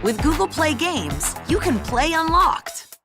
With Google Play Games, you can play unlocked.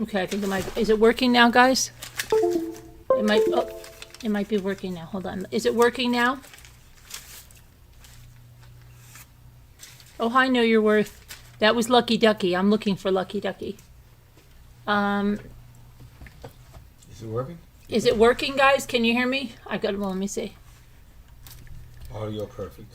Okay, I think it might. Is it working now, guys? It might. Oh, it might be working now. Hold on. Is it working now? Oh, hi, Know Your Worth. That was Lucky Ducky. I'm looking for Lucky Ducky. Is it working? Is it working, guys? Can you hear me? I got. Well, let me see. Audio perfect.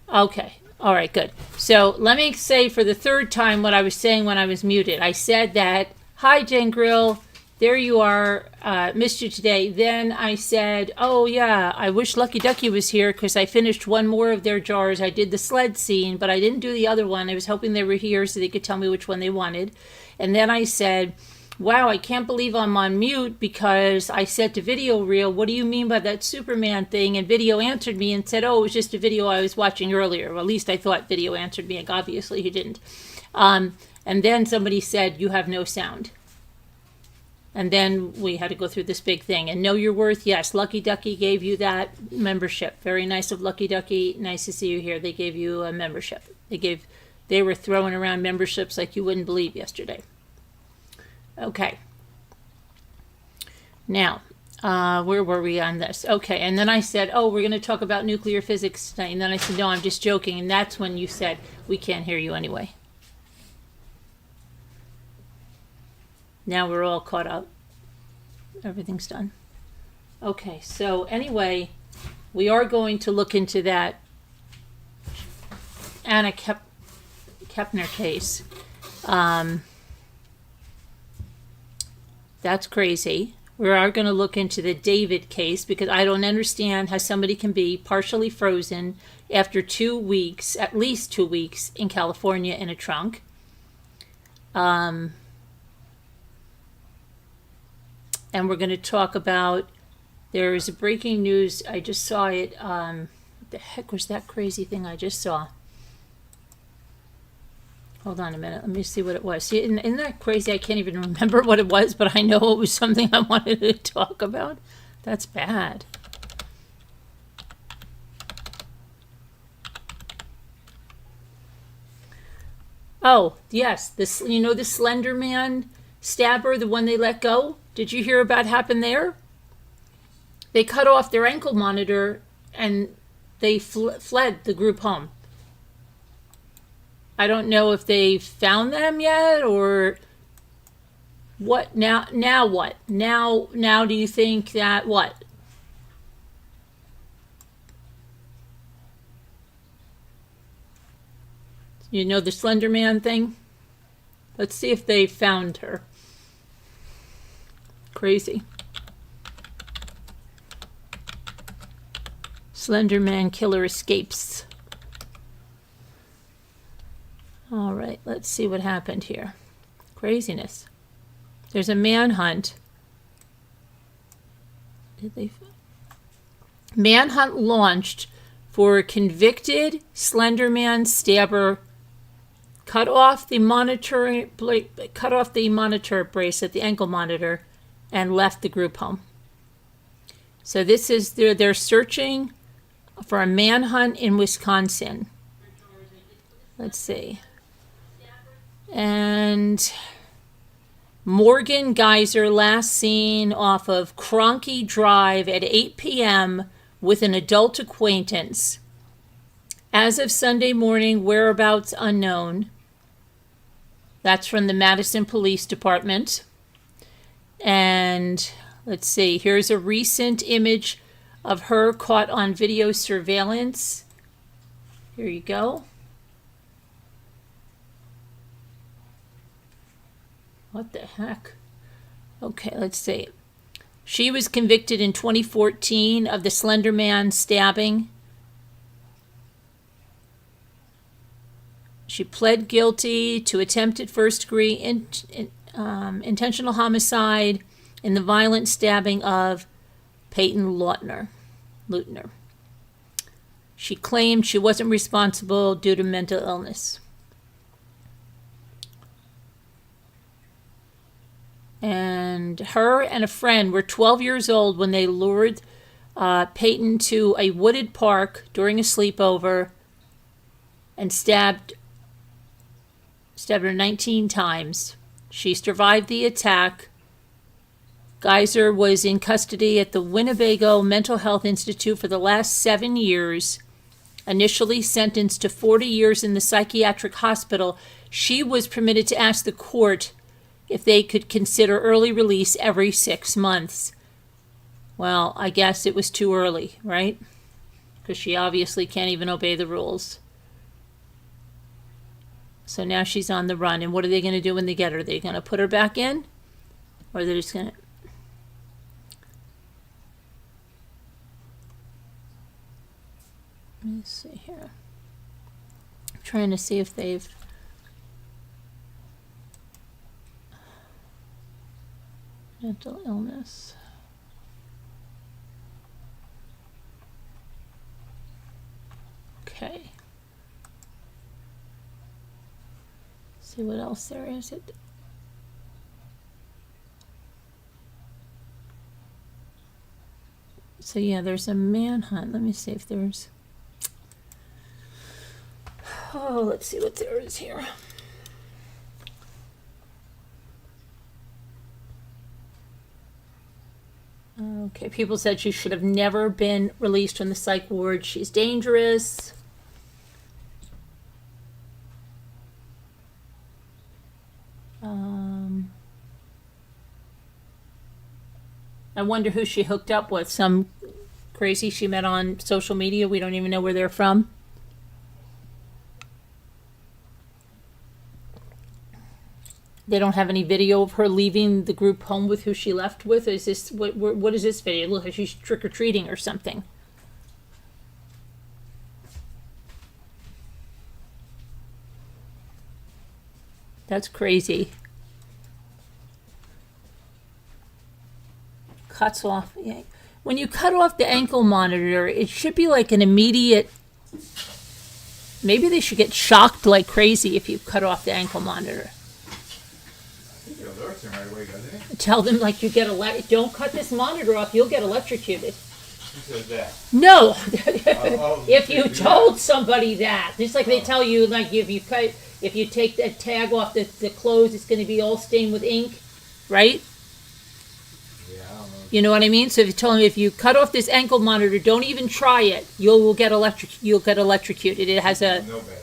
Okay. All right, good. So let me say for the third time what I was saying when I was muted. I said that, hi, Jane Grill. there you are. Missed you today. Then I said, oh yeah, I wish Lucky Ducky was here because I finished one more of their jars. I did the sled scene, but I didn't do the other one. I was hoping they were here so they could tell me which one they wanted. And then I said, wow, I can't believe I'm on mute because I set to video reel. What do you mean by that Superman thing? And video answered me and said, oh, it was just a video I was watching earlier. Well, at least I thought video answered me. Obviously he didn't. And then somebody said, you have no sound. And then we had to go through this big thing. And know your worth, yes, Lucky Ducky gave you that membership. Very nice of Lucky Ducky. Nice to see you here. They gave you a membership. They were throwing around memberships like you wouldn't believe yesterday. Okay. Now, where were we on this? Okay, and then I said, oh, we're going to talk about nuclear physics tonight. And then I said, no, I'm just joking. And that's when you said, we can't hear you anyway. Now we're all caught up. Everything's done. Okay, so anyway, we are going to look into that Anna Kepner case. That's crazy. We are going to look into the David case because I don't understand how somebody can be partially frozen after 2 weeks, at least 2 weeks, in California in a trunk. And we're going to talk about, there's a breaking news, I just saw it, what the heck was that crazy thing I just saw? Hold on a minute, let me see what it was. See, isn't that crazy? I can't even remember what it was, but I know it was something I wanted to talk about. That's bad. Oh, yes, this, you know the Slender Man stabber, the one they let go? Did you hear about what happened there? They cut off their ankle monitor and they fled the group home. I don't know if they found them yet or what. Now what? Now do you think that what? You know the Slender Man thing? Let's see if they found her. Crazy. Slender Man killer escapes. All right, let's see what happened here. Craziness. There's a manhunt. Manhunt launched for a convicted Slender Man stabber. Cut off the monitor bracelet, the ankle monitor, and left the group home. So this is they're searching for a manhunt in Wisconsin. Let's see. And Morgan Geyser last seen off of Cronky Drive at 8 p.m. with an adult acquaintance. As of Sunday morning, whereabouts unknown. That's from the Madison Police Department. And let's see, here's a recent image of her caught on video surveillance. Here you go. What the heck? Okay, let's see. She was convicted in 2014 of the Slender Man stabbing. She pled guilty to attempted first-degree intentional homicide in the violent stabbing of Peyton Lautner. She claimed she wasn't responsible due to mental illness. And her and a friend were 12 years old when they lured Peyton to a wooded park during a sleepover and stabbed her 19 times. She survived the attack. Geyser was in custody at the Winnebago Mental Health Institute for the last 7 years. Initially sentenced to 40 years in the psychiatric hospital, she was permitted to ask the court if they could consider early release every 6 months. Well, I guess it was too early, right? Because she obviously can't even obey the rules. So now she's on the run. And what are they going to do when they get her? Are they going to put her back in? Or they're just gonna. Let me see here. I'm trying to see if they've. Mental illness. Okay. See what else there is. So yeah, there's a manhunt. Let me see if there's. Oh, let's see what there is here. Okay, people said she should have never been released from the psych ward. She's dangerous. I wonder who she hooked up with. Some crazy she met on social media. We don't even know where they're from. They don't have any video of her leaving the group home with who she left with. Is this what is this video? It looks like she's trick-or-treating or something. That's crazy. Cuts off. When you cut off the ankle monitor, it should be like an immediate. Maybe they should get shocked like crazy if you cut off the ankle monitor. It alerts them right away, doesn't it? Tell them like you get don't cut this monitor off, you'll get electrocuted. Who says that? No, if you told somebody that, just like they tell you, like if you take the tag off the clothes, it's going to be all stained with ink, right? Yeah, I don't know. You know what I mean? So if you tell them if you cut off this ankle monitor, don't even try it. You'll get electrocuted. It has a. No better.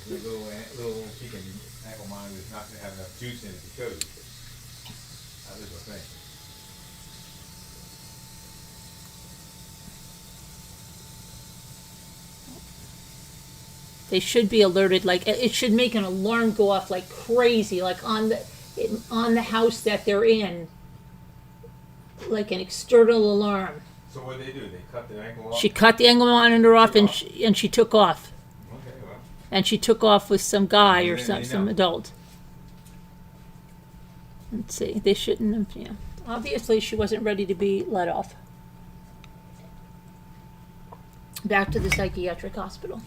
The little chicken ankle monitor is not going to have enough juice in it to show you. That is the thing. They should be alerted. Like it should make an alarm go off like crazy, like on the house that they're in, like an external alarm. So what did they do? They cut the ankle off? She cut the ankle monitor off and she took off. Okay, well. And she took off with some guy or Yeah, some adult. Let's see. They shouldn't have. Yeah. Obviously, she wasn't ready to be let off. Back to the psychiatric hospital.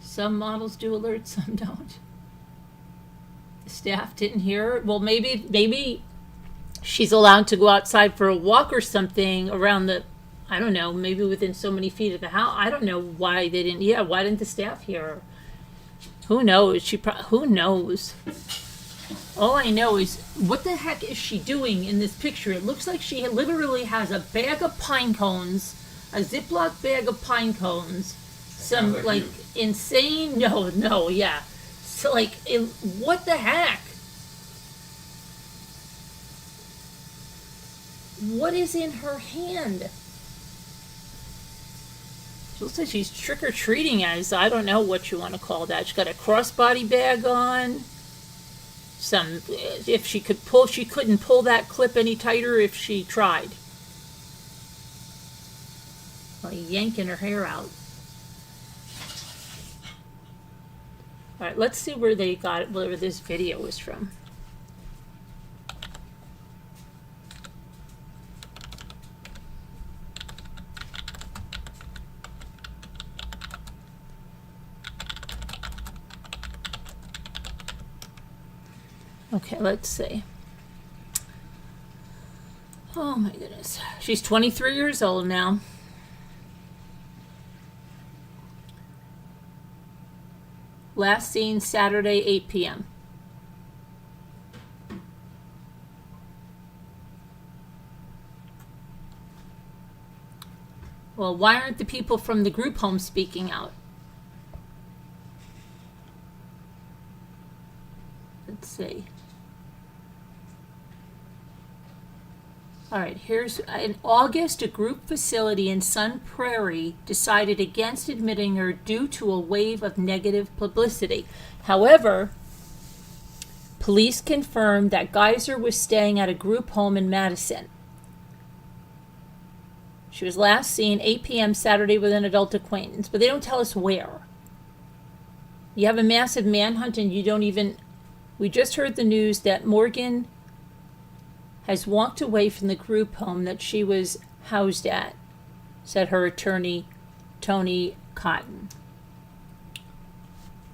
Some models do alerts, some don't. The staff didn't hear her. Well, maybe she's allowed to go outside for a walk or something around the, I don't know, maybe within so many feet of the house. I don't know why they didn't. Yeah, why didn't the staff hear her? Who knows? Who knows? All I know is, what the heck is she doing in this picture? It looks like she literally has a bag of pine cones, a Ziploc bag of pine cones, some like insane. No, yeah. So like, what the heck? What is in her hand? She looks like she's trick-or-treating as, I don't know what you want to call that. She's got a crossbody bag on. If she could pull, she couldn't pull that clip any tighter if she tried. Like yanking her hair out. All right, let's see where they got it, where this video was from. Okay, let's see. Oh my goodness. She's 23 years old now. Last seen Saturday, 8 p.m. Well, why aren't the people from the group home speaking out? Let's see. All right, here's in August, a group facility in Sun Prairie decided against admitting her due to a wave of negative publicity. However, police confirmed that Geyser was staying at a group home in Madison. She was last seen 8 p.m. Saturday with an adult acquaintance, but they don't tell us where. You have a massive manhunt and you don't even... We just heard the news that Morgan has walked away from the group home that she was housed at, said her attorney, Tony Cotton.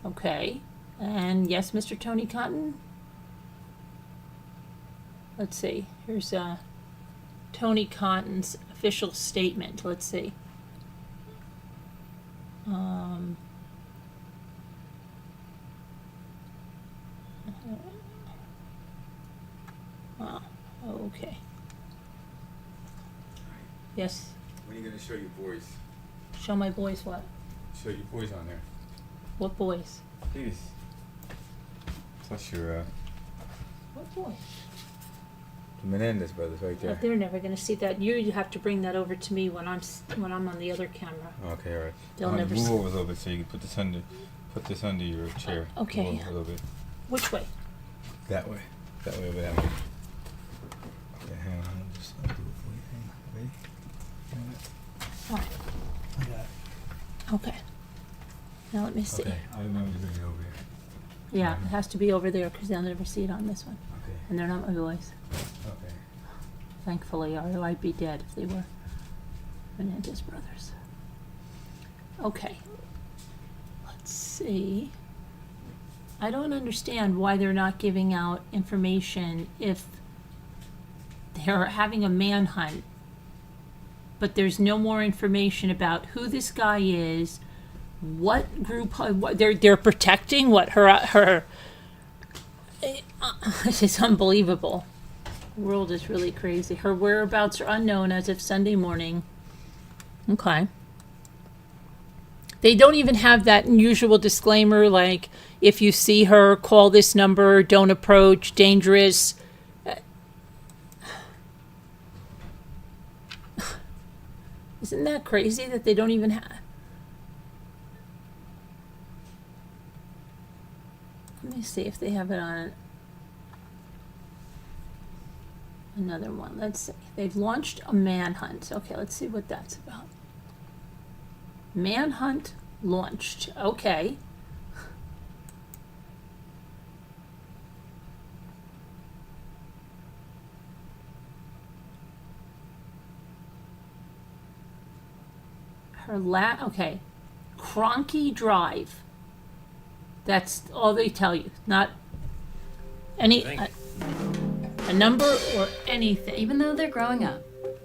Okay. And yes, Mr. Tony Cotton? Let's see. Here's Tony Cotton's official statement. Let's see. Wow. Okay. Yes. When are you going to show your boys? Show my boys what? Show your boys on there. What boys? Please. Plus your, What boys? the Menendez brothers right Oh, there. they're never going to see that. You have to bring that over to me when I'm on the other camera. Okay, all right. They'll never move see. over a little bit so you can put this under your chair. Okay. Move over a little bit. Which way? That way. That way over that way. Okay, hang on. I'll just undo it for you. Hang on. Ready? All right. I got it. Okay. Now let me see. Okay, I remember to bring it over here. Yeah, it has to be over there because they'll never see it on this one. Okay. And they're not my boys. Okay. Thankfully, or I'd be dead if they were Menendez brothers. Okay. Let's see. I don't understand why they're not giving out information if they're having a manhunt, but there's no more information about who this guy is, what group, what they're protecting, what her. This is unbelievable. The world is really crazy. Her whereabouts are unknown as of Sunday morning. Okay. They don't even have that usual disclaimer like, if you see her, call this number, don't approach, dangerous. Isn't that crazy that they don't even have? Let me see if they have it on another one. Let's see. They've launched a manhunt. Okay, let's see what that's about. Manhunt launched. Okay. Okay. Cronky Drive. That's all they tell you. Not any a number or anything. Even though they're growing up,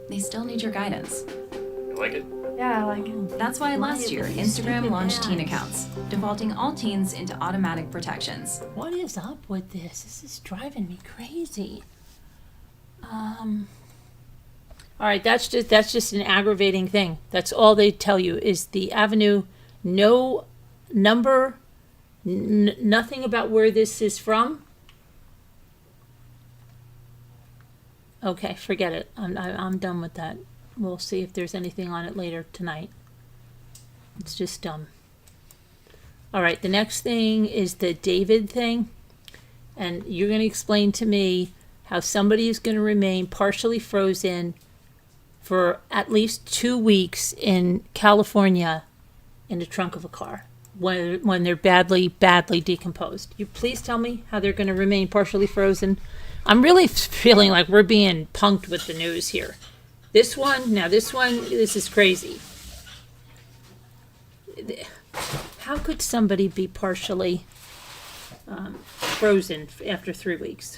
they still need your guidance. I like it. Yeah, I like it. That's why last year, Instagram stupid launched teen ads. accounts, defaulting all teens into automatic protections. What is up with this? This is driving me crazy. All right, that's just an aggravating thing. That's all they tell you is the avenue, no number, nothing about where this is from. Okay, forget it. I'm done with that. We'll see if there's anything on it later tonight. It's just dumb. All right, the next thing is the David thing. And you're going to explain to me how somebody is going to remain partially frozen for at least 2 weeks in California in the trunk of a car when they're badly decomposed. You please tell me how they're going to remain partially frozen. I'm really feeling like we're being punked with the news here. This is crazy. How could somebody be partially frozen after 3 weeks?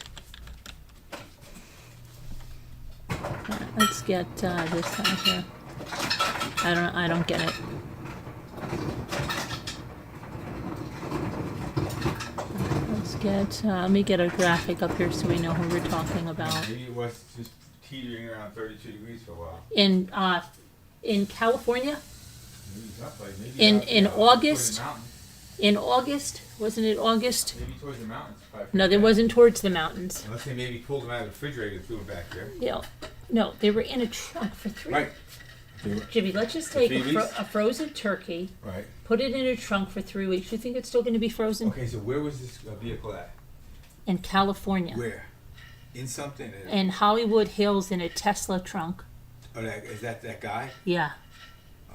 Let's get this out here. I don't get it. Let's get. Let me get a graphic up here so we know who we're talking about. Maybe it was just teetering around 32 degrees for a while. In California, Maybe someplace, maybe in out, August, up in the mountains. in August. Wasn't it August? Maybe towards the mountains. No, there wasn't towards the mountains. Unless they maybe pulled them out of the refrigerator and threw them back there. Yeah. No, they were in a trunk for 3 Right. Jimmy, let's just take For 3 weeks? a frozen turkey, Right. put it in a trunk for 3 weeks. You think it's still going to be frozen? Okay, so where was this vehicle at? In California. Where? In something? In Hollywood Hills in a Tesla trunk. Oh, is that guy? Yeah.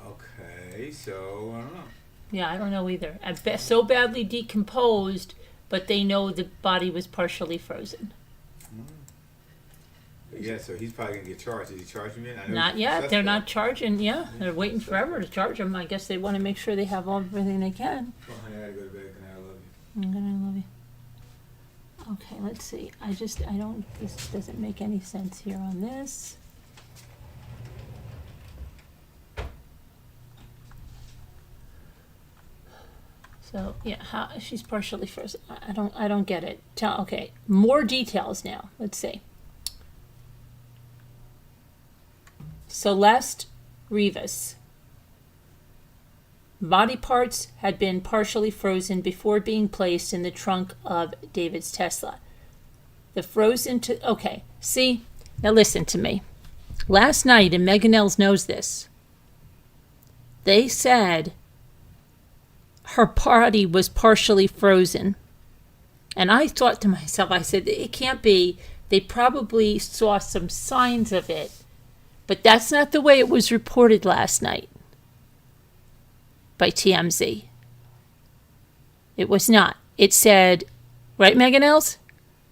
Okay, so I don't know. Yeah, I don't know either. So badly decomposed, but they know the body was partially frozen. Yeah, so he's probably gonna get charged. Is he charging me? Not yet. They're not charging. Yeah, they're waiting forever to charge him. I guess they want to make sure they have everything they can. Oh, honey, I gotta go to bed. And I love you. I'm gonna love you. Okay, let's see. I don't. This doesn't make any sense here on this. So yeah, she's partially frozen. I don't get it. Okay, more details now. Let's see. Celeste Rivas. Body parts had been partially frozen before being placed in the trunk of David's Tesla. The frozen okay, see? Now listen to me. Last night, and Megan Els knows this, they said her body was partially frozen. And I thought to myself, I said, it can't be. They probably saw some signs of it. But that's not the way it was reported last night by TMZ. It was not. It said, right, Megan Els?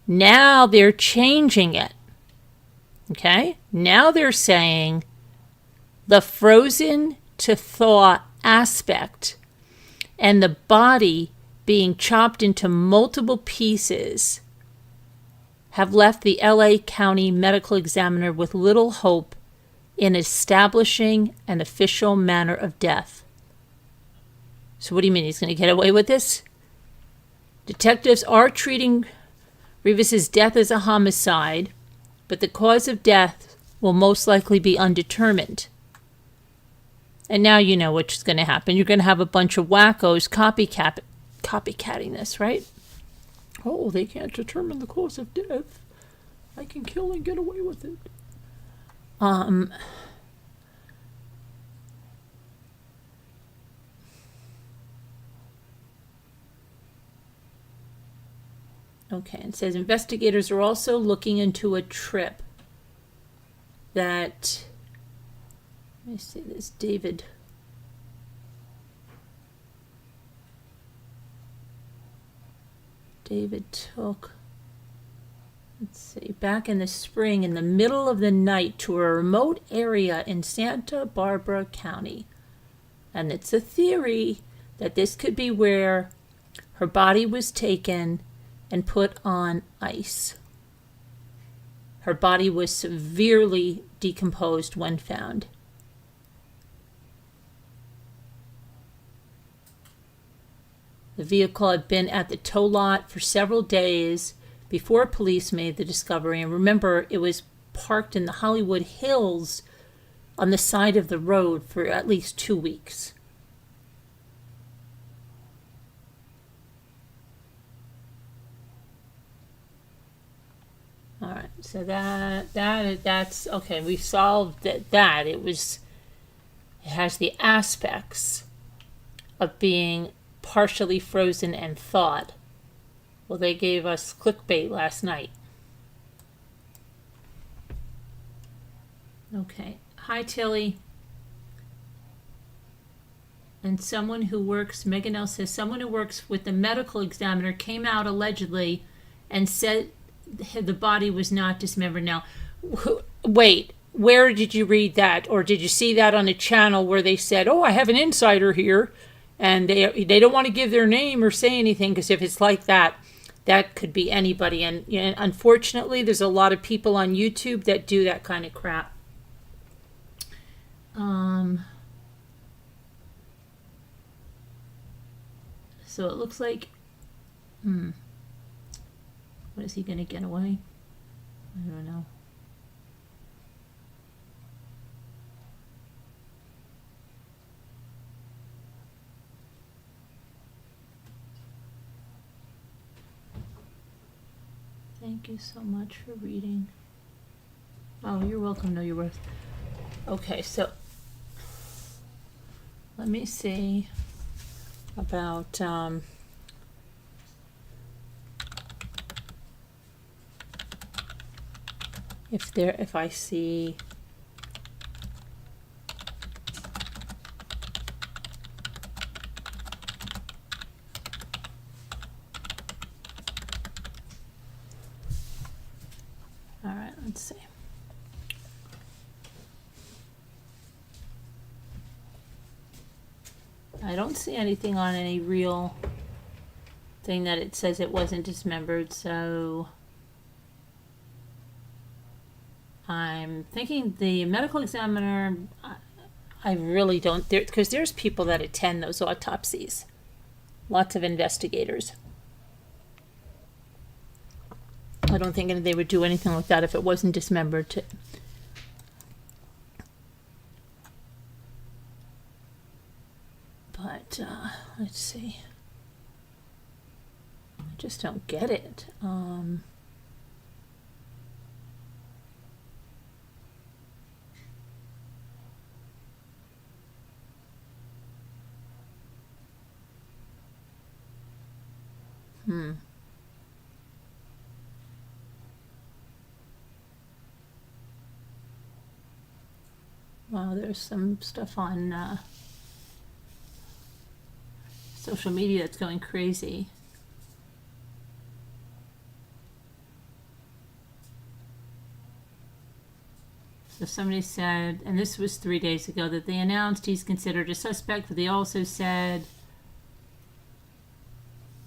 Now they're changing it. Okay? Now they're saying the frozen to thaw aspect and the body being chopped into multiple pieces have left the LA County Medical Examiner with little hope in establishing an official manner of death. So what do you mean he's going to get away with this? Detectives are treating Rivas's death as a homicide, but the cause of death will most likely be undetermined. And now you know what's going to happen. You're going to have a bunch of wackos copycatting this, right? Oh, they can't determine the cause of death. I can kill and get away with it. Okay, it says investigators are also looking into a trip that, let me see this, David took, let's see, back in the spring in the middle of the night to a remote area in Santa Barbara County. And it's a theory that this could be where her body was taken and put on ice. Her body was severely decomposed when found. The vehicle had been at the tow lot for several days before police made the discovery. And remember, it was parked in the Hollywood Hills on the side of the road for at least 2 weeks. All right, so that's okay. We solved that. It has the aspects of being partially frozen and thawed. Well, they gave us clickbait last night. Okay. Hi, Tilly. And someone who works, Megan Els says, someone who works with the medical examiner came out allegedly and said the body was not dismembered. Now, wait, where did you read that? Or did you see that on a channel where they said, oh, I have an insider here, and they don't want to give their name or say anything, because if it's like that, that could be anybody. And you know, unfortunately, there's a lot of people on YouTube that do that kind of crap. So it looks like, what is he going to get away? I don't know. Thank you so much for reading. Oh, you're welcome. Know your worth. Okay, so let me see about if I see all right, let's see. I don't see anything on any real thing that it says it wasn't dismembered, so I'm thinking the medical examiner, I really don't, because there's people that attend those autopsies, lots of investigators. I don't think they would do anything like that if it wasn't dismembered. But let's see. I just don't get it. Wow, there's some stuff on social media that's going crazy. So somebody said, and this was 3 days ago, that they announced he's considered a suspect, but they also said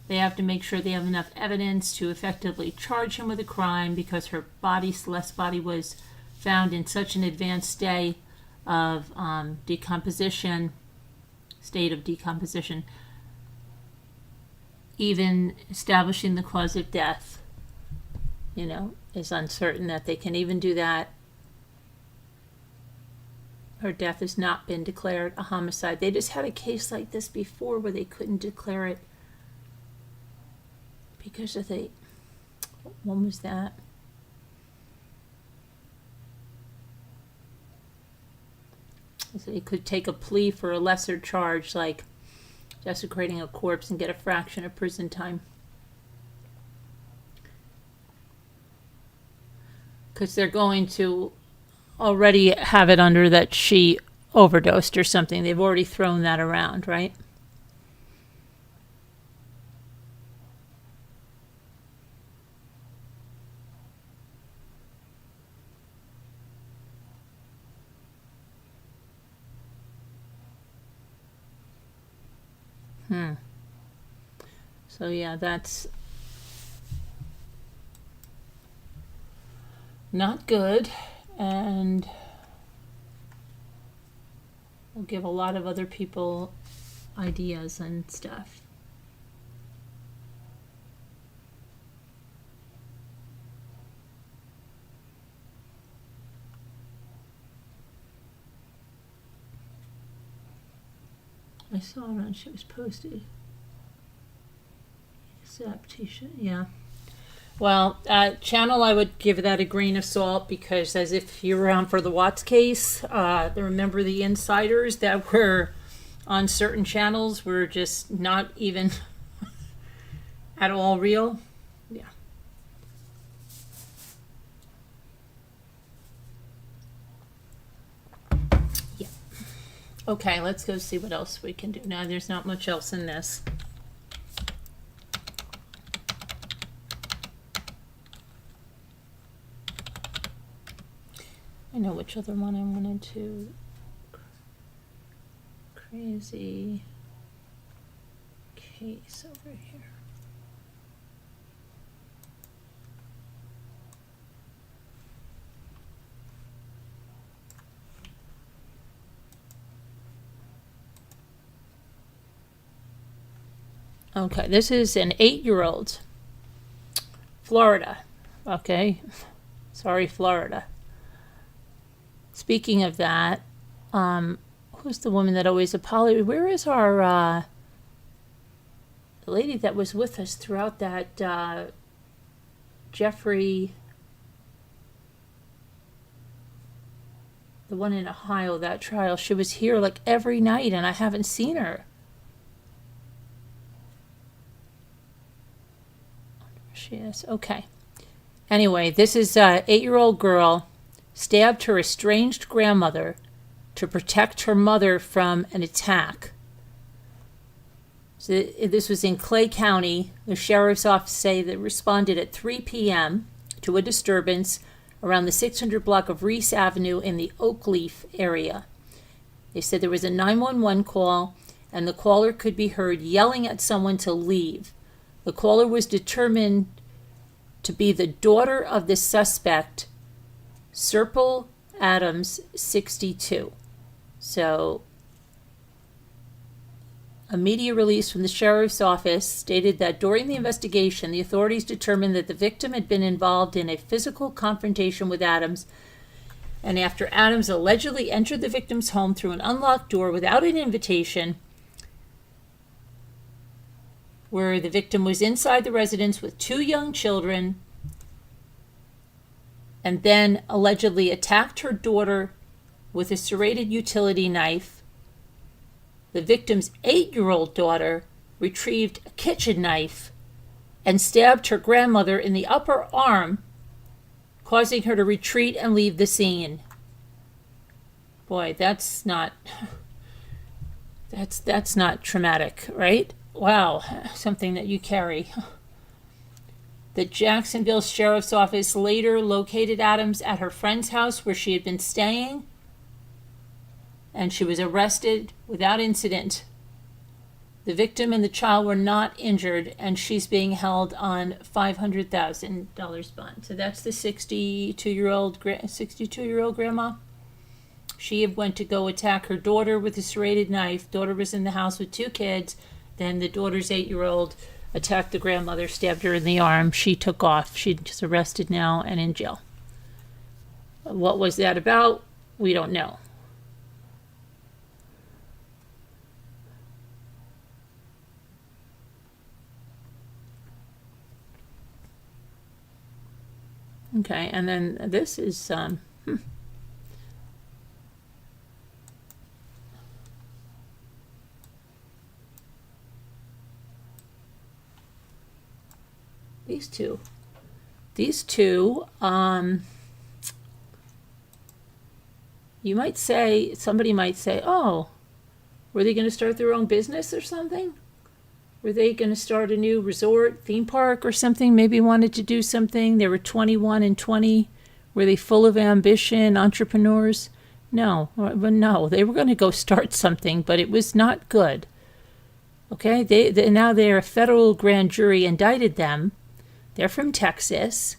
they have to make sure they have enough evidence to effectively charge him with a crime because her body, Celeste's body, was found in such an advanced state of decomposition, even establishing the cause of death, is uncertain that they can even do that. Her death has not been declared a homicide. They just had a case like this before where they couldn't declare it because of when was that? So they could take a plea for a lesser charge, like desecrating a corpse, and get a fraction of prison time. Because they're going to already have it under that she overdosed or something. They've already thrown that around, right? So yeah, that's not good, and will give a lot of other people ideas and stuff. I saw it on, she was posted. Except t-shirt, yeah. Well, channel, I would give that a grain of salt because as if you're around for the Watts case, remember the insiders that were on certain channels were just not even at all real. Yeah. Yeah. Okay, let's go see what else we can do. Now, there's not much else in this. I know which other one I wanted to. Crazy case over here. Okay, this is an 8-year-old. Florida. Okay. Sorry, Florida. Speaking of that, who's the woman that always apologized? Where is our the lady that was with us throughout that Jeffrey, the one in Ohio, that trial, she was here like every night and I haven't seen her. She is. Okay. Anyway, this is a 8-year-old girl stabbed her estranged grandmother to protect her mother from an attack. So this was in Clay County. The sheriff's office say that responded at 3 p.m. to a disturbance around the 600 block of Reese Avenue in the Oakleaf area. They said there was a 911 call and the caller could be heard yelling at someone to leave. The caller was determined to be the daughter of the suspect, Serpil Adams, 62. So, a media release from the sheriff's office stated that during the investigation, the authorities determined that the victim had been involved in a physical confrontation with Adams, and after Adams allegedly entered the victim's home through an unlocked door without an invitation, where the victim was inside the residence with 2 young children, and then allegedly attacked her daughter with a serrated utility knife. The victim's 8-year-old daughter retrieved a kitchen knife and stabbed her grandmother in the upper arm, causing her to retreat and leave the scene. Boy, that's not traumatic, right? Wow, something that you carry. The Jacksonville Sheriff's Office later located Adams at her friend's house where she had been staying, and she was arrested without incident. The victim and the child were not injured, and she's being held on $500,000 bond. So that's the 62-year-old grandma. She went to go attack her daughter with a serrated knife. Daughter was in the house with 2 kids. Then the daughter's 8-year-old attacked the grandmother, stabbed her in the arm. She took off. She's arrested now and in jail. What was that about? We don't know. Okay, and then this is These two, you might say, somebody might say, oh, were they going to start their own business or something? Were they going to start a new resort, theme park or something? Maybe wanted to do something. They were 21 and 20. Were they full of ambition, entrepreneurs? No, no, they were going to go start something, but it was not good. Okay, now a federal grand jury indicted them. They're from Texas,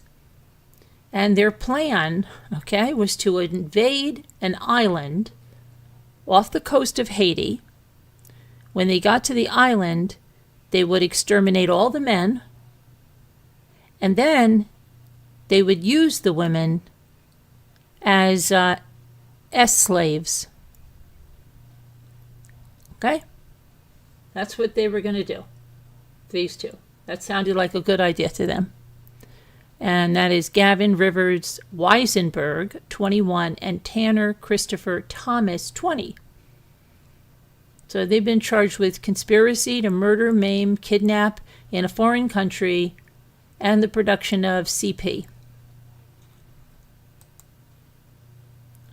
and their plan, okay, was to invade an island off the coast of Haiti. When they got to the island, they would exterminate all the men, and then they would use the women as slaves. Okay? That's what they were going to do, these two. That sounded like a good idea to them. And that is Gavin Rivers Weisenberg, 21, and Tanner Christopher Thomas, 20. So they've been charged with conspiracy to murder, maim, kidnap in a foreign country, and the production of CP.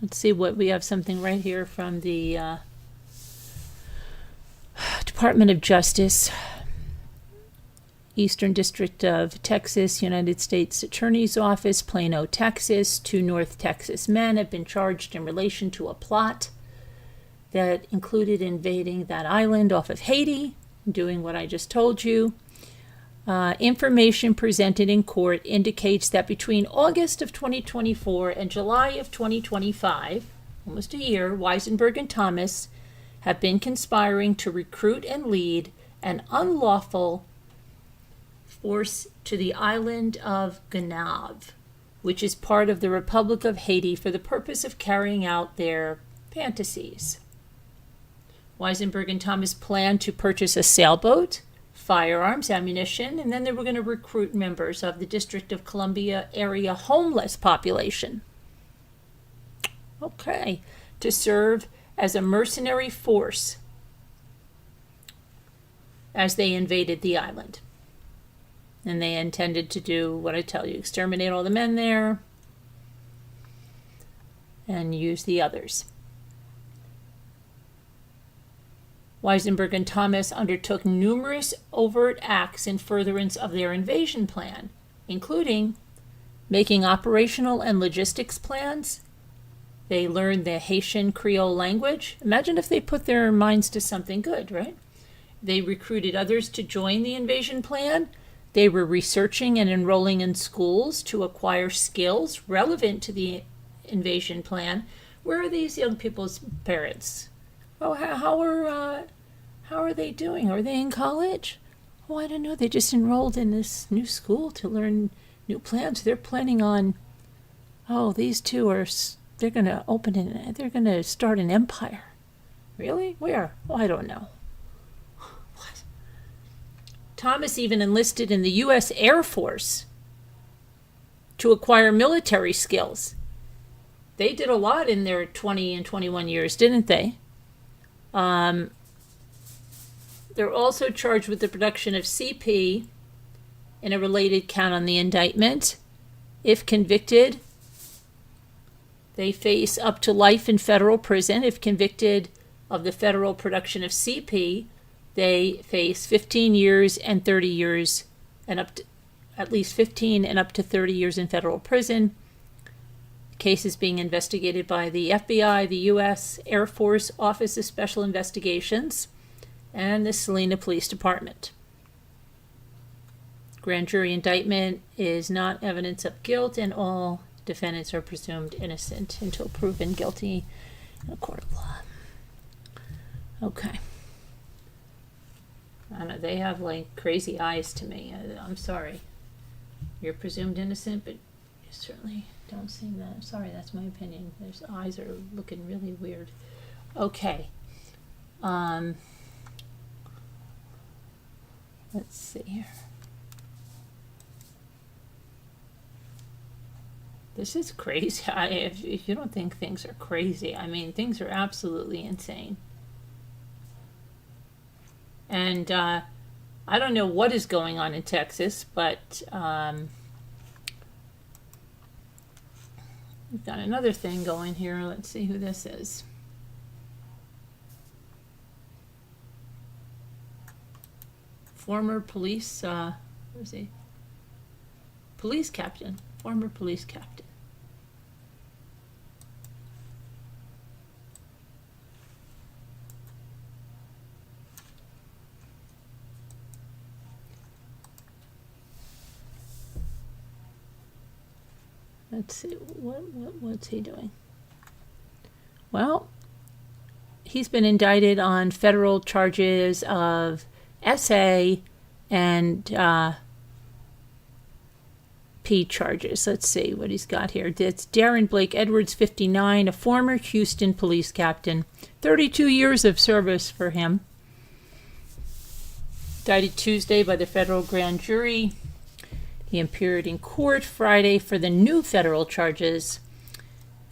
Let's see what we have, something right here from the Department of Justice. Eastern District of Texas, United States Attorney's Office, Plano, Texas. 2 North Texas men have been charged in relation to a plot that included invading that island off of Haiti, doing what I just told you. Information presented in court indicates that between August of 2024 and July of 2025, almost a year, Weisenberg and Thomas have been conspiring to recruit and lead an unlawful force to the island of Gonave, which is part of the Republic of Haiti, for the purpose of carrying out their fantasies. Weisenberg and Thomas plan to purchase a sailboat, firearms, ammunition, and then they were going to recruit members of the District of Columbia area homeless population. Okay, to serve as a mercenary force as they invaded the island. And they intended to do what I tell you, exterminate all the men there and use the others. Weisenberg and Thomas undertook numerous overt acts in furtherance of their invasion plan, including making operational and logistics plans. They learned the Haitian Creole language. Imagine if they put their minds to something good, right? They recruited others to join the invasion plan. They were researching and enrolling in schools to acquire skills relevant to the invasion plan. Where are these young people's parents? Oh, how are they doing? Are they in college? Oh, I don't know. They just enrolled in this new school to learn new plans. They're planning on, these two they're going to they're going to start an empire. Really? Where? Oh, I don't know. What? Thomas even enlisted in the U.S. Air Force to acquire military skills. They did a lot in their 20 and 21 years, didn't they? They're also charged with the production of CP in a related count on the indictment. If convicted, they face up to life in federal prison. If convicted of the federal production of CP, they face 15 years and 30 years, and up to at least 15 and up to 30 years in federal prison. The case is being investigated by the FBI, the U.S. Air Force Office of Special Investigations, and the Salina Police Department. Grand jury indictment is not evidence of guilt, and all defendants are presumed innocent until proven guilty in a court of law. Okay. I know, they have like crazy eyes to me. I'm sorry. You're presumed innocent, but you certainly don't seem that. I'm sorry, that's my opinion. Their eyes are looking really weird. Okay. Let's see here. This is crazy. If you don't think things are crazy, I mean, things are absolutely insane. And I don't know what is going on in Texas, but we've got another thing going here. Let's see who this is. Former police, where is he? Police captain, former police captain. Let's see, what's he doing? Well, he's been indicted on federal charges of SA and P charges. Let's see what he's got here. It's Darren Blake Edwards, 59, a former Houston police captain. 32 years of service for him. Indicted Tuesday by the federal grand jury. He appeared in court Friday for the new federal charges.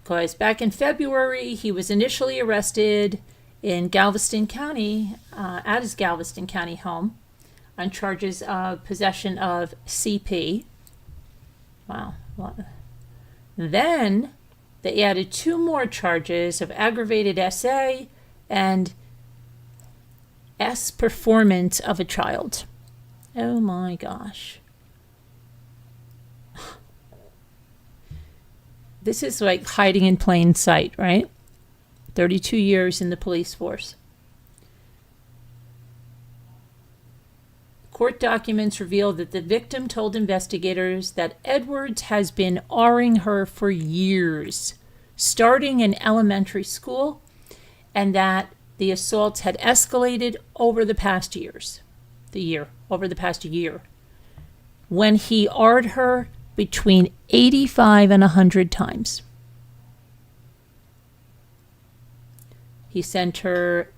Because back in February, he was initially arrested in Galveston County, at his Galveston County home, on charges of possession of CP. Wow. Then they added 2 more charges of aggravated SA and S performance of a child. Oh my gosh. This is like hiding in plain sight, right? 32 years in the police force. Court documents reveal that the victim told investigators that Edwards has been R-ing her for years, starting in elementary school, and that the assaults had escalated over the past year, when he R'd her between 85 and 100 times. He sent her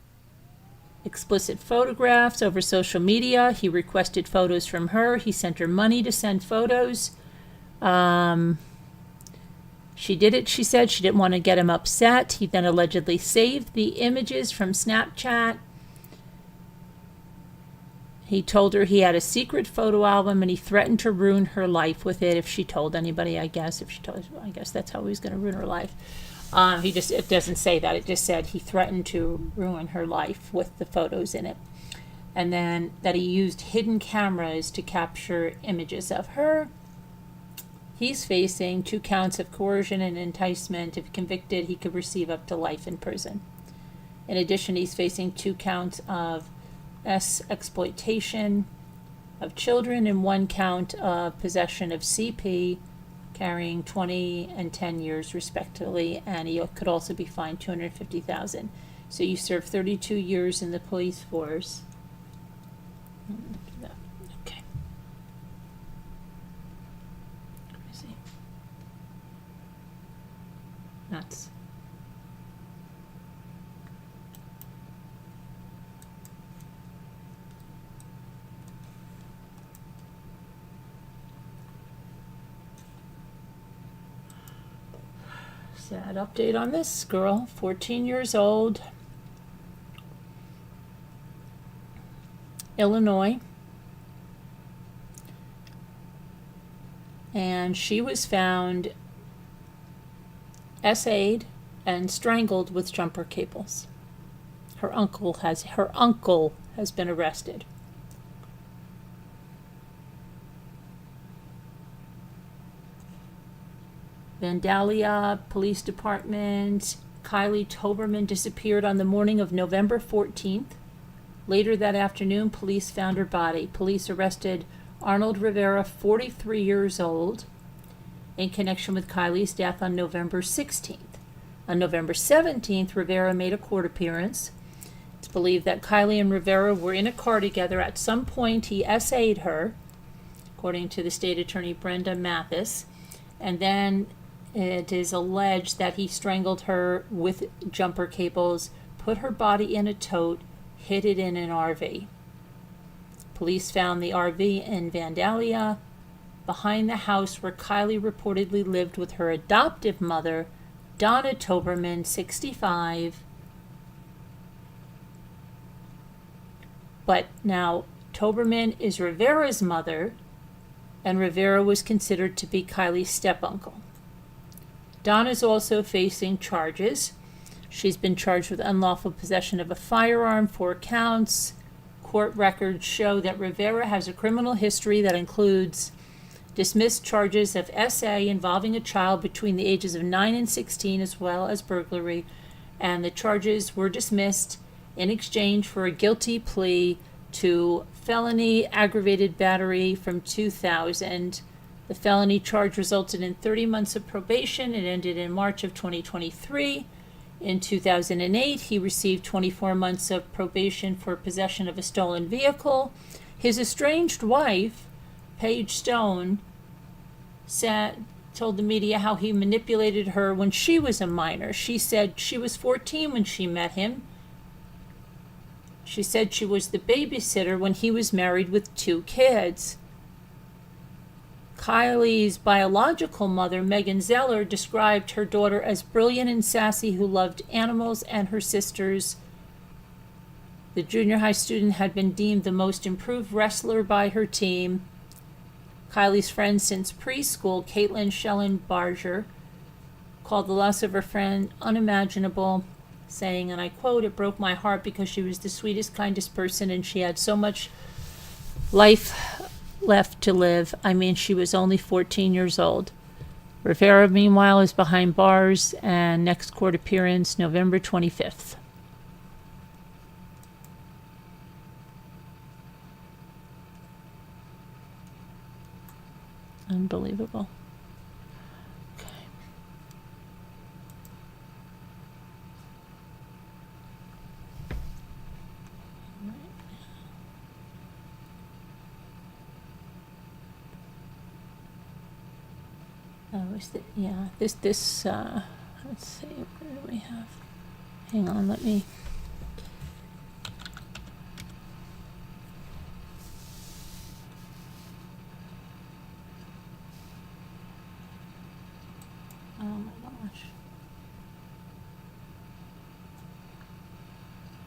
explicit photographs over social media. He requested photos from her. He sent her money to send photos. She did it, she said. She didn't want to get him upset. He then allegedly saved the images from Snapchat. He told her he had a secret photo album and he threatened to ruin her life with it if she told anybody, I guess. I guess that's how he was going to ruin her life. It doesn't say that. It just said he threatened to ruin her life with the photos in it. And then that he used hidden cameras to capture images of her. He's facing 2 counts of coercion and enticement. If convicted, he could receive up to life in prison. In addition, he's facing 2 counts of exploitation of children and 1 count of possession of CP, carrying 20 and 10 years respectively, and he could also be fined $250,000. So you serve 32 years in the police force. Okay. Crazy. Nuts. Sad update on this girl, 14 years old, Illinois, and she was found essayed and strangled with jumper cables. Her uncle has been arrested. Vandalia Police Department. Kylie Toberman disappeared on the morning of November 14th. Later that afternoon, police found her body. Police arrested Arnold Rivera, 43 years old, in connection with Kylie's death on November 16th. On November 17th, Rivera made a court appearance. It's believed that Kylie and Rivera were in a car together. At some point, he essayed her, according to the state attorney Brenda Mathis, and then it is alleged that he strangled her with jumper cables, put her body in a tote, hid it in an RV. Police found the RV in Vandalia, behind the house where Kylie reportedly lived with her adoptive mother, Donna Toberman, 65. But now Toberman is Rivera's mother, and Rivera was considered to be Kylie's step-uncle. Donna's also facing charges. She's been charged with unlawful possession of a firearm, 4 counts. Court records show that Rivera has a criminal history that includes dismissed charges of SA involving a child between the ages of 9 and 16, as well as burglary, and the charges were dismissed in exchange for a guilty plea to felony aggravated battery from 2000. The felony charge resulted in 30 months of probation. It ended in March of 2023. In 2008, he received 24 months of probation for possession of a stolen vehicle. His estranged wife, Paige Stone, told the media how he manipulated her when she was a minor. She said she was 14 when she met him. She said she was the babysitter when he was married with 2 kids. Kylie's biological mother, Megan Zeller, described her daughter as brilliant and sassy who loved animals and her sisters. The junior high student had been deemed the most improved wrestler by her team. Kylie's friend since preschool, Caitlin Schellenbarger, called the loss of her friend unimaginable, saying, and I quote, "It broke my heart because she was the sweetest, kindest person and she had so much life left to live. I mean, she was only 14 years old." Rivera, meanwhile, is behind bars, and next court appearance, November 25th. Unbelievable. Okay. This let's see, what do we have? Hang on, let me.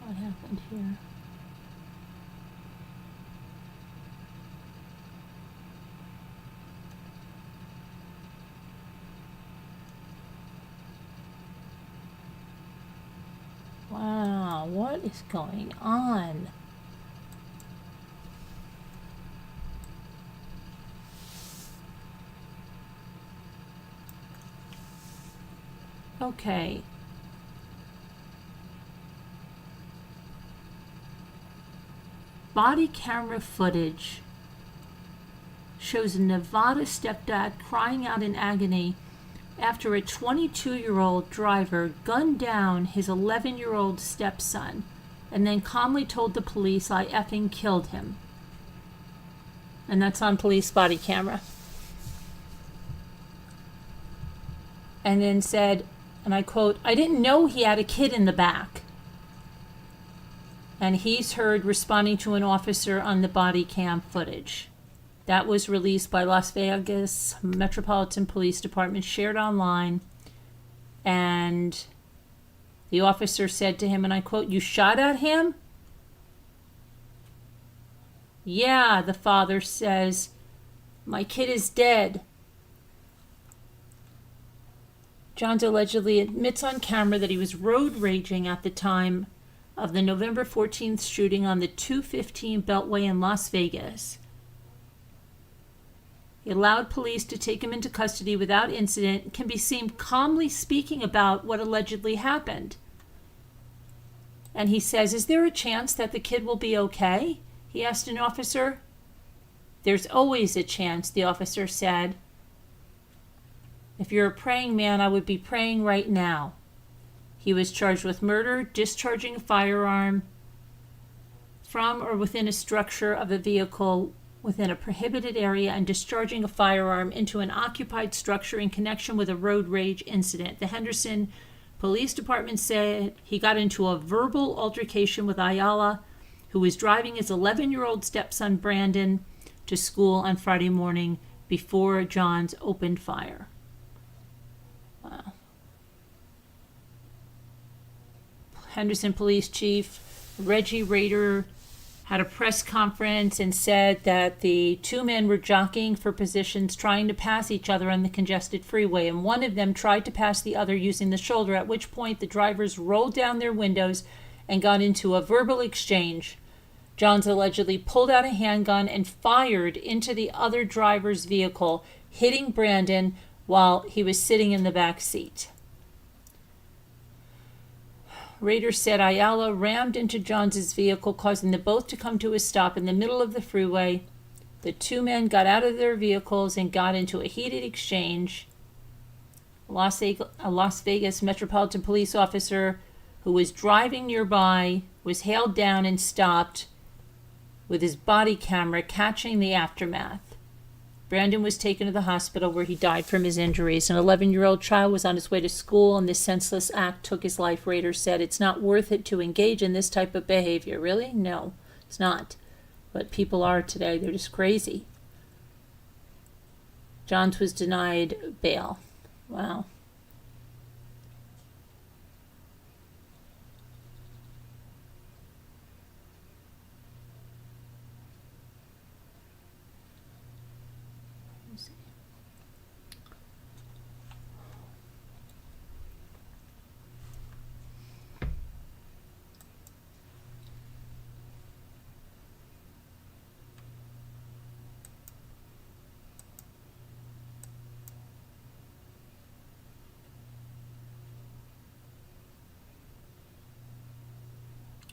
What happened here? Wow, what is going on? Okay. Body camera footage shows a Nevada stepdad crying out in agony after a 22-year-old driver gunned down his 11-year-old stepson and then calmly told the police, "I effing killed him." And that's on police body camera. And then said, and I quote, "I didn't know he had a kid in the back." And he's heard responding to an officer on the body cam footage. That was released by Las Vegas Metropolitan Police Department, shared online. And the officer said to him, and I quote, "You shot at him?" "Yeah," the father says, "my kid is dead." Johns allegedly admits on camera that he was road raging at the time of the November 14th shooting on the 215 Beltway in Las Vegas. He allowed police to take him into custody without incident, can be seen calmly speaking about what allegedly happened. And he says, "Is there a chance that the kid will be okay?" he asked an officer. "There's always a chance," the officer said. "If you're a praying man, I would be praying right now." He was charged with murder, discharging a firearm from or within a structure of a vehicle within a prohibited area, and discharging a firearm into an occupied structure in connection with a road rage incident. The Henderson Police Department said he got into a verbal altercation with Ayala, who was driving his 11-year-old stepson Brandon to school on Friday morning before Johns opened fire. Wow. Henderson Police Chief Reggie Rader had a press conference and said that the two men were jockeying for positions, trying to pass each other on the congested freeway, and one of them tried to pass the other using the shoulder, at which point the drivers rolled down their windows and got into a verbal exchange. Johns allegedly pulled out a handgun and fired into the other driver's vehicle, hitting Brandon while he was sitting in the back seat. Rader said Ayala rammed into Johns' vehicle, causing them both to come to a stop in the middle of the freeway. The two men got out of their vehicles and got into a heated exchange. A Las Vegas Metropolitan Police officer who was driving nearby was hailed down and stopped, with his body camera catching the aftermath. Brandon was taken to the hospital where he died from his injuries. An 11-year-old child was on his way to school, and this senseless act took his life. Rader said, "It's not worth it to engage in this type of behavior." Really? No, it's not. But people are today. They're just crazy. Johns was denied bail. Wow.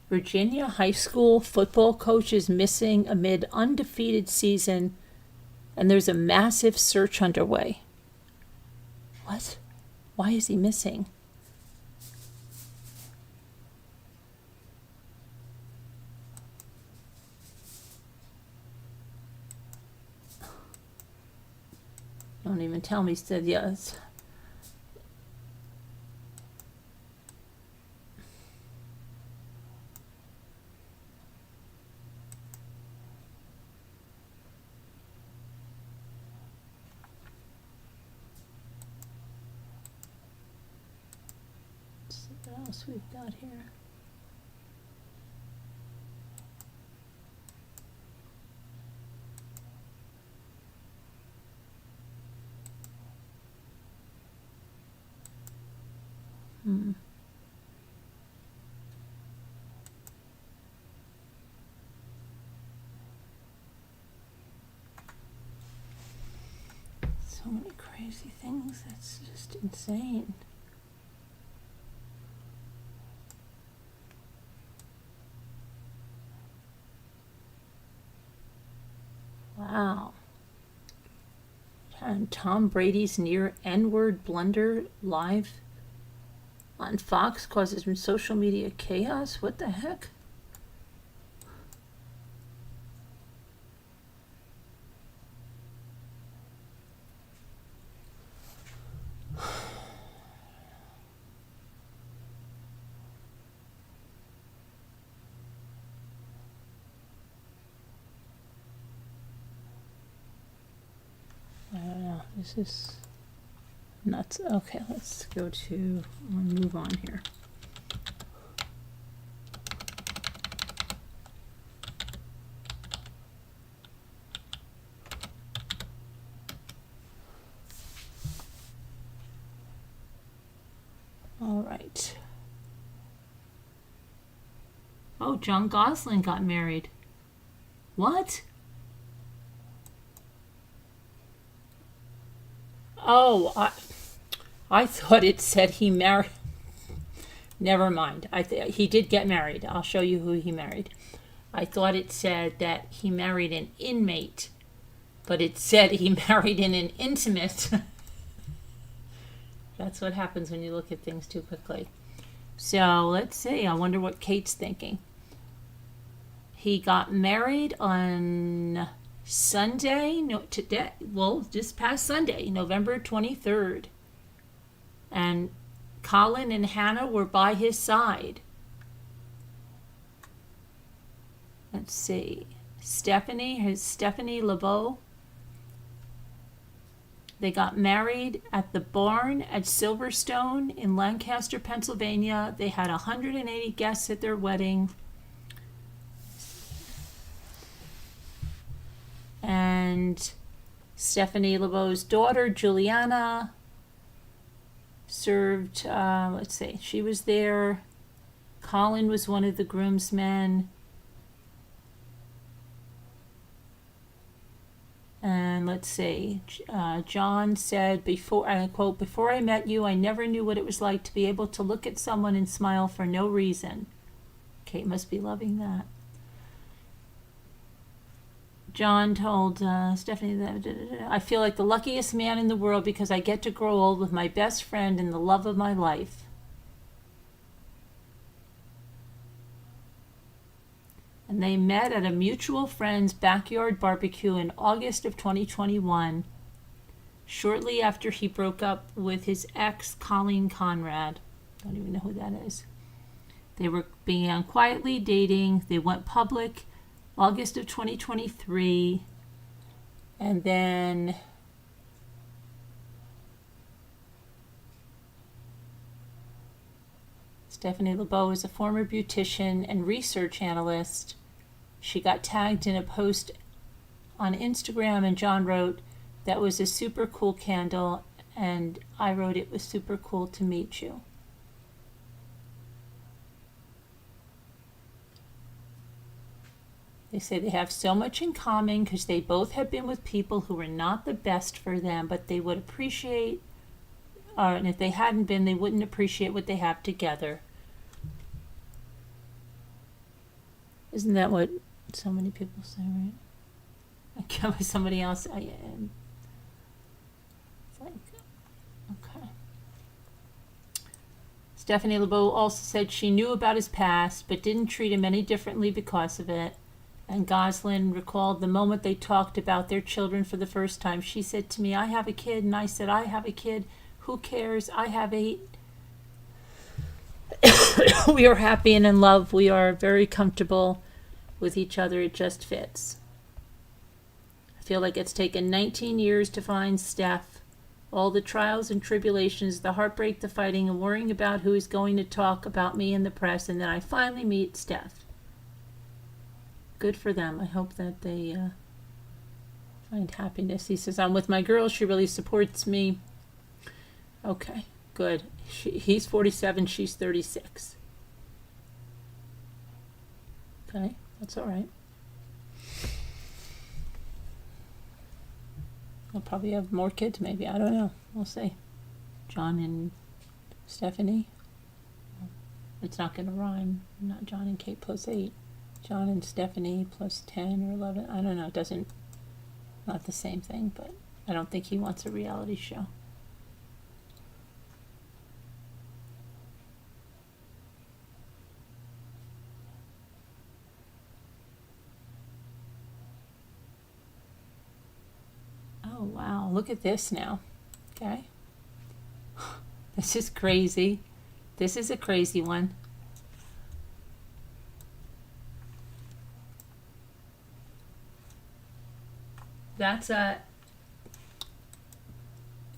Virginia high school football coach is missing amid undefeated season, and there's a massive search underway. What? Why is he missing? Don't even tell me. He said yes. Let's see what else we've got here. So many crazy things. That's just insane. Wow. And Tom Brady's near N-word blunder live on Fox causes social media chaos? What the heck? I don't know. This is nuts. Okay, let's go to, we'll move on here. All right. Oh, John Gosling got married. What? Oh, I thought it said he married. Never mind. He did get married. I'll show you who he married. I thought it said that he married an inmate, but it said he married an intimate. That's what happens when you look at things too quickly. So let's see. I wonder what Kate's thinking. He got married on Sunday, no, today, well, just past Sunday, November 23rd. And Colin and Hannah were by his side. Let's see. Stephanie LeBeau. They got married at the barn at Silverstone in Lancaster, Pennsylvania. They had 180 guests at their wedding. And Stephanie LeBeau's daughter, Juliana, served, let's see, she was there. Colin was one of the groomsmen. And let's see, John said, before, and I quote, "Before I met you, I never knew what it was like to be able to look at someone and smile for no reason." Kate must be loving that. John told Stephanie that, "I feel like the luckiest man in the world because I get to grow old with my best friend and the love of my life." And they met at a mutual friend's backyard barbecue in August of 2021, shortly after he broke up with his ex, Colleen Conrad. Don't even know who that is. They began quietly dating. They went public August of 2023, and then Stephanie LeBeau is a former beautician and research analyst. She got tagged in a post on Instagram, and John wrote, "That was a super cool candle," and I wrote, "It was super cool to meet you." They say they have so much in common because they both have been with people who were not the best for them, but they would appreciate, and if they hadn't been, they wouldn't appreciate what they have together. Isn't that what so many people say, right? I get with somebody else. It's like, okay. Stephanie LeBeau also said she knew about his past, but didn't treat him any differently because of it. And Gosling recalled the moment they talked about their children for the first time. She said to me, "I have a kid," and I said, "I have a kid. Who cares? I have 8. We are happy and in love. We are very comfortable with each other. It just fits." I feel like it's taken 19 years to find Steph, All the trials and tribulations, the heartbreak, the fighting, and worrying about who is going to talk about me in the press, and then I finally meet Steph. Good for them. I hope that they find happiness. He says, I'm with my girl. She really supports me. Okay, good. He's 47. She's 36. Okay, that's all right. I'll probably have more kids, maybe. I don't know. We'll see. John and Stephanie. It's not going to rhyme. Not John and Kate plus 8. John and Stephanie plus 10 or 11. I don't know. It doesn't... Not the same thing, but I don't think he wants a reality show. Oh, wow. Look at this now. Okay. This is crazy. This is a crazy one. That's a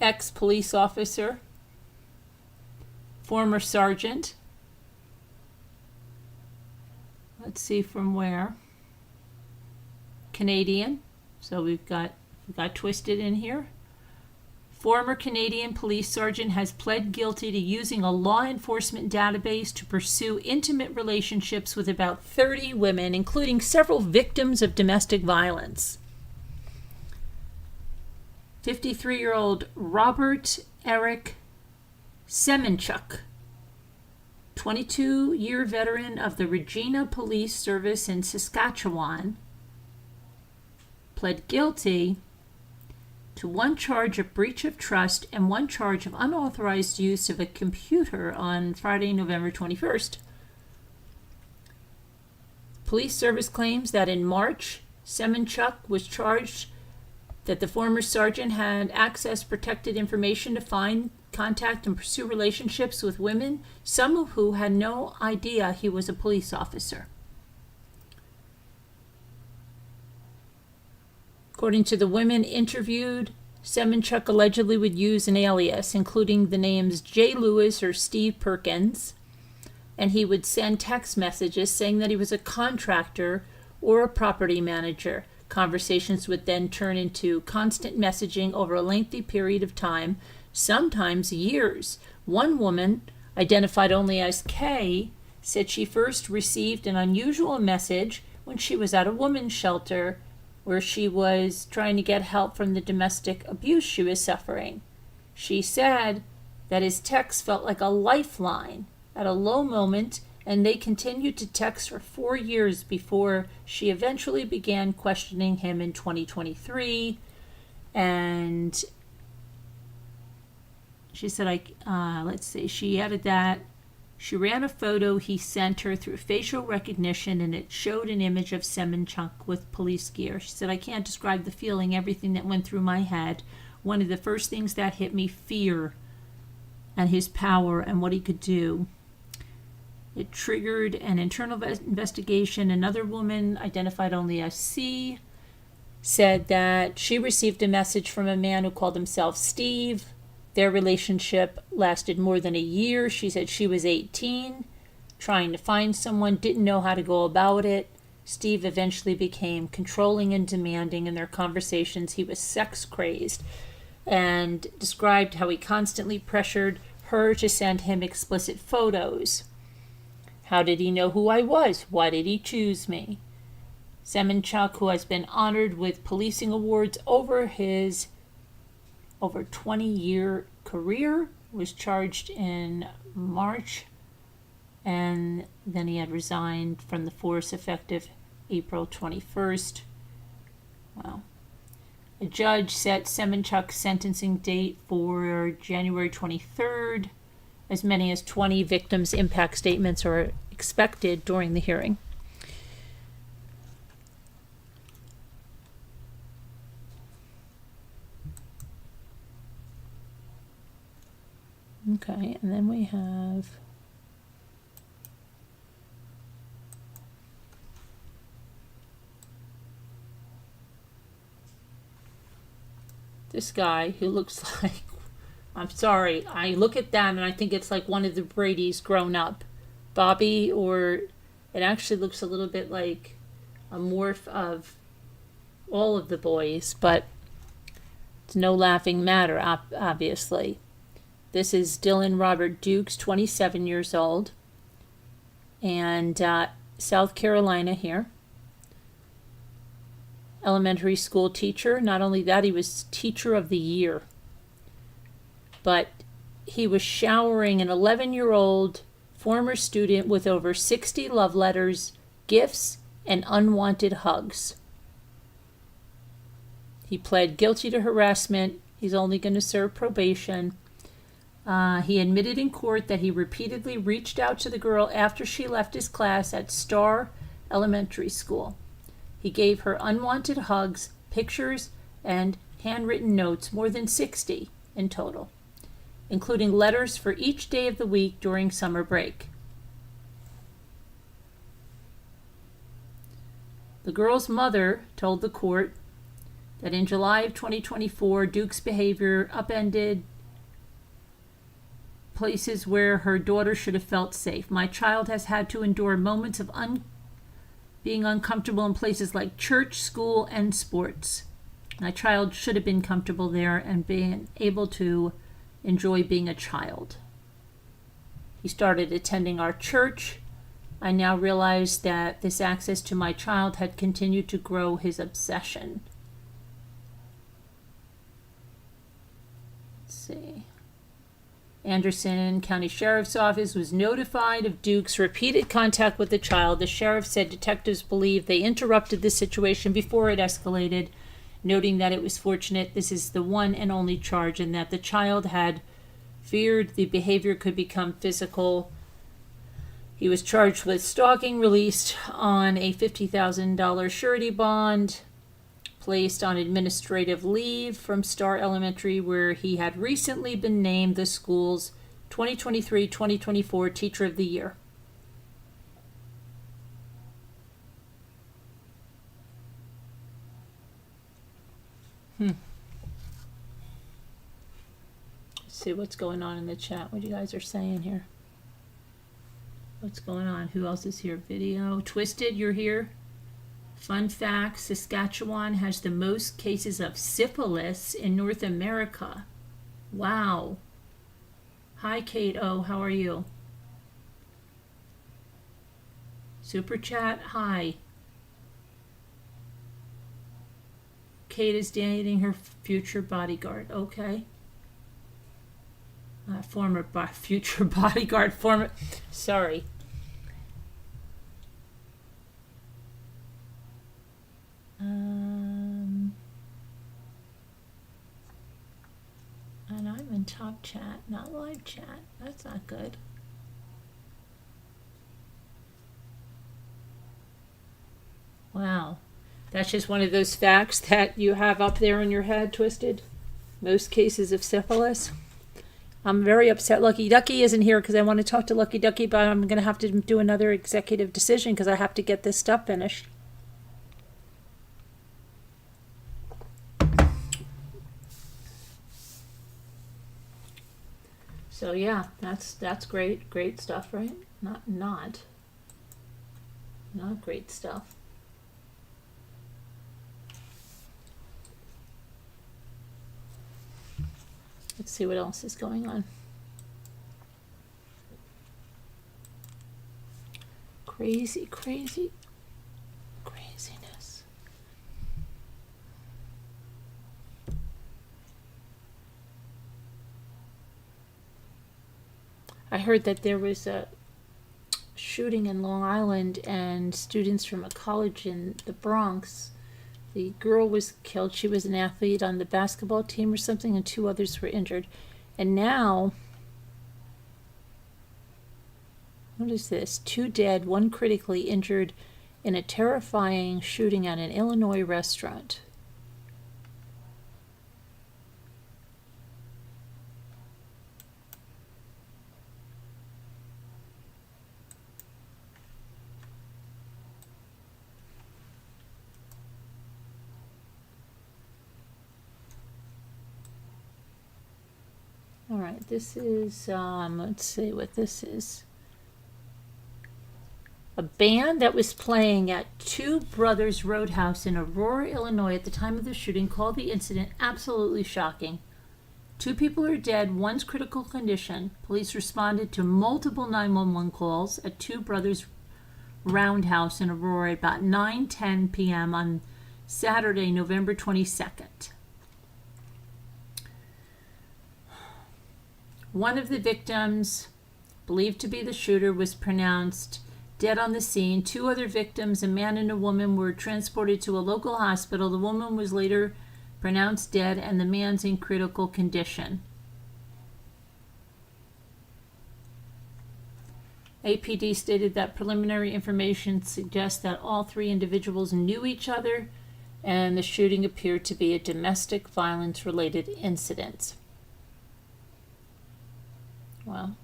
ex-police officer, former sergeant. Let's see from where. Canadian. So we got twisted in here. Former Canadian police sergeant has pled guilty to using a law enforcement database to pursue intimate relationships with about 30 women, including several victims of domestic violence. 53-year-old Robert Eric Semenchuk, 22-year veteran of the Regina Police Service in Saskatchewan, pled guilty to one charge of breach of trust and one charge of unauthorized use of a computer on Friday, November 21st. Police service claims that in March, Semenchuk was charged that the former sergeant had accessed protected information to find, contact, and pursue relationships with women, some of who had no idea he was a police officer. According to the women interviewed, Semenchuk allegedly would use an alias, including the names Jay Lewis or Steve Perkins, and he would send text messages saying that he was a contractor or a property manager. Conversations would then turn into constant messaging over a lengthy period of time, sometimes years. One woman, identified only as Kay, said she first received an unusual message when she was at a women's shelter where she was trying to get help from the domestic abuse she was suffering. She said that his text felt like a lifeline at a low moment, and they continued to text for 4 years before she eventually began questioning him in 2023. And she said, let's see, she added that she ran a photo he sent her through facial recognition, and it showed an image of Semenchuk with police gear. She said, I can't describe the feeling, everything that went through my head. One of the first things that hit me, fear and his power and what he could do. It triggered an internal investigation. Another woman, identified only as C, said that she received a message from a man who called himself Steve. Their relationship lasted more than a year. She said she was 18, trying to find someone, didn't know how to go about it. Steve eventually became controlling and demanding in their conversations. He was sex crazed and described how he constantly pressured her to send him explicit photos. How did he know who I was? Why did he choose me? Semenchuk, who has been honored with policing awards over his over 20-year career, was charged in March, and then he had resigned from the force effective April 21st. Wow. A judge set Semenchuk's sentencing date for January 23rd. As many as 20 victims' impact statements are expected during the hearing. Okay, and then we have this guy who looks like I'm sorry. I look at that and I think it's like one of the Brady's grown up. Bobby, or it actually looks a little bit like a morph of all of the boys, but it's no laughing matter, obviously. This is Dylan Robert Dukes, 27 years old, and South Carolina here. Elementary school teacher. Not only that, he was teacher of the year. But he was showering an 11-year-old former student with over 60 love letters, gifts, and unwanted hugs. He pled guilty to harassment. He's only going to serve probation. He admitted in court that he repeatedly reached out to the girl after she left his class at Star Elementary School. He gave her unwanted hugs, pictures, and handwritten notes, more than 60 in total, including letters for each day of the week during summer break. The girl's mother told the court that in July of 2024, Duke's behavior upended places where her daughter should have felt safe. My child has had to endure moments of being uncomfortable in places like church, school, and sports. My child should have been comfortable there and being able to enjoy being a child. He started attending our church. I now realize that this access to my child had continued to grow his obsession. Let's see. Anderson County Sheriff's Office was notified of Duke's repeated contact with the child. The sheriff said detectives believe they interrupted the situation before it escalated, noting that it was fortunate this is the one and only charge and that the child had feared the behavior could become physical. He was charged with stalking, released on a $50,000 surety bond, placed on administrative leave from Star Elementary, where he had recently been named the school's 2023-2024 Teacher of the Year. Let's see what's going on in the chat, what you guys are saying here. What's going on? Who else is here? Video. Twisted, you're here. Fun fact, Saskatchewan has the most cases of syphilis in North America. Wow. Hi, Kate O. How are you? Super chat, hi. Kate is dating her future bodyguard. Okay. Future bodyguard. Sorry. And I'm in top chat, not live chat. That's not good. Wow. That's just one of those facts that you have up there in your head, Twisted. Most cases of syphilis. I'm very upset Lucky Ducky isn't here because I want to talk to Lucky Ducky, but I'm going to have to do another executive decision because I have to get this stuff finished. So yeah, that's great stuff, right? Not great stuff. Let's see what else is going on. Craziness. I heard that there was a shooting in Long Island and students from a college in the Bronx. The girl was killed. She was an athlete on the basketball team or something, and 2 others were injured. And now, what is this? 2 dead, 1 critically injured in a terrifying shooting at an Illinois restaurant. All All right, this is, let's see what this is. A band that was playing at Two Brothers Roadhouse in Aurora, Illinois at the time of the shooting called the incident absolutely shocking. 2 people are dead, one's critical condition. Police responded to multiple 911 calls at Two Brothers Roundhouse in Aurora at about 9:10 p.m. on Saturday, November 22nd. One of the victims, believed to be the shooter, was pronounced dead on the scene. 2 other victims, a man and a woman, were transported to a local hospital. The woman was later pronounced dead and the man's in critical condition. APD stated that preliminary information suggests that all 3 individuals knew each other and the shooting appeared to be a domestic violence related incident. Well,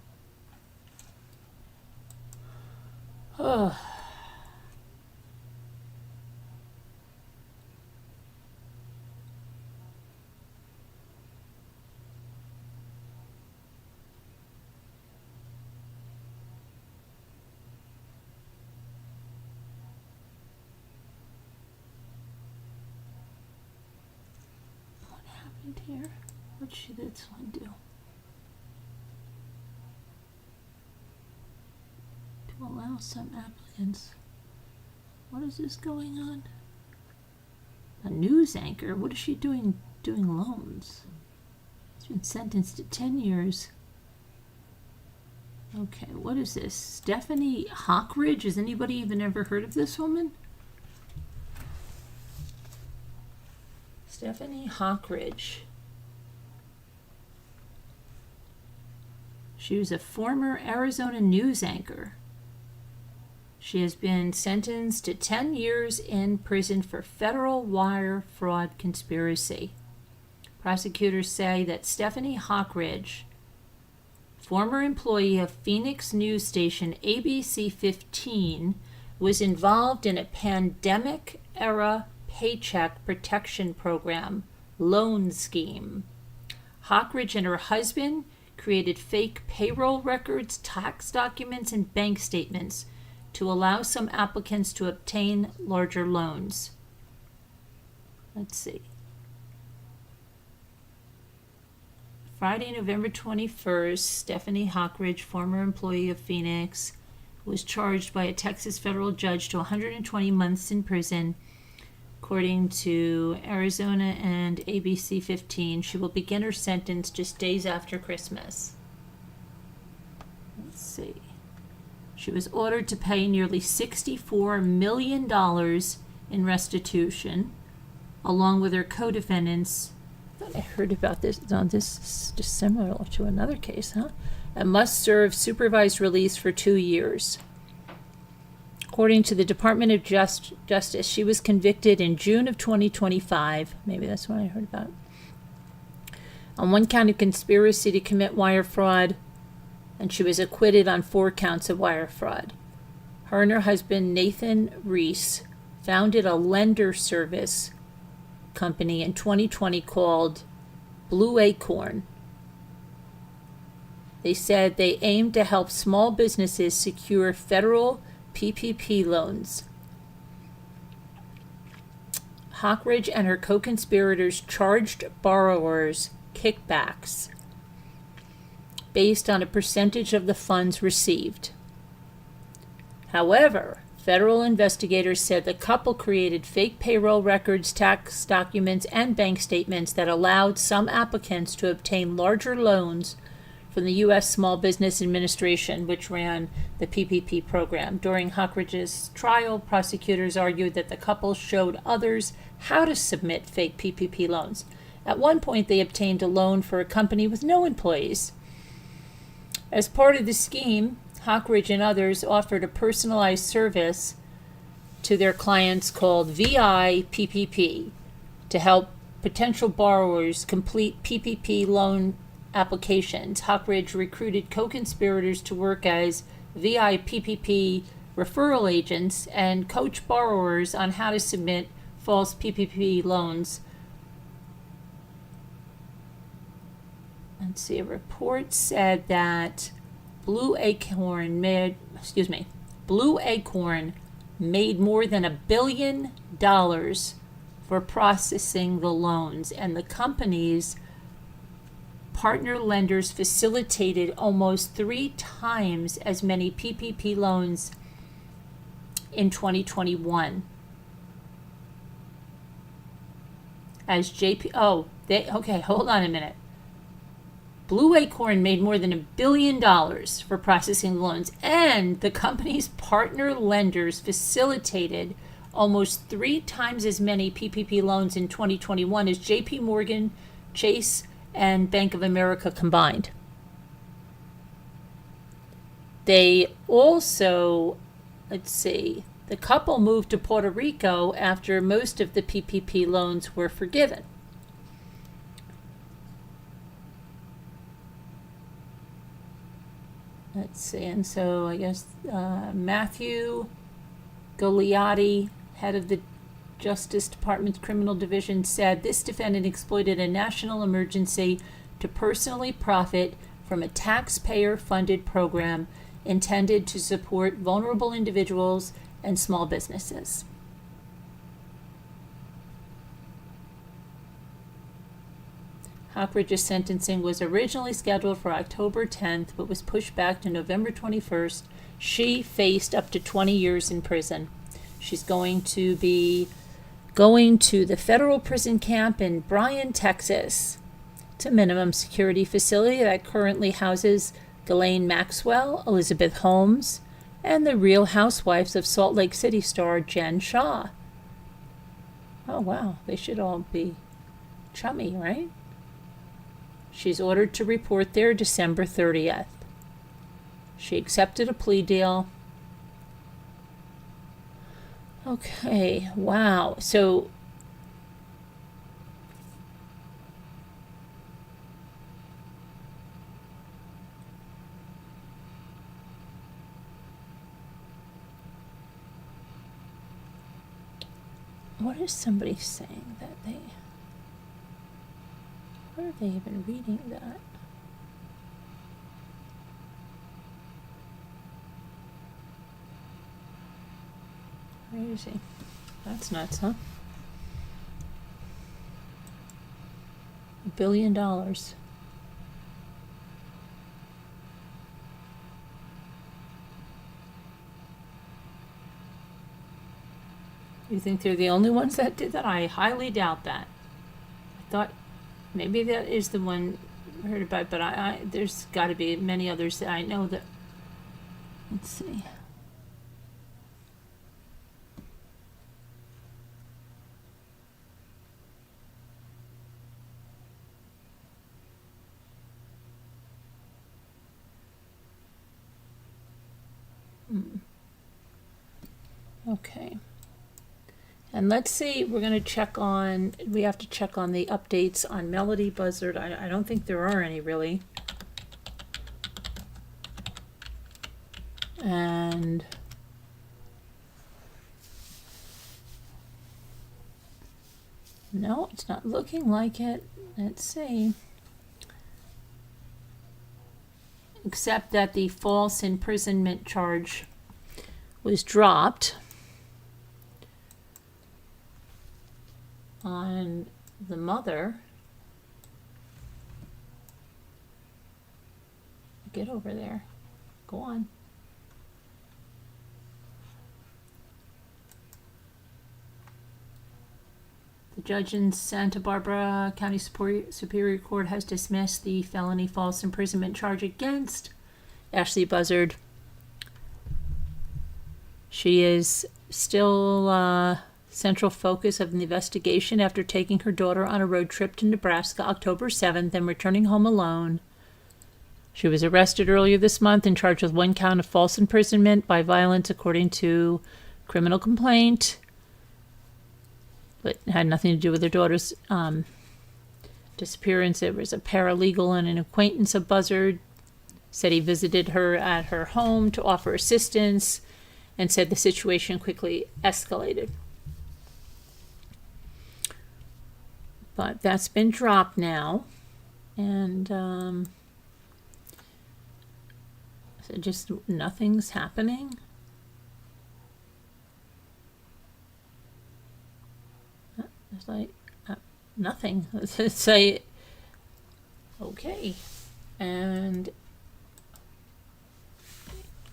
oh. What happened here? What should this one do? To allow some applicants. What is this going on? A news anchor? What is she doing loans? She's been sentenced to 10 years. Okay, what is this? Stephanie Hawkridge? Has anybody even ever heard of this woman? Stephanie Hawkridge. She was a former Arizona news anchor. She has been sentenced to 10 years in prison for federal wire fraud conspiracy. Prosecutors say that Stephanie Hawkridge, former employee of Phoenix news station ABC 15, was involved in a pandemic-era paycheck protection program loan scheme. Hawkridge and her husband created fake payroll records, tax documents, and bank statements to allow some applicants to obtain larger loans. Let's see. Friday, November 21st, Stephanie Hawkridge, former employee of Phoenix, was charged by a Texas federal judge to 120 months in prison. According to Arizona and ABC 15, she will begin her sentence just days after Christmas. Let's see. She was ordered to pay nearly $64 million in restitution, along with her co-defendants. I thought I heard about this. This is just similar to another case, huh? And must serve supervised release for 2 years. According to the Department of Justice, she was convicted in June of 2025. Maybe that's what I heard about. On 1 count of conspiracy to commit wire fraud, and she was acquitted on 4 counts of wire fraud. Her and her husband, Nathan Reese, founded a lender service company in 2020 called Blue Acorn. They said they aimed to help small businesses secure federal PPP loans. Hawkridge and her co-conspirators charged borrowers kickbacks based on a percentage of the funds received. However, federal investigators said the couple created fake payroll records, tax documents, and bank statements that allowed some applicants to obtain larger loans from the U.S. Small Business Administration, which ran the PPP program. During Hawkridge's trial, prosecutors argued that the couple showed others how to submit fake PPP loans. At one point, they obtained a loan for a company with no employees. As part of the scheme, Hawkridge and others offered a personalized service to their clients called VI PPP to help potential borrowers complete PPP loan applications. Hawkridge recruited co-conspirators to work as VI PPP referral agents and coach borrowers on how to submit false PPP loans. let's see, a report said that Blue Acorn made more than $1 billion for processing the loans, and the company's partner lenders facilitated almost 3 times as many PPP loans in 2021 as hold on a minute. Blue Acorn made more than $1 billion for processing loans, and the company's partner lenders facilitated almost 3 times as many PPP loans in 2021 as JP Morgan, Chase, and Bank of America combined. They also, the couple moved to Puerto Rico after most of the PPP loans were forgiven. And so I guess Matthew Goliati, head of the Justice Department's Criminal Division, said this defendant exploited a national emergency to personally profit from a taxpayer-funded program intended to support vulnerable individuals and small businesses. Hockridge's sentencing was originally scheduled for October 10th, but was pushed back to November 21st. She faced up to 20 years in prison. She's going to be going to the federal prison camp in Bryan, Texas. It's a minimum security facility that currently houses Ghislaine Maxwell, Elizabeth Holmes, and the Real Housewives of Salt Lake City star Jen Shaw. Oh, wow. They should all be chummy, right? She's ordered to report there December 30th. She accepted a plea deal. Okay, wow. So what is somebody saying that they... Where are they even reading that? Crazy. That's nuts, huh? $1 billion. You think they're the only ones that did that? I highly doubt that. I thought maybe that is the one I heard about, but I there's got to be many others that I know that. Let's see. Okay. And let's see, we're going to check on, we have to check on the updates on Melodee Buzzard. I don't think there are any really. And no, it's not looking like it. Let's see. Except that the false imprisonment charge was dropped on the mother. Get over there. Go on. The judge in Santa Barbara County Superior Court has dismissed the felony false imprisonment charge against Ashley Buzzard. She is still central focus of the investigation after taking her daughter on a road trip to Nebraska October 7th and returning home alone. She was arrested earlier this month and charged with 1 count of false imprisonment by violence according to criminal complaint, but it had nothing to do with her daughter's disappearance. It was a paralegal and an acquaintance of Buzzard said he visited her at her home to offer assistance and said the situation quickly escalated. But that's been dropped now. And so just nothing's happening. It's like nothing. Let's say okay, and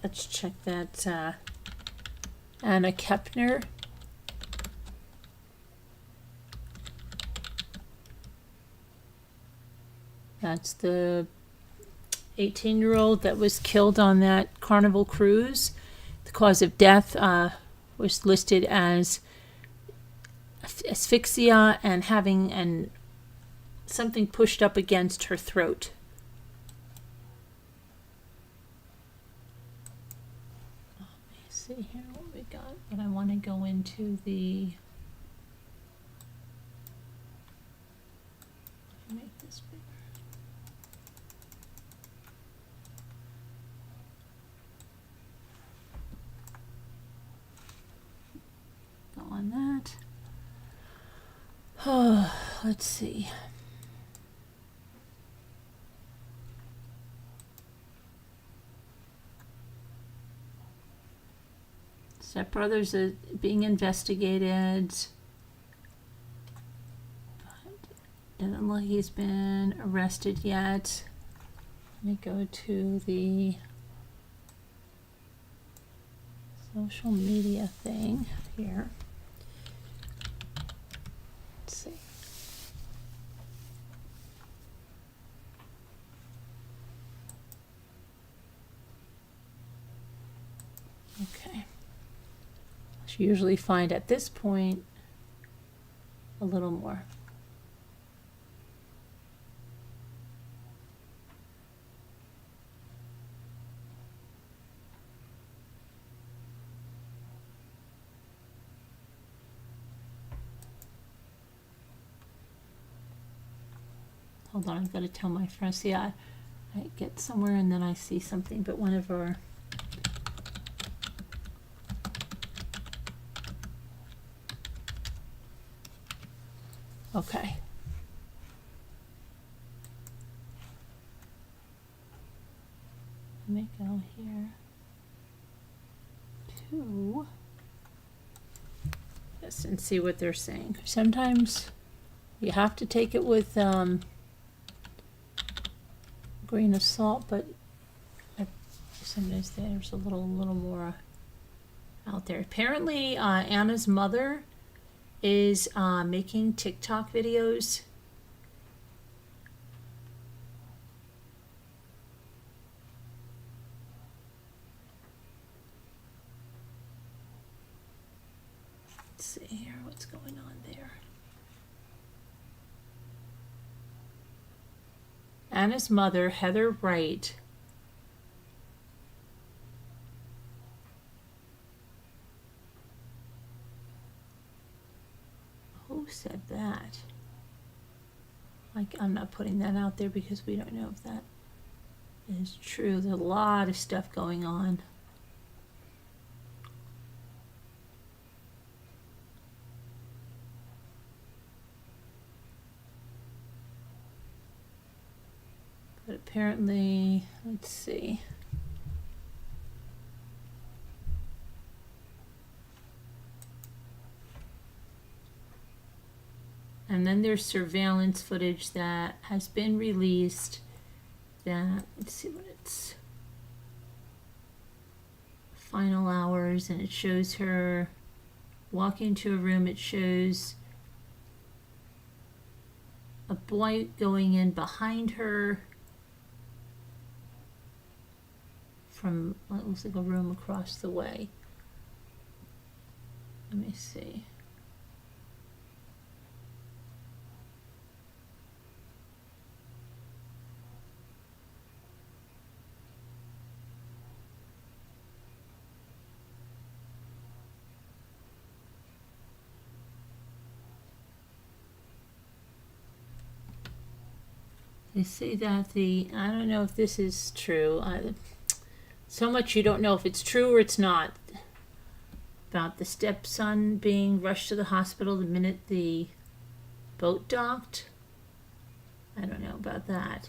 let's check that Anna Kepner. That's the 18-year-old that was killed on that Carnival cruise. The cause of death was listed as asphyxia and having something pushed up against her throat. Let me see here what we got. But I want to go into the. Make this bigger. Go on that. Oh, let's see. Stepbrothers are being investigated. But doesn't look like he's been arrested yet. Let me go to the social media thing here. Let's see. Okay. I usually find at this point a little more. Hold on, I've got to tell my friends. See, I get somewhere and then I see something, but one of our okay. Let me go here to this and see what they're saying. Sometimes you have to take it with grain of salt, but sometimes there's a little more out there. Apparently, Anna's mother is making TikTok videos. Let's see here what's going on there. Anna's mother, Heather Wright, who said that? Like, I'm not putting that out there because we don't know if that is true. There's a lot of stuff going on. But apparently, let's see. And then there's surveillance footage that has been released that, let's see what it's, final hours, and it shows her walking to a room. It shows a boy going in behind her from what looks like a room across the way. Let me see. They say that I don't know if this is true. So much you don't know if it's true or it's not. About the stepson being rushed to the hospital the minute the boat docked. I don't know about that.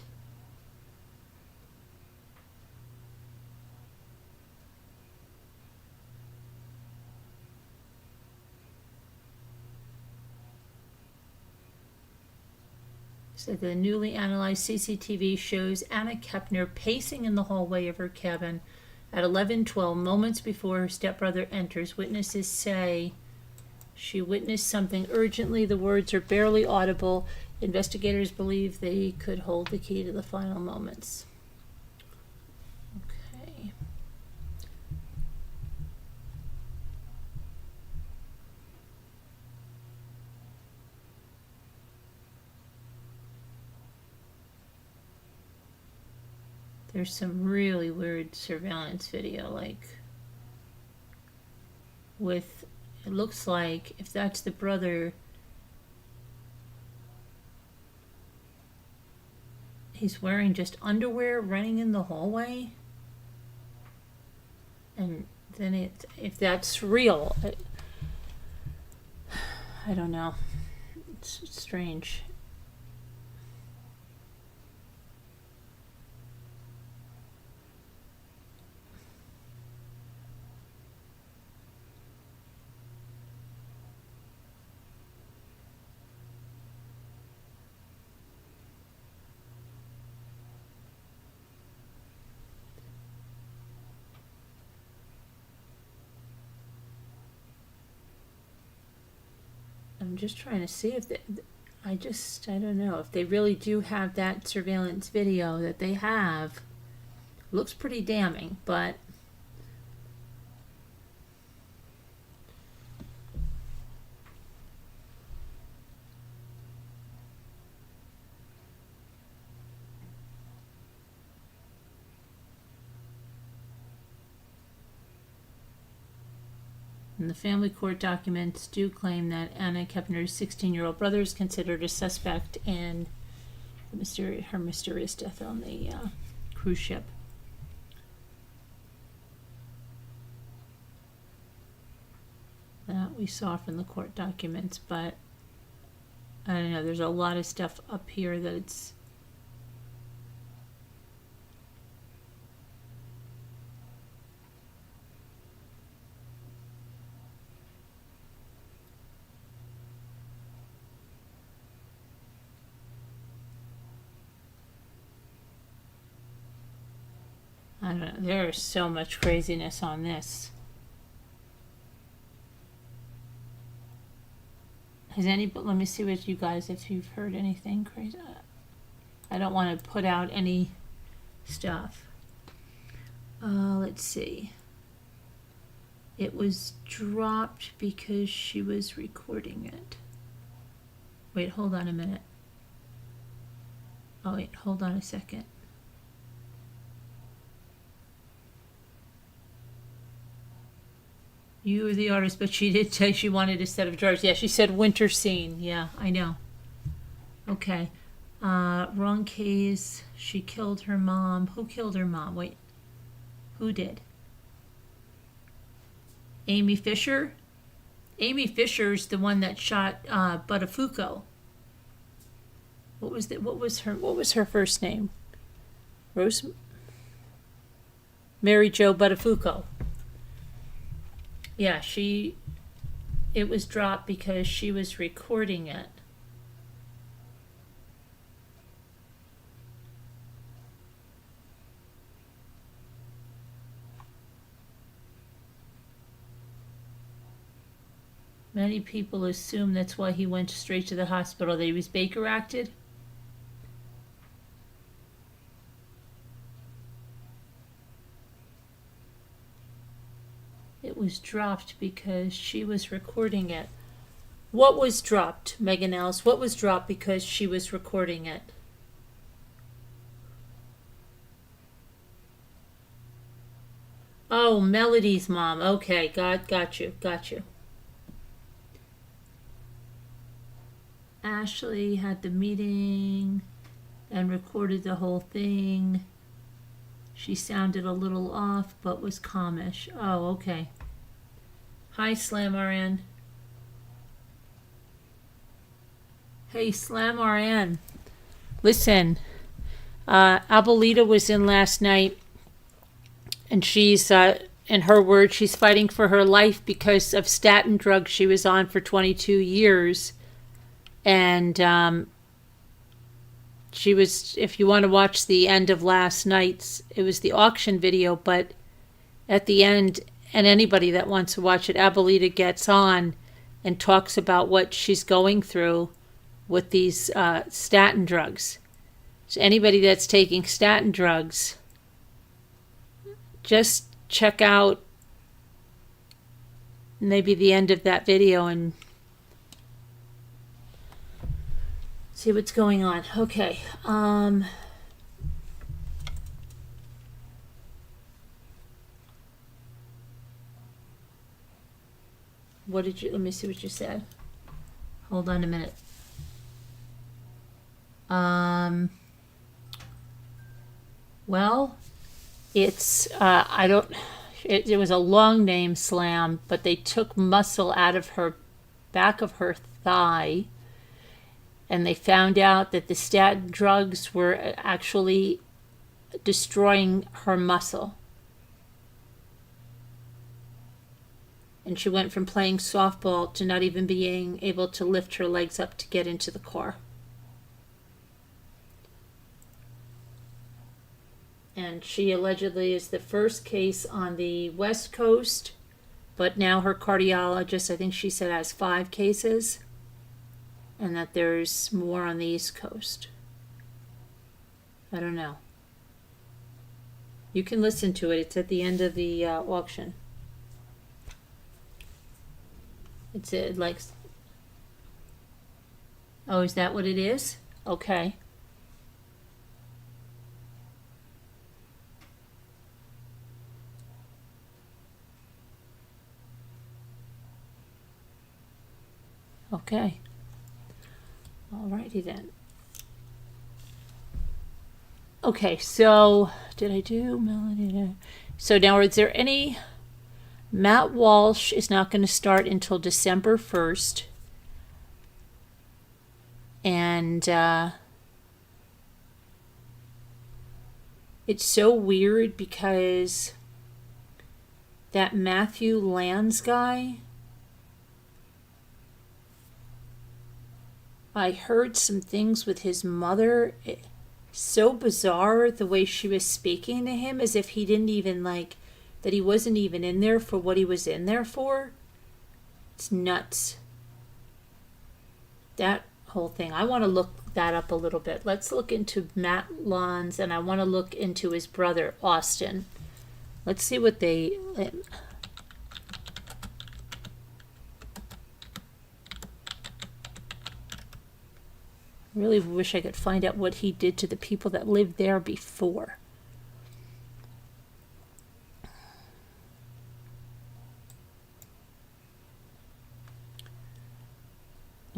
So the newly analyzed CCTV shows Anna Kepner pacing in the hallway of her cabin at 11:12, moments before her stepbrother enters. Witnesses say she witnessed something urgently. The words are barely audible. Investigators believe they could hold the key to the final moments. Okay. There's some really weird surveillance video, like with, it looks like if that's the brother, he's wearing just underwear running in the hallway. And then if that's real, I don't know. It's strange. I'm just trying to see if I don't know if they really do have that surveillance video that they have. Looks pretty damning, but and the family court documents do claim that Anna Kepner's 16-year-old brother is considered a suspect in her mysterious death on the cruise ship. That we saw from the court documents, but I don't know, there's a lot of stuff up here that it's I don't know, there's so much craziness on this. Has anybody, let me see what you guys, if you've heard anything crazy. I don't want to put out any stuff. Let's see. It was dropped because she was recording it. Wait, hold on a minute. Oh wait, hold on a second. You were the artist, but she did say she wanted a set of drawers. Yeah, she said winter scene. Yeah, I know. Okay. Wrong case. She killed her mom. Who killed her mom? Wait. Who did? Amy Fisher? Amy Fisher's the one that shot Buttafuoco. What was her first name? Rose? Mary Jo Buttafuoco. Yeah, it was dropped because she was recording it. Many people assume that's why he went straight to the hospital, that he was Baker acted. It was dropped because she was recording it. What was dropped, Megan Ellis? What was dropped because she was recording it? Oh, Melodee's mom. Okay, got you. Ashley had the meeting and recorded the whole thing. She sounded a little off, but was calmish. Oh, okay. Hi, Slam RN. Hey, Slam RN. Listen, Abuelita was in last night, and she's, in her words, she's fighting for her life because of statin drugs she was on for 22 years. And she was, if you want to watch the end of last night's, it was the auction video, but at the end, and anybody that wants to watch it, Abuelita gets on and talks about what she's going through with these statin drugs. So anybody that's taking statin drugs, just check out maybe the end of that video and see what's going on. Okay. What did you, let me see what you said. Hold on a minute. Well, it's, it was a long name, Slam, but they took muscle out of her back of her thigh, and they found out that the statin drugs were actually destroying her muscle. And she went from playing softball to not even being able to lift her legs up to get into the car. And she allegedly is the first case on the West Coast, but now her cardiologist, I think she said, has 5 cases, and that there's more on the East Coast. I don't know. You can listen to it. It's at the end of the auction. It's like, oh, is that what it is? Okay. Okay. Alrighty then. Okay, so did I do Melodee? So now, is there any? Matt Walsh is not going to start until December 1st. And it's so weird because that Matthew Lands guy, I heard some things with his mother. So bizarre the way she was speaking to him, as if he didn't even that he wasn't even in there for what he was in there for. It's nuts. That whole thing. I want to look that up a little bit. Let's look into Matt Lons, and I want to look into his brother, Austin. Let's see what they... really wish I could find out what he did to the people that lived there before.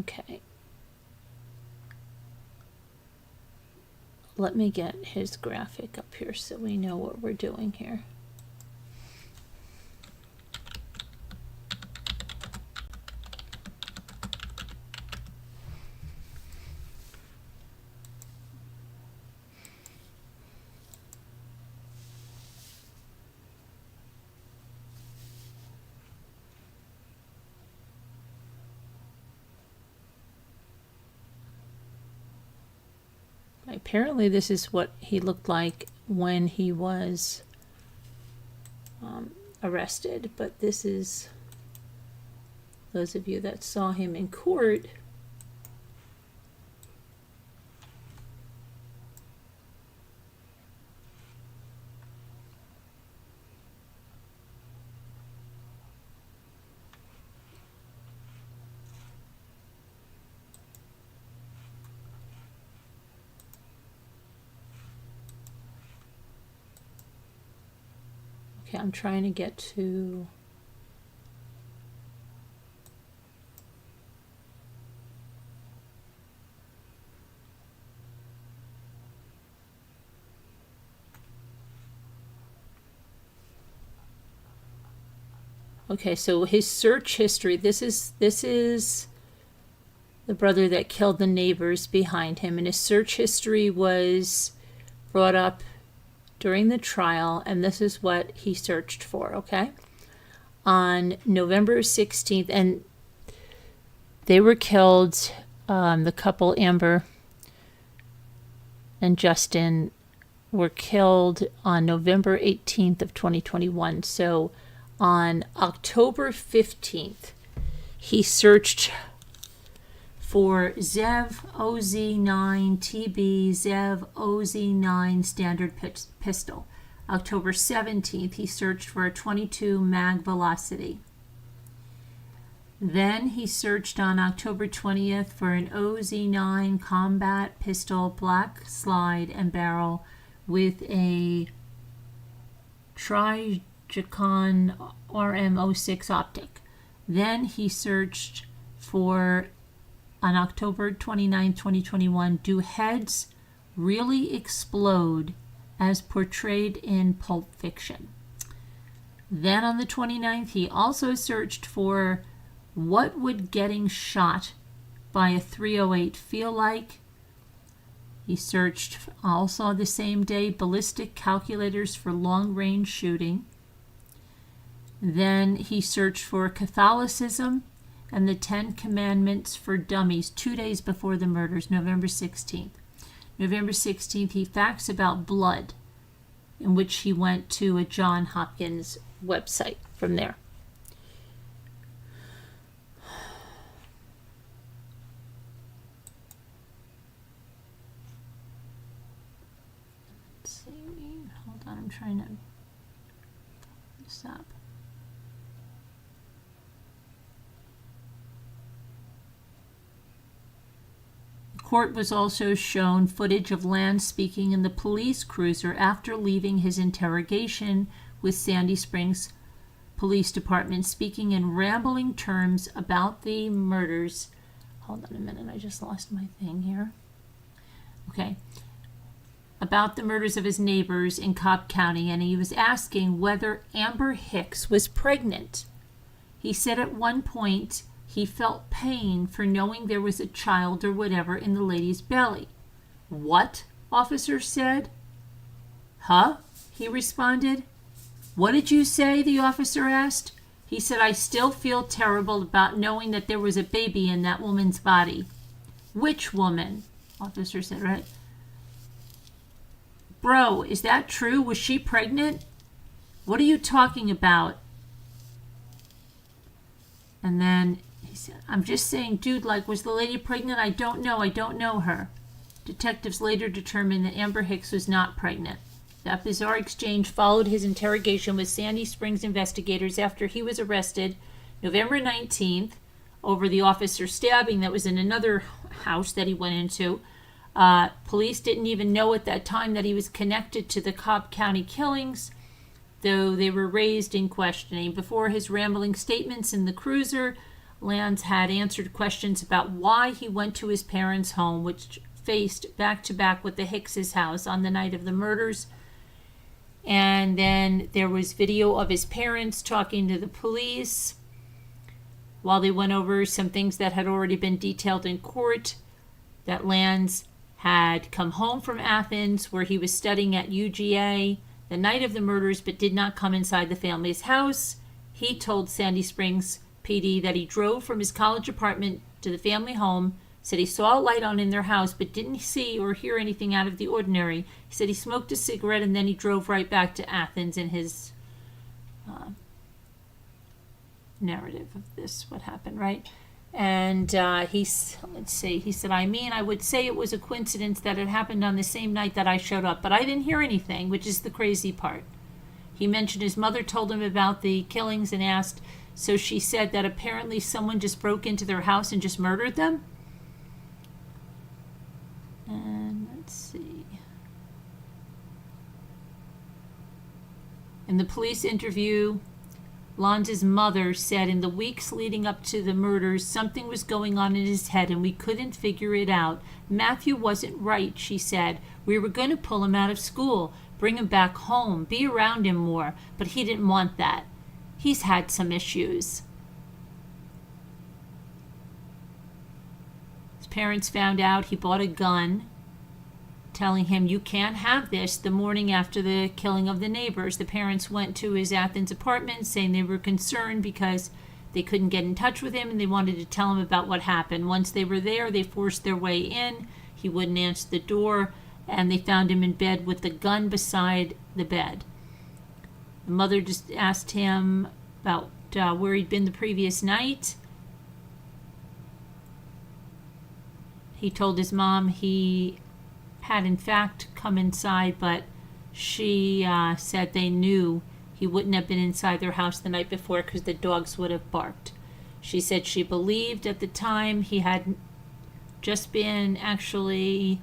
Okay. Let me get his graphic up here so we know what we're doing here. Apparently this is what he looked like when he was arrested, but this is, those of you that saw him in court, I'm trying to get to okay, so his search history, this is the brother that killed the neighbors behind him. And his search history was brought up during the trial, and this is what he searched for, okay? On November 16th, and they were killed, the couple Amber and Justin were killed on November 18th of 2021. So on October 15th, he searched for Zev OZ9 TB Zev OZ9 standard pistol. October 17th, he searched for a .22 mag velocity. Then he searched on October 20th for an OZ9 combat pistol, black slide and barrel with a Trigicon RM06 optic. Then he searched for, on October 29, 2021, do heads really explode as portrayed in Pulp Fiction? Then on the 29th, he also searched for what would getting shot by a .308 feel like? He searched also the same day ballistic calculators for long-range shooting. Then he searched for Catholicism and the 10 Commandments for Dummies 2 days before the murders, November 16th. November 16th, he facts about blood, in which he went to a John Hopkins website from there. Hold on, I'm trying to stop. The court was also shown footage of Lance speaking in the police cruiser after leaving his interrogation with Sandy Springs Police Department, speaking in rambling terms about the murders. Hold on a minute, I just lost my thing here. Okay. About the murders of his neighbors in Cobb County, and he was asking whether Amber Hicks was pregnant. He said at one point he felt pain for knowing there was a child or whatever in the lady's belly. What? Officer said. Huh? He responded. What did you say? The officer asked. He said, I still feel terrible about knowing that there was a baby in that woman's body. Which woman? Officer said, right? Bro, is that true? Was she pregnant? What are you talking about? And then he said, I'm just saying, dude, like, was the lady pregnant? I don't know her. Detectives later determined that Amber Hicks was not pregnant. That bizarre exchange followed his interrogation with Sandy Springs investigators after he was arrested November 19th over the officer stabbing that was in another house that he went into. Police didn't even know at that time that he was connected to the Cobb County killings, though they were raised in questioning. Before his rambling statements in the cruiser, Lance had answered questions about why he went to his parents' home, which faced back-to-back with the Hicks's house on the night of the murders. And then there was video of his parents talking to the police while they went over some things that had already been detailed in court, that Lance had come home from Athens, where he was studying at UGA the night of the murders, but did not come inside the family's house. He told Sandy Springs PD that he drove from his college apartment to the family home, said he saw a light on in their house, but didn't see or hear anything out of the ordinary. He said he smoked a cigarette, and then he drove right back to Athens in his narrative of this, what happened, right? And he said, I would say it was a coincidence that it happened on the same night that I showed up, but I didn't hear anything, which is the crazy part. He mentioned his mother told him about the killings and asked, so she said that apparently someone just broke into their house and just murdered them? And let's see. In the police interview, Lanza's mother said in the weeks leading up to the murders, something was going on in his head and we couldn't figure it out. Matthew wasn't right, she said. We were going to pull him out of school, bring him back home, be around him more, but he didn't want that. He's had some issues. parents found out he bought a gun, telling him, "You can't have this," the morning after the killing of the neighbors. The parents went to his Athens apartment saying they were concerned because they couldn't get in touch with him and they wanted to tell him about what happened. Once they were there, they forced their way in. He wouldn't answer the door, and they found him in bed with the gun beside the bed. The mother just asked him about where he'd been the previous night. He told his mom he had in fact come inside, but she said they knew he wouldn't have been inside their house the night before because the dogs would have barked. She said she believed at the time he had just been actually,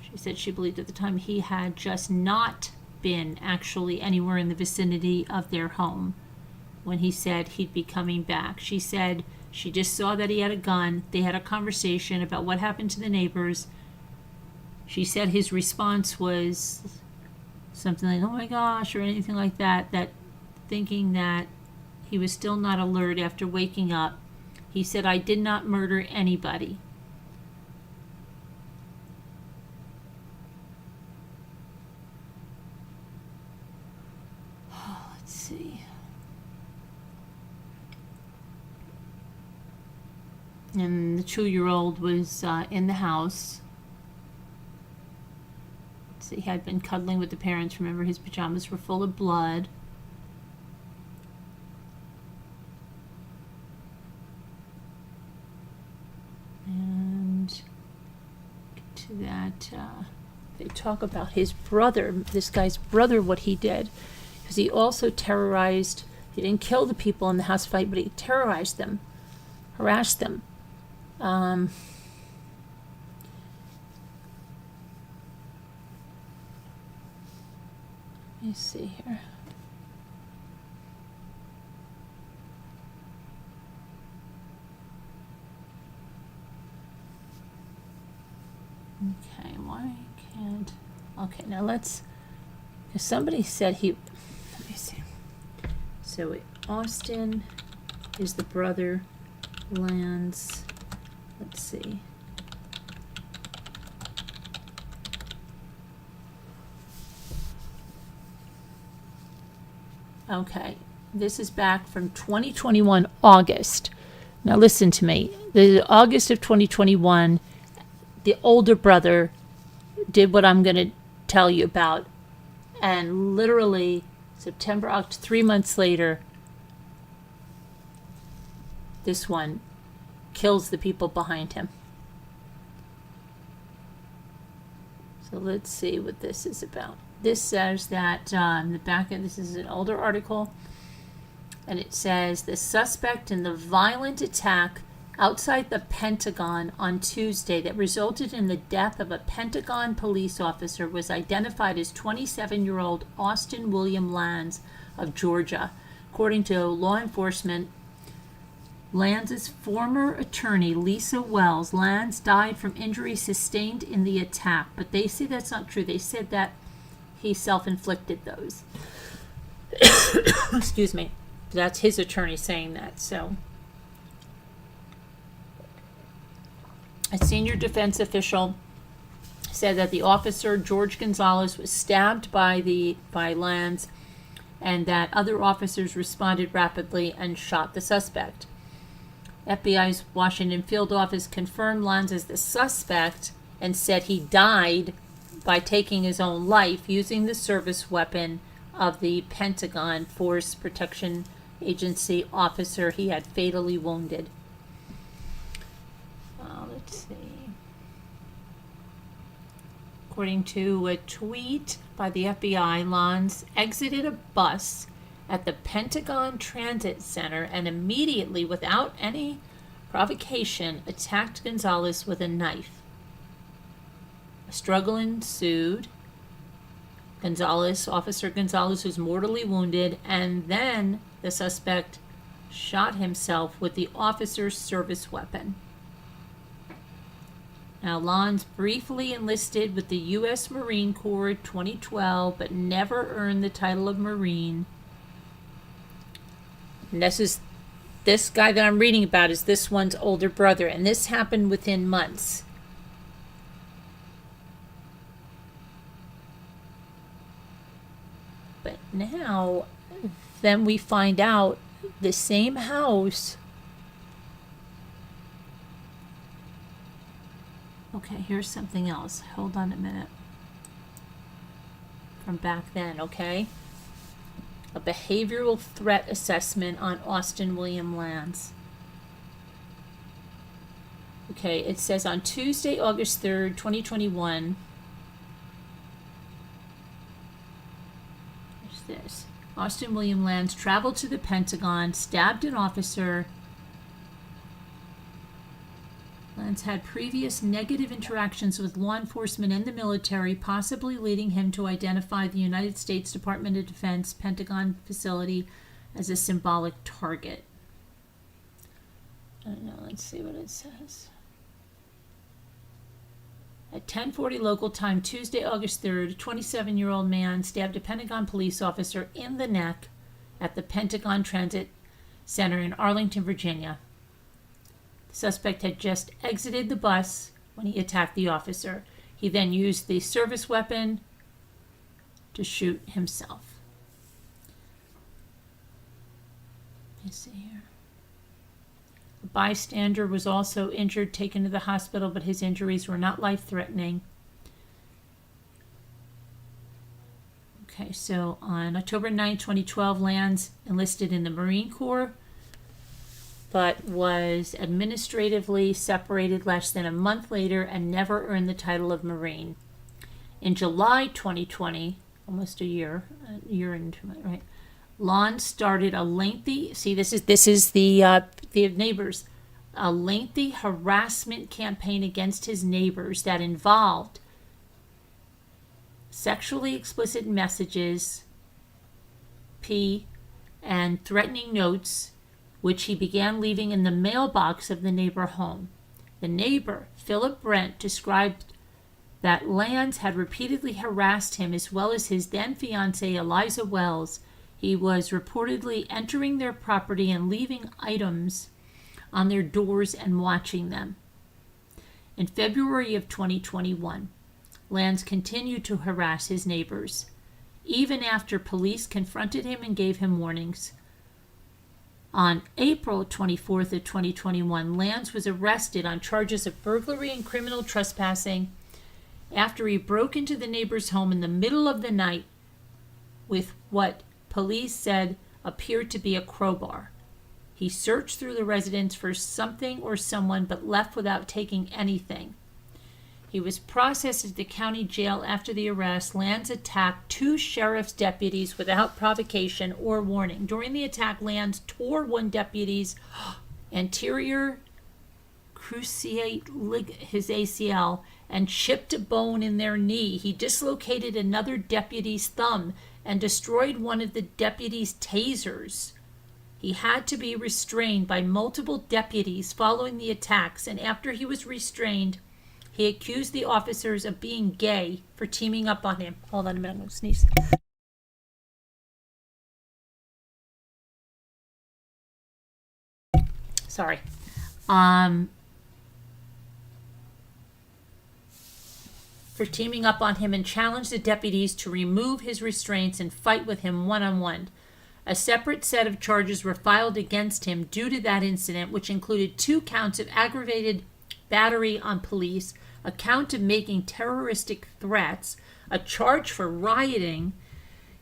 she said she believed at the time he had just not been actually anywhere in the vicinity of their home when he said he'd be coming back. She said she just saw that he had a gun. They had a conversation about what happened to the neighbors. She said his response was something like, "Oh my gosh," or anything like that, that thinking that he was still not alert after waking up. He said, "I did not murder anybody." Let's see. And the 2-year-old was in the house. So he had been cuddling with the parents. Remember, his pajamas were full of blood. And get to that, they talk about his brother, this guy's brother, what he did. Because he also terrorized, he didn't kill the people in the house fight, but he terrorized them, harassed them. Let me see here. Okay, why can't... Okay, now let's... Because somebody said he... Let me see. So Austin is the brother. Lance... Let's see. Okay, this is back from 2021, August. Now listen to me. The August of 2021, the older brother did what I'm going to tell you about. And literally, September, 3 months later, this one kills the people behind him. So let's see what this is about. This says that in the back end, this is an older article, and it says the suspect in the violent attack outside the Pentagon on Tuesday that resulted in the death of a Pentagon police officer was identified as 27-year-old Austin William Lands of Georgia. According to law enforcement, Lands' former attorney, Lisa Wells, Lands died from injuries sustained in the attack, but they say that's not true. They said that he self-inflicted those. Excuse me. That's his attorney saying that. So, a senior defense official said that the officer, George Gonzalez, was stabbed by Lands, and that other officers responded rapidly and shot the suspect. FBI's Washington field office confirmed Lands as the suspect and said he died by taking his own life using the service weapon of the Pentagon Force Protection Agency officer he had fatally wounded. Let's see. According to a tweet by the FBI, Lands exited a bus at the Pentagon Transit Center and immediately, without any provocation, attacked Gonzalez with a knife. A struggle ensued. Officer Gonzalez was mortally wounded, and then the suspect shot himself with the officer's service weapon. Now, Lands briefly enlisted with the U.S. Marine Corps in 2012, but never earned the title of Marine. And this is this guy that I'm reading about is this one's older brother, and this happened within months. But now, then we find out the same house. Okay, here's something else. Hold on a minute. From back then, okay? A behavioral threat assessment on Austin William Lands. Okay, it says on Tuesday, August 3rd, 2021. What's this? Austin William Lands traveled to the Pentagon, stabbed an officer. Lands had previous negative interactions with law enforcement and the military, possibly leading him to identify the United States Department of Defense Pentagon facility as a symbolic target. I don't know, let's see what it says. At 10:40 local time, Tuesday, August 3rd, a 27-year-old man stabbed a Pentagon police officer in the neck at the Pentagon Transit Center in Arlington, Virginia. The suspect had just exited the bus when he attacked the officer. He then used the service weapon to shoot himself. Let me see here. A bystander was also injured, taken to the hospital, but his injuries were not life-threatening. Okay, so on October 9, 2012, Lands enlisted in the Marine Corps, but was administratively separated less than a month later and never earned the title of Marine. In July 2020, almost a year into it, right? Lands started a lengthy, this is the neighbors, a lengthy harassment campaign against his neighbors that involved sexually explicit messages, and threatening notes, which he began leaving in the mailbox of the neighbor home. The neighbor, Philip Brent, described that Lands had repeatedly harassed him, as well as his then fiancée Eliza Wells. He was reportedly entering their property and leaving items on their doors and watching them. In February of 2021, Lands continued to harass his neighbors, even after police confronted him and gave him warnings. On April 24th of 2021, Lands was arrested on charges of burglary and criminal trespassing after he broke into the neighbor's home in the middle of the night with what police said appeared to be a crowbar. He searched through the residence for something or someone, but left without taking anything. He was processed at the county jail after the arrest. Lands attacked two sheriff's deputies without provocation or warning. During the attack, Lands tore one deputy's anterior cruciate his ACL and chipped a bone in their knee. He dislocated another deputy's thumb and destroyed one of the deputy's tasers. He had to be restrained by multiple deputies following the attacks, and after he was restrained, he accused the officers of being gay for teaming up on him. Hold on a minute, I'm going to sneeze. Sorry. For teaming up on him and challenged the deputies to remove his restraints and fight with him one-on-one. A separate set of charges were filed against him due to that incident, which included 2 counts of aggravated battery on police, a count of making terroristic threats, a charge for rioting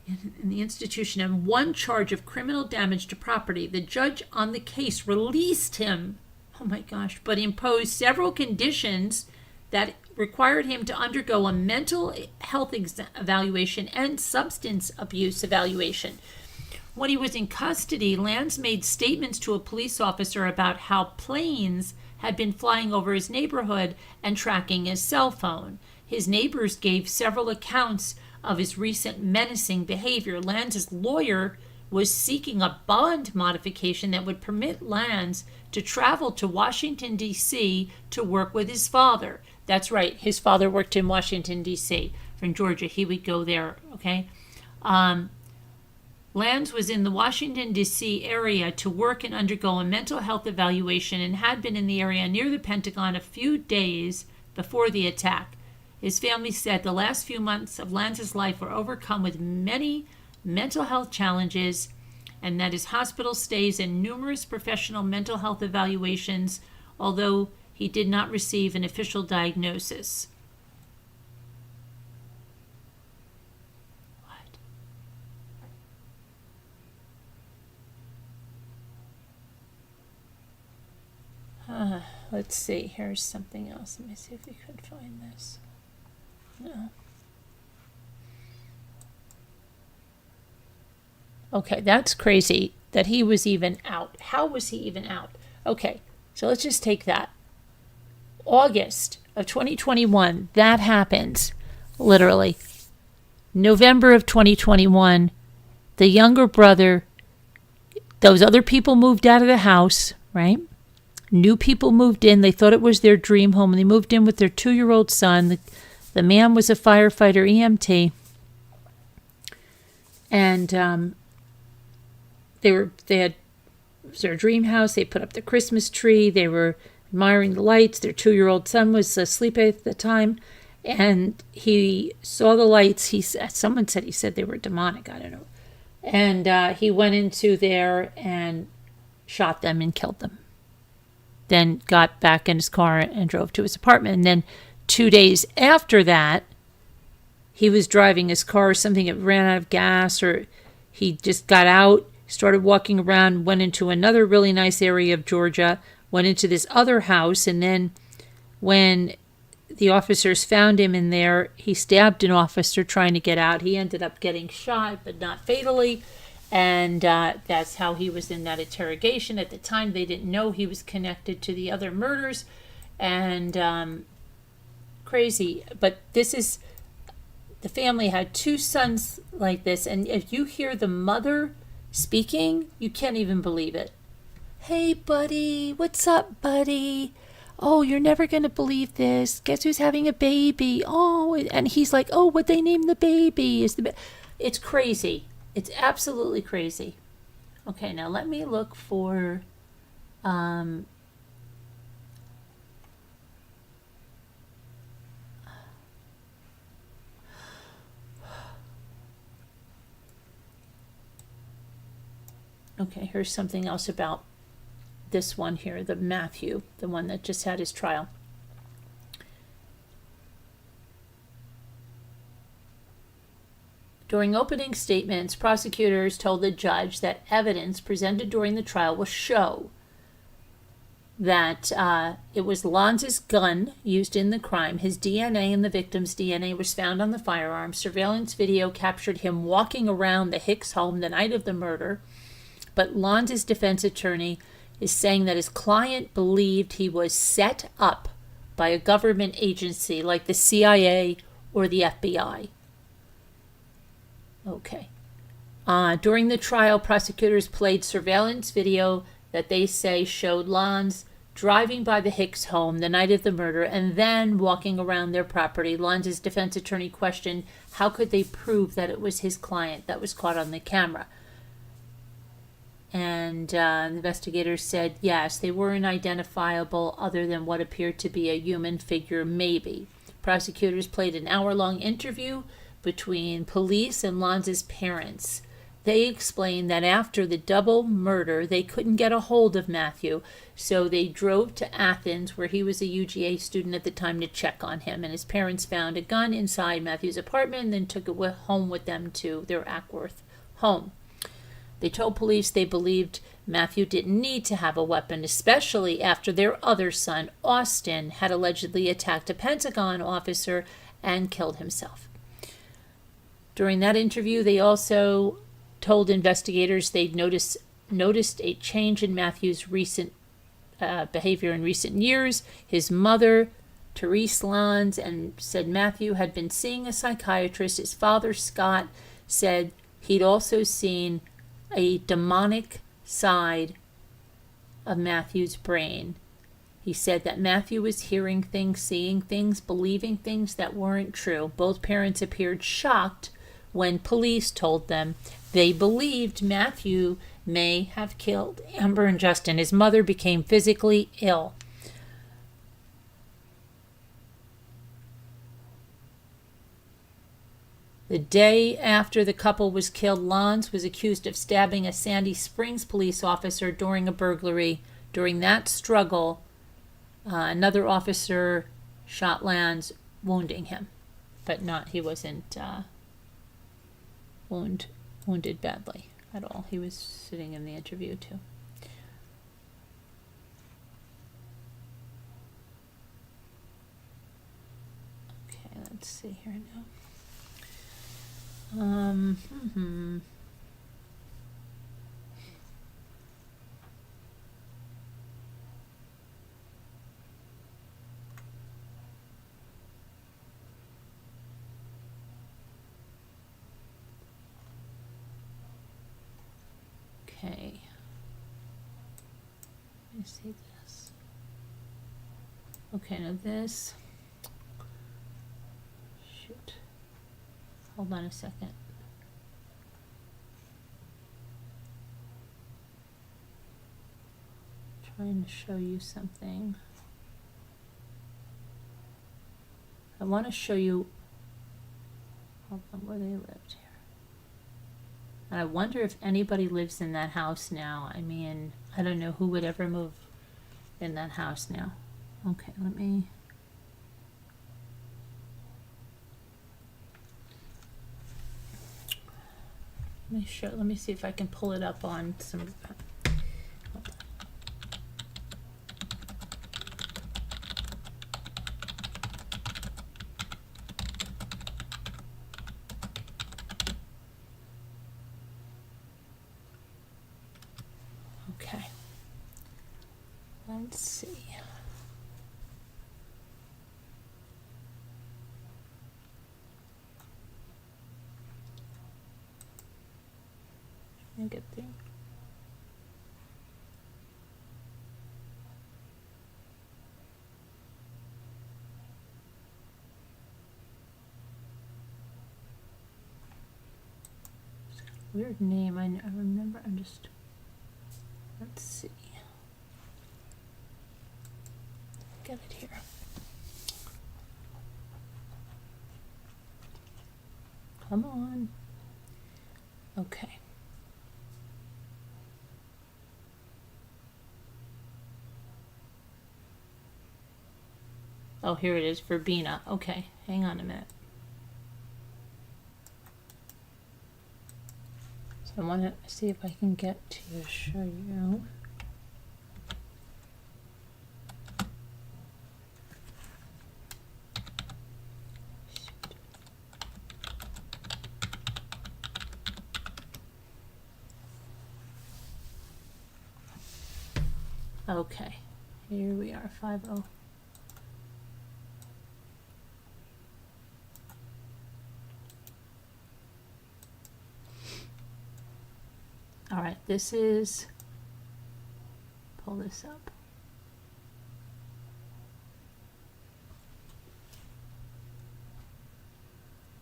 in the institution, and 1 charge of criminal damage to property. The judge on the case released him, oh my gosh, but imposed several conditions that required him to undergo a mental health evaluation and substance abuse evaluation. When he was in custody, Lands made statements to a police officer about how planes had been flying over his neighborhood and tracking his cell phone. His neighbors gave several accounts of his recent menacing behavior. Lands' lawyer was seeking a bond modification that would permit Lands to travel to Washington, D.C. to work with his father. That's right, his father worked in Washington, D.C. from Georgia. He would go there, okay? Lanz was in the Washington, D.C. area to work and undergo a mental health evaluation and had been in the area near the Pentagon a few days before the attack. His family said the last few months of Lanz's life were overcome with many mental health challenges, and that his hospital stays and numerous professional mental health evaluations, although he did not receive an official diagnosis. Let's see. Here's something else. Let me see if we could find this. No. Okay, that's crazy that he was even out. How was he even out? Okay, so let's just take that. August of 2021, that happens, literally. November of 2021, the younger brother, those other people moved out of the house, right? New people moved in. They thought it was their dream home, and they moved in with their 2-year-old son. The man was a firefighter, EMT, and they had it was their dream house. They put up the Christmas tree. They were admiring the lights. Their 2-year-old son was asleep at the time, and he saw the lights. Someone said he said they were demonic. I don't know, and he went into there and shot them and killed them. Then got back in his car and drove to his apartment. And then 2 days after that, he was driving his car, something that ran out of gas, or he just got out, started walking around, went into another really nice area of Georgia, went into this other house, and then when the officers found him in there, he stabbed an officer trying to get out. He ended up getting shot, but not fatally. And that's how he was in that interrogation. At the time, they didn't know he was connected to the other murders. And crazy. But this is, the family had 2 sons like this. And if you hear the mother speaking, you can't even believe it. Hey, buddy. What's up, buddy? Oh, you're never going to believe this. Guess who's having a baby? Oh, and he's like, oh, what'd they name the baby? It's crazy. It's absolutely crazy. Okay, now let me look for okay, here's something else about this one here, the Matthew, the one that just had his trial. During opening statements, prosecutors told the judge that evidence presented during the trial will show that it was Lanz's gun used in the crime. His DNA and the victim's DNA was found on the firearm. Surveillance video captured him walking around the Hicks home the night of the murder. But Lanz's defense attorney is saying that his client believed he was set up by a government agency like the CIA or the FBI. Okay. During the trial, prosecutors played surveillance video that they say showed Lanz driving by the Hicks home the night of the murder and then walking around their property. Lanz's defense attorney questioned how could they prove that it was his client that was caught on the camera. And investigators said, yes, they weren't identifiable other than what appeared to be a human figure, maybe. Prosecutors played an hour-long interview between police and Lanz's parents. They explained that after the double murder, they couldn't get a hold of Matthew, so they drove to Athens, where he was a UGA student at the time, to check on him. And his parents found a gun inside Matthew's apartment and then took it home with them to their Ackworth home. They told police they believed Matthew didn't need to have a weapon, especially after their other son, Austin, had allegedly attacked a Pentagon officer and killed himself. During that interview, they also told investigators they'd noticed a change in Matthew's recent behavior in recent years. His mother, Therese Lanz, and said Matthew had been seeing a psychiatrist. His father, Scott, said he'd also seen a demonic side of Matthew's brain. He said that Matthew was hearing things, seeing things, believing things that weren't true. Both parents appeared shocked when police told them they believed Matthew may have killed Amber and Justin. His mother became physically ill. The day after the couple was killed, Lons was accused of stabbing a Sandy Springs police officer during a burglary. During that struggle, another officer shot Lons, wounding him, but he wasn't wounded badly at all. He was sitting in the interview too. Okay, let's see here now. Okay. Let me see this. Okay, now this. Shoot. Hold on a second. Trying to show you something. I want to show you, hold on, where they lived here. And I wonder if anybody lives in that house now. I mean, I don't know who would ever move in that house now. Okay, let me let me see if I can pull it up on some. Hold on. Okay. Let's see. Get there. It's got a weird name. I remember. I'm just. Let's see. Get it here. Come on. Okay. Oh, here it is, Verbena. Okay, hang on a minute. So I want to see if I can get to show you. Okay, here we are, 50. All right, this is, pull this up.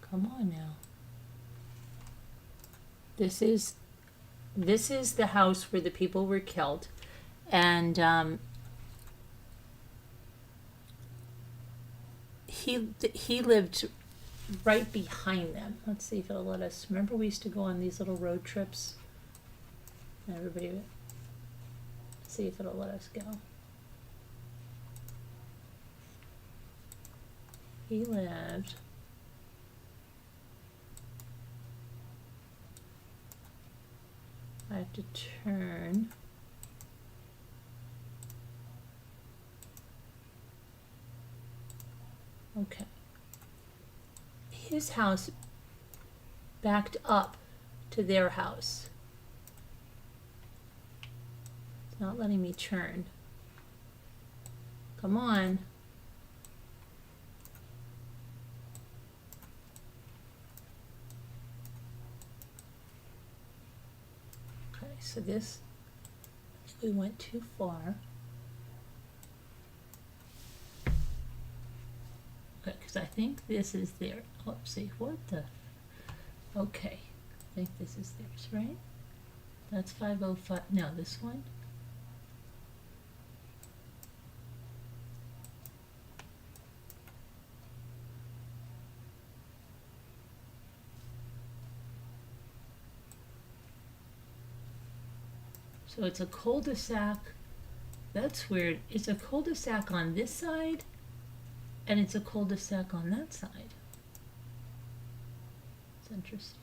Come on now. This is the house where the people were killed. And he lived right behind them. Let's see if it'll let us. Remember, we used to go on these little road trips. And everybody would see if it'll let us go. He lived. I have to turn. Okay. His house backed up to their house. It's not letting me turn. Come on. Okay, so this, we went too far. Okay, because I think this is their, oopsie, what the, Okay, I think this is theirs, right? That's 505, no, this one? So it's a cul-de-sac. That's weird. It's a cul-de-sac on this side, and it's a cul-de-sac on that side. It's interesting.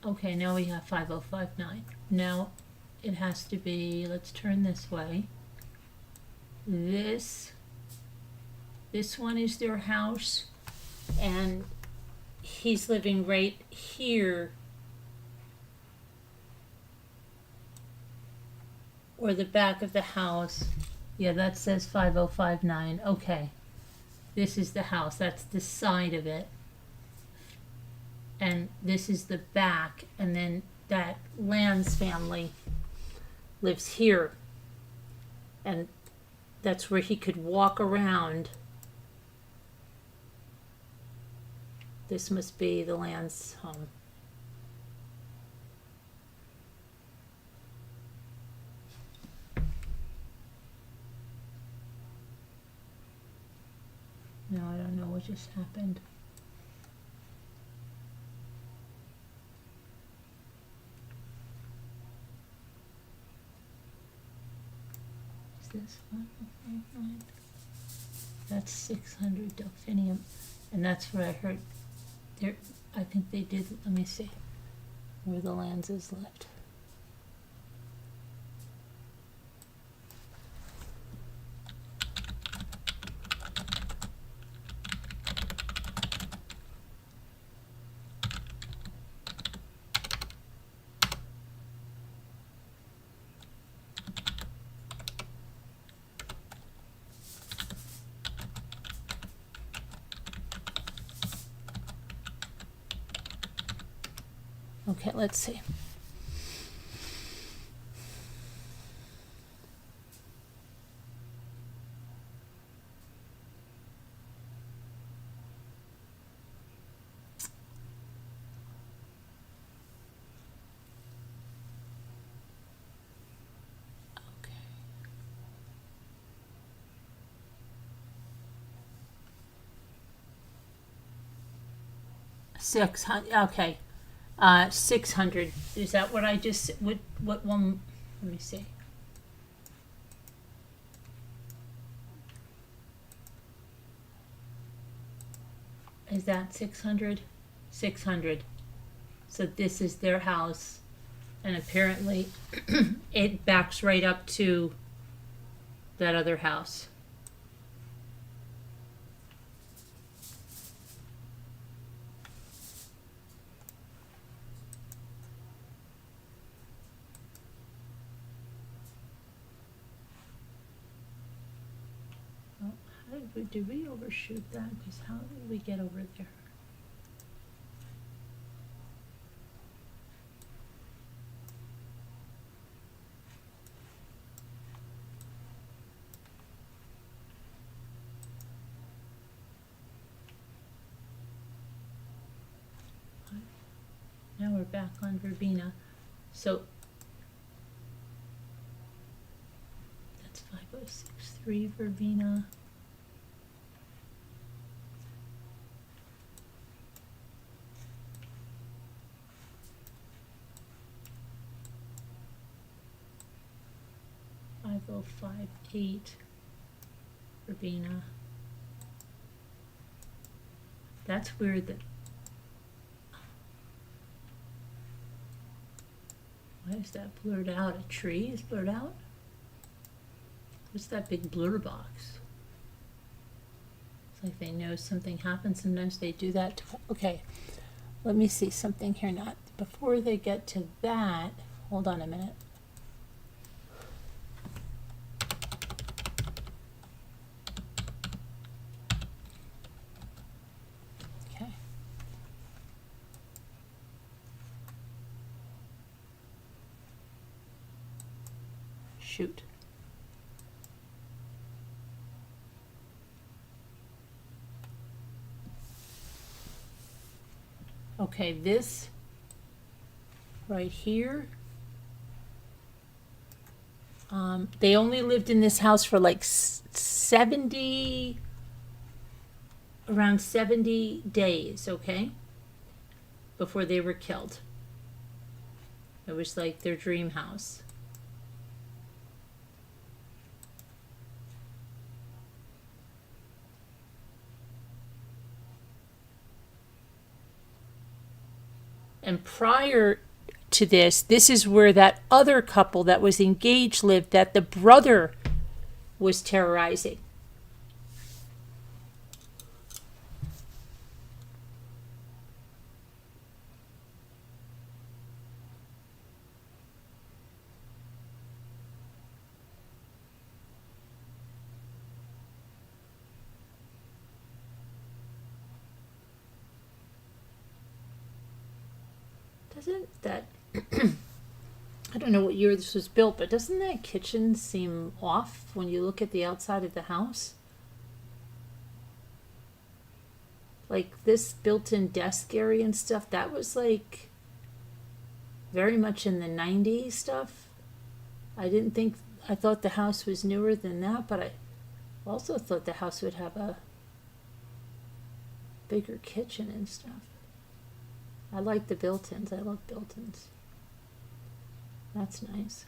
Okay, now we have 5059. Now it has to be, let's turn this way. This one is their house, and he's living right here, or the back of the house. Yeah, that says 5059. Okay, this is the house. That's the side of it. And this is the back, and then that Lands family lives here, and that's where he could walk around. This must be the Lands home. No, I don't know what just happened. This 5059. That's 600 delphinium, and that's what I heard. There, I think they did. Let me see where the Lands is left. Okay, let's see. Okay. 600. Okay. 600. Is that what I just, what one, let me see. Is that 600? 600. So this is their house, and apparently it backs right up to that other house. Did we overshoot that? Because how did we get over there? Now we're back on Verbena. So that's 5063 Verbena. Oh, 58 Verbena. That's weird that. Why is that blurred out? A tree is blurred out? What's that big blur box? It's like they know something happens. Sometimes they do that. Okay, let me see something here. Not before they get to that. Hold on a minute. Shoot. Okay, this right here. They only lived in this house for like 70, around 70 days, okay? Before they were killed. It was like their dream house. And prior to this, this is where that other couple that was engaged lived, that the brother was terrorizing. Doesn't that, I don't know what year this was built, but doesn't that kitchen seem off when you look at the outside of the house? Like this built-in desk area and stuff, that was like very much in the 90s stuff. I thought the house was newer than that, but I also thought the house would have a bigger kitchen and stuff. I like the built-ins. I love built-ins. That's nice.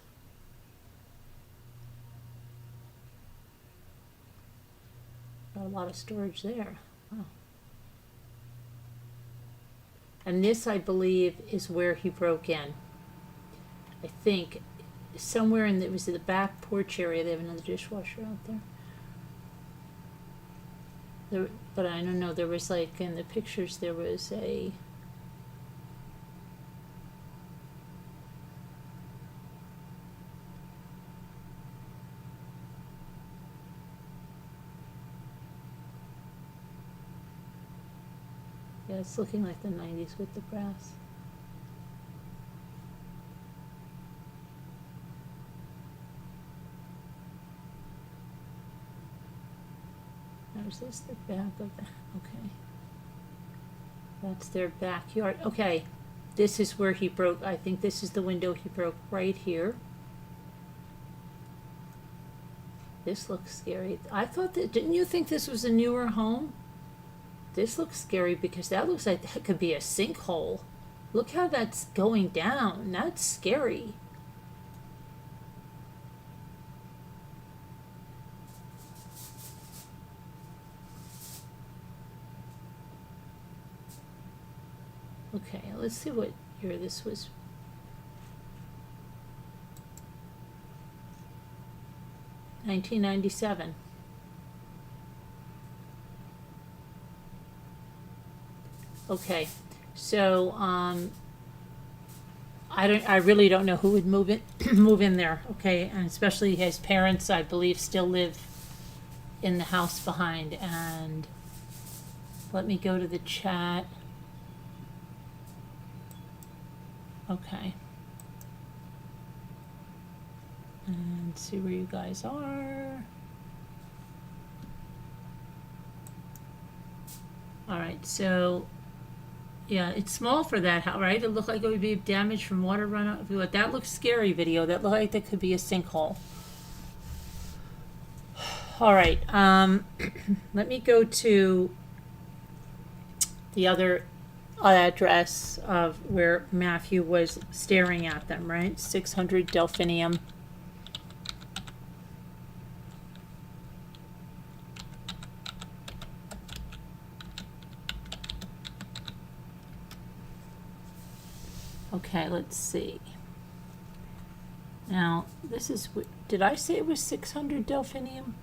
Got a lot of storage there. Wow. And this, I believe, is where he broke in. I think somewhere it was in the back porch area. They have another dishwasher out there. But I don't know. There was like in the pictures there was a. Yeah, it's looking like the 90s with the brass. Now, is this the back of the, okay. That's their backyard. Okay, this is where he broke. I think this is the window he broke right here. This looks scary. I thought that, didn't you think this was a newer home? This looks scary because that looks like that could be a sinkhole. Look how that's going down. That's scary. Okay, let's see what year this was. $1997. Okay, so I really don't know who would move in there. Okay, and especially his parents, I believe, still live in the house behind. And let me go to the chat. Okay, and see where you guys are. All right, so. Yeah, it's small for that house, right? It looked like it would be damaged from water runoff. But that looks scary, video. That looked like that could be a sinkhole. All right. Let me go to the other address of where Matthew was staring at them, right? 600 Delphinium. Okay, let's see. Now, this is, did I say it was 600 Delphinium?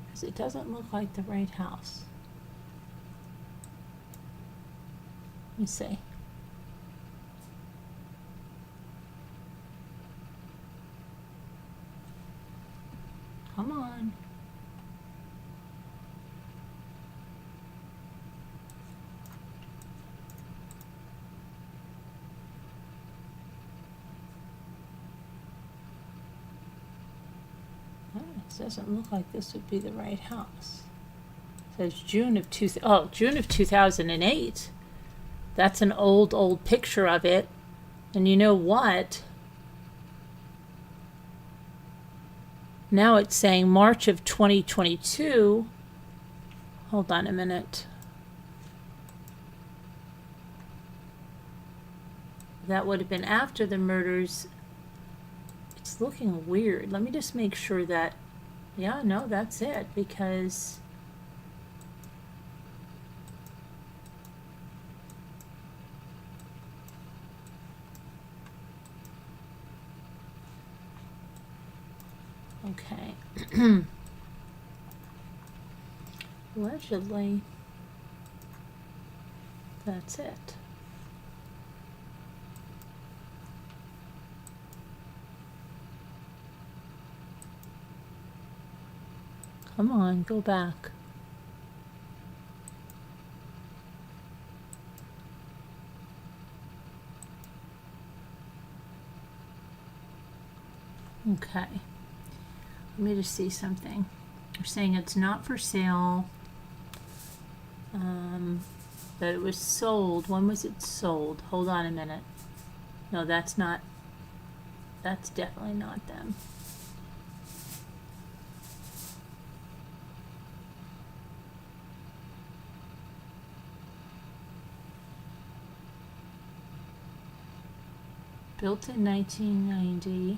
Because it doesn't look like the right house. Let me see. Come on. Doesn't look like this would be the right house. It says June of 2008. That's an old picture of it. And you know what? Now it's saying March of 2022. Hold on a minute. That would have been after the murders. It's looking weird. Let me just make sure that, yeah, no, that's it, because okay. Allegedly, that's it. Come on, go back. Okay. Let me just see something. They're saying it's not for sale. That it was sold. When was it sold? Hold on a minute. No, that's not. That's definitely not them. Built in 1990.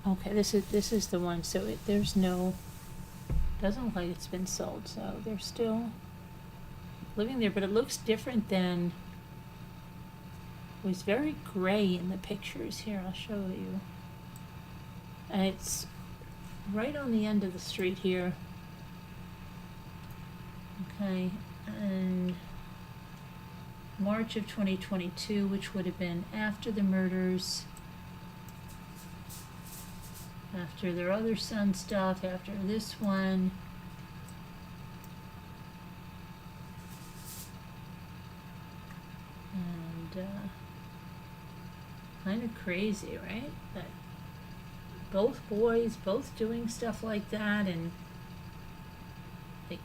Okay, this is the one. So there's no. Doesn't look like it's been sold. So they're still living there, but it looks different than. It was very gray in the pictures. Here, I'll show you. And it's right on the end of the street here. Okay, and March of 2022, which would have been after the murders, after their other son stuff, after this one. And kind of crazy, right? That both boys, both doing stuff like that, and like,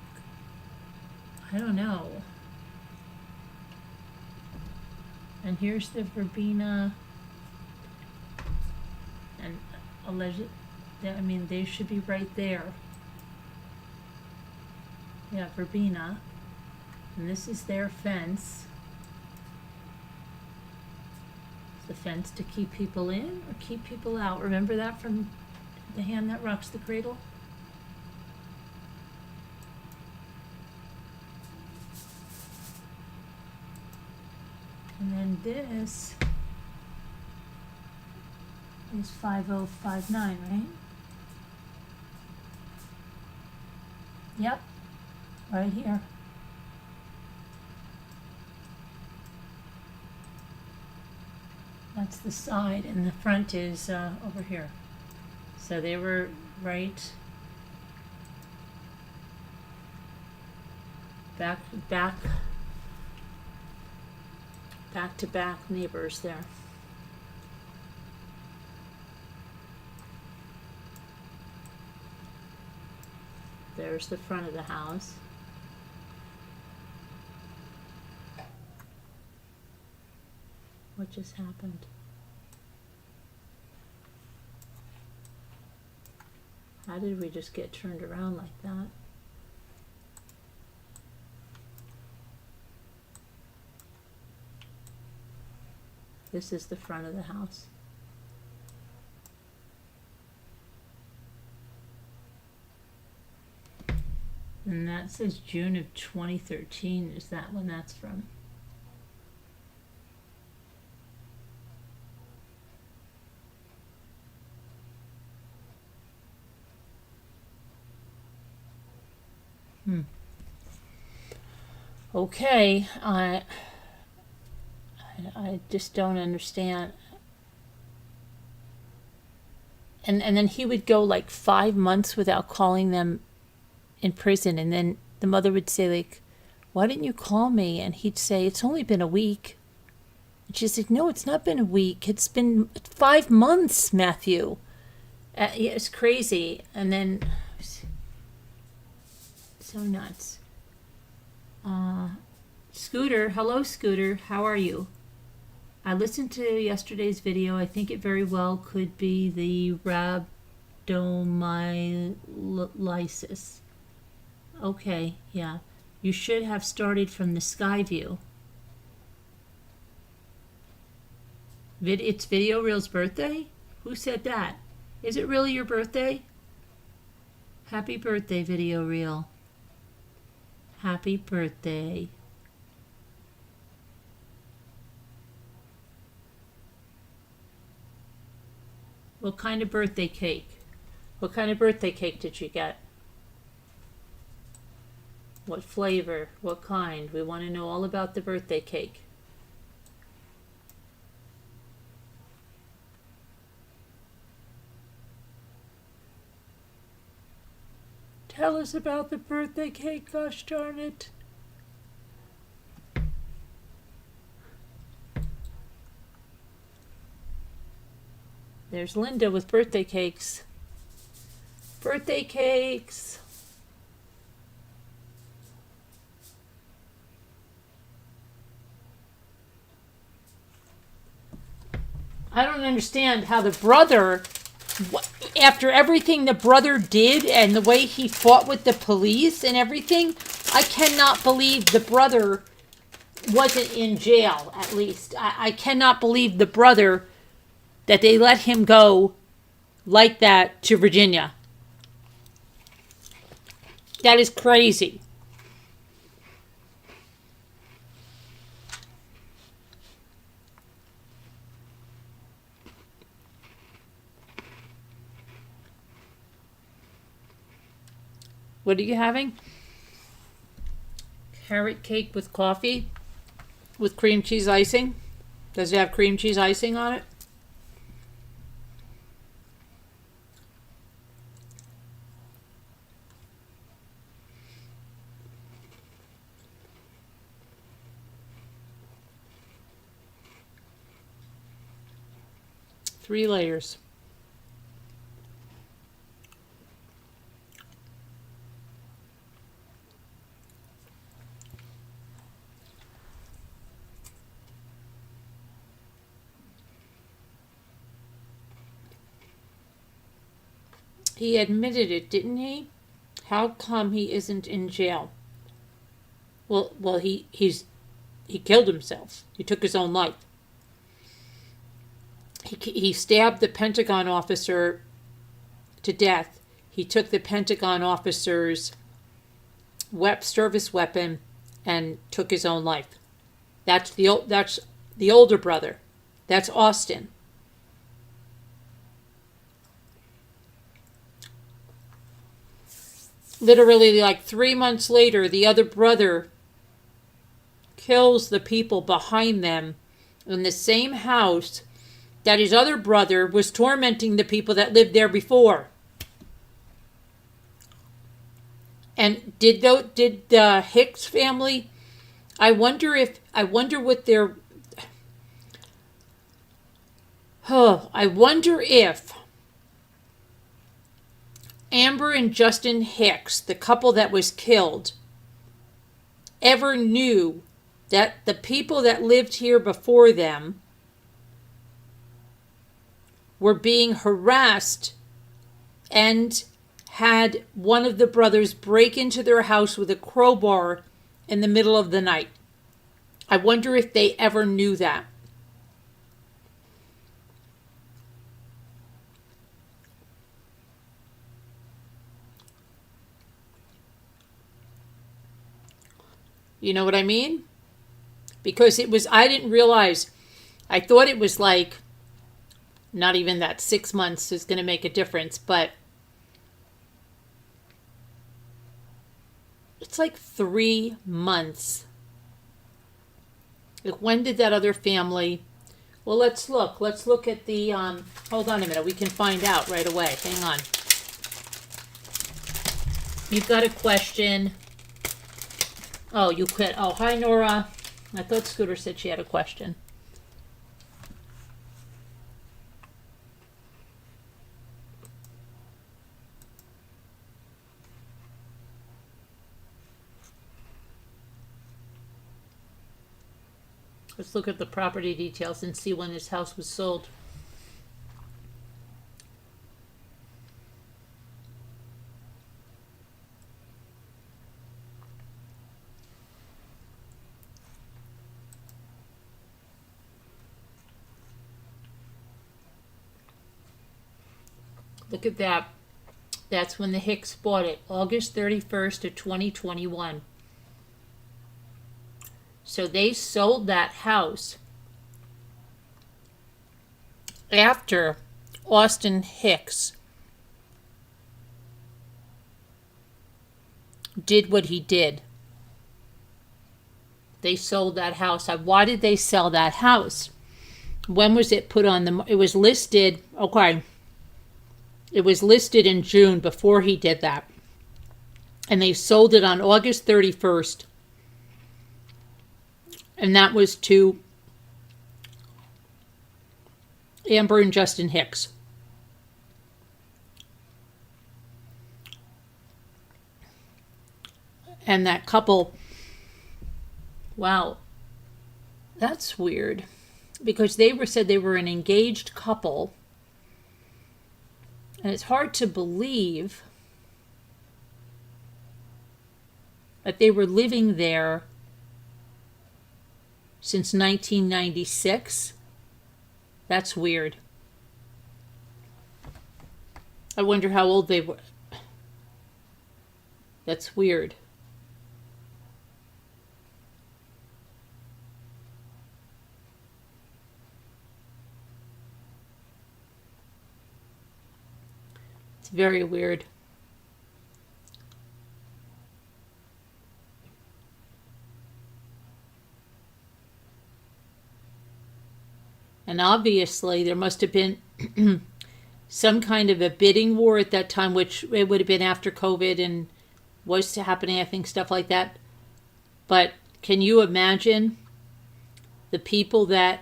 I don't know. And here's the verbena, and alleged. I mean, they should be right there. Yeah, verbena, and this is their fence. Is the fence to keep people in or keep people out? Remember that from The Hand That Rocks the Cradle? And then this is 5059, right? Yep, right here. That's the side, and the front is over here. So they were right back to back neighbors there. There's the front of the house. What just happened? How did we just get turned around like that? This is the front of the house. And that says June of 2013. Is that when that's from? Okay, I just don't understand. And then he would go like 5 months without calling them in prison, and then the mother would say, like, why didn't you call me? And he'd say, it's only been a week. And she's like, no, it's not been a week. It's been 5 months, Matthew. Yeah, it's crazy. And then, so nuts. Scooter, hello, Scooter. How are you? I listened to yesterday's video. I think it very well could be the rhabdomyolysis. Okay, yeah. You should have started from the sky view. It's Video Real's birthday? Who said that? Is it really your birthday? Happy birthday, Video Real. Happy birthday. What kind of birthday cake? What kind of birthday cake did you get? What flavor? What kind? We want to know all about the birthday cake. Tell us about the birthday cake, gosh darn it. There's Linda with birthday cakes. Birthday cakes. I don't understand how the brother, after everything the brother did and the way he fought with the police and everything, I cannot believe the brother wasn't in jail, at least. I cannot believe the brother that they let him go like that to Virginia. That is crazy. What are you having? Carrot cake with coffee with cream cheese icing. Does it have cream cheese icing on it? Three layers. He admitted it, didn't he? How come he isn't in jail? Well, he killed himself. He took his own life. He stabbed the Pentagon officer to death. He took the Pentagon officer's service weapon and took his own life. That's the older brother. That's Austin. Literally, like 3 months later, the other brother kills the people behind them in the same house that his other brother was tormenting the people that lived there before. And did the Hicks family? I wonder what their. Oh, I wonder if Amber and Justin Hicks, the couple that was killed, ever knew that the people that lived here before them were being harassed and had one of the brothers break into their house with a crowbar in the middle of the night. I wonder if they ever knew that. You know what I mean? Because I didn't realize, I thought it was like, not even that 6 months is going to make a difference, but it's like 3 months. Like, when did that other family, well, let's look at the, hold on a minute, we can find out right away, hang on. You've got a question. Oh, you quit. Oh, hi, Nora. I thought Scooter said she had a question. Let's look at the property details and see when this house was sold. Look at that. That's when the Hicks bought it, August 31st of 2021. So they sold that house after Austin Hicks did what he did. They sold that house. Why did they sell that house? When was it put on the? It was listed. Okay. It was listed in June before he did that. And they sold it on August 31st. And that was to Amber and Justin Hicks. And that couple, wow, that's weird. Because said they were an engaged couple. And it's hard to believe that they were living there since 1996. That's weird. I wonder how old they were. That's weird. It's very weird. And obviously there must have been some kind of a bidding war at that time, which it would have been after COVID and was happening, I think, stuff like that. But can you imagine the people that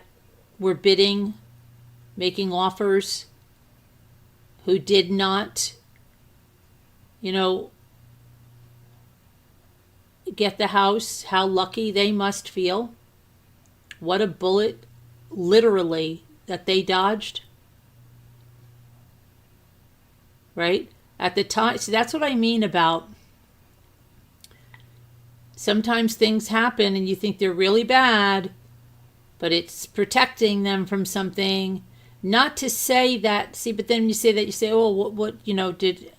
were bidding, making offers, who did not, get the house, how lucky they must feel? What a bullet, literally, that they dodged. Right? At the time, see, that's what I mean about sometimes things happen and you think they're really bad, but it's protecting them from something. Not to say that, see, but then you say that, you say, oh, what did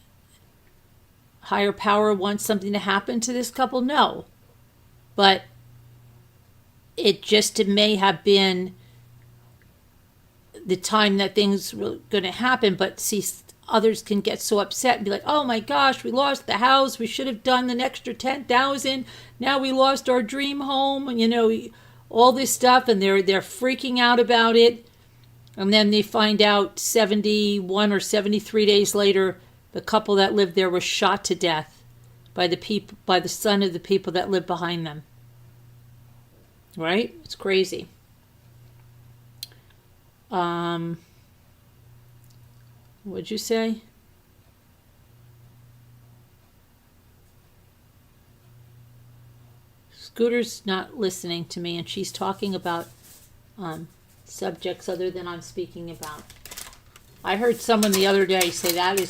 higher power want something to happen to this couple? No. But it just may have been the time that things were going to happen. But see, others can get so upset and be like, oh my gosh, we lost the house. We should have done an extra $10,000. Now we lost our dream home. And, all this stuff. And they're freaking out about it. And then they find out 71 or 73 days later, the couple that lived there was shot to death by the son of the people that lived behind them. Right? It's crazy. What'd you say? Scooter's not listening to me, and she's talking about subjects other than I'm speaking about. I heard someone the other day say that is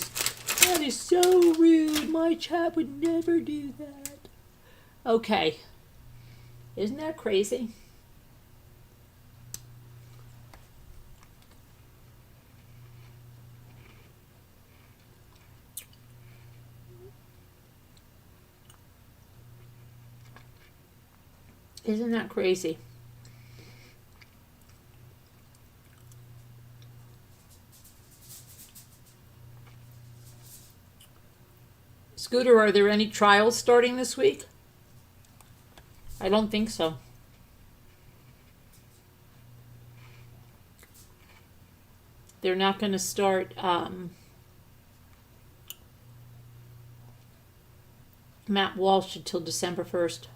so rude. My chat would never do that. Okay. Isn't that crazy? Isn't that crazy? Scooter, are there any trials starting this week? I don't think so. They're not going to start Matt Walsh until December 1st.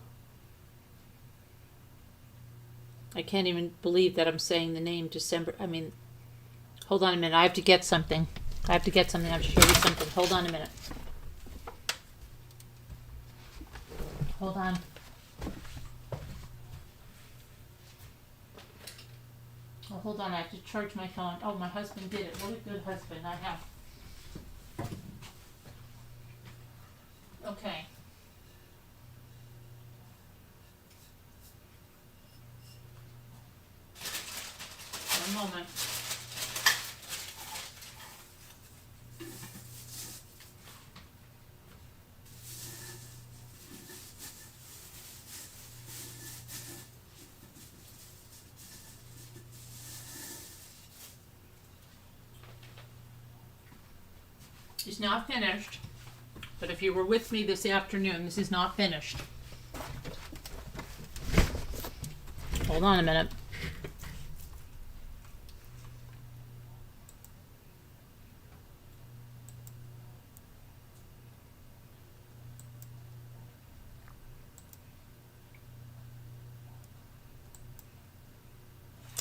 I can't even believe that I'm saying the name December. Hold on a minute. I have to get something. I have to show you something. Hold on a minute. Hold on. Oh, hold on, I have to charge my phone. Oh, my husband did it. What a good husband I have. Okay. One moment. It's not finished, but if you were with me this afternoon, this is not finished. Hold on a minute.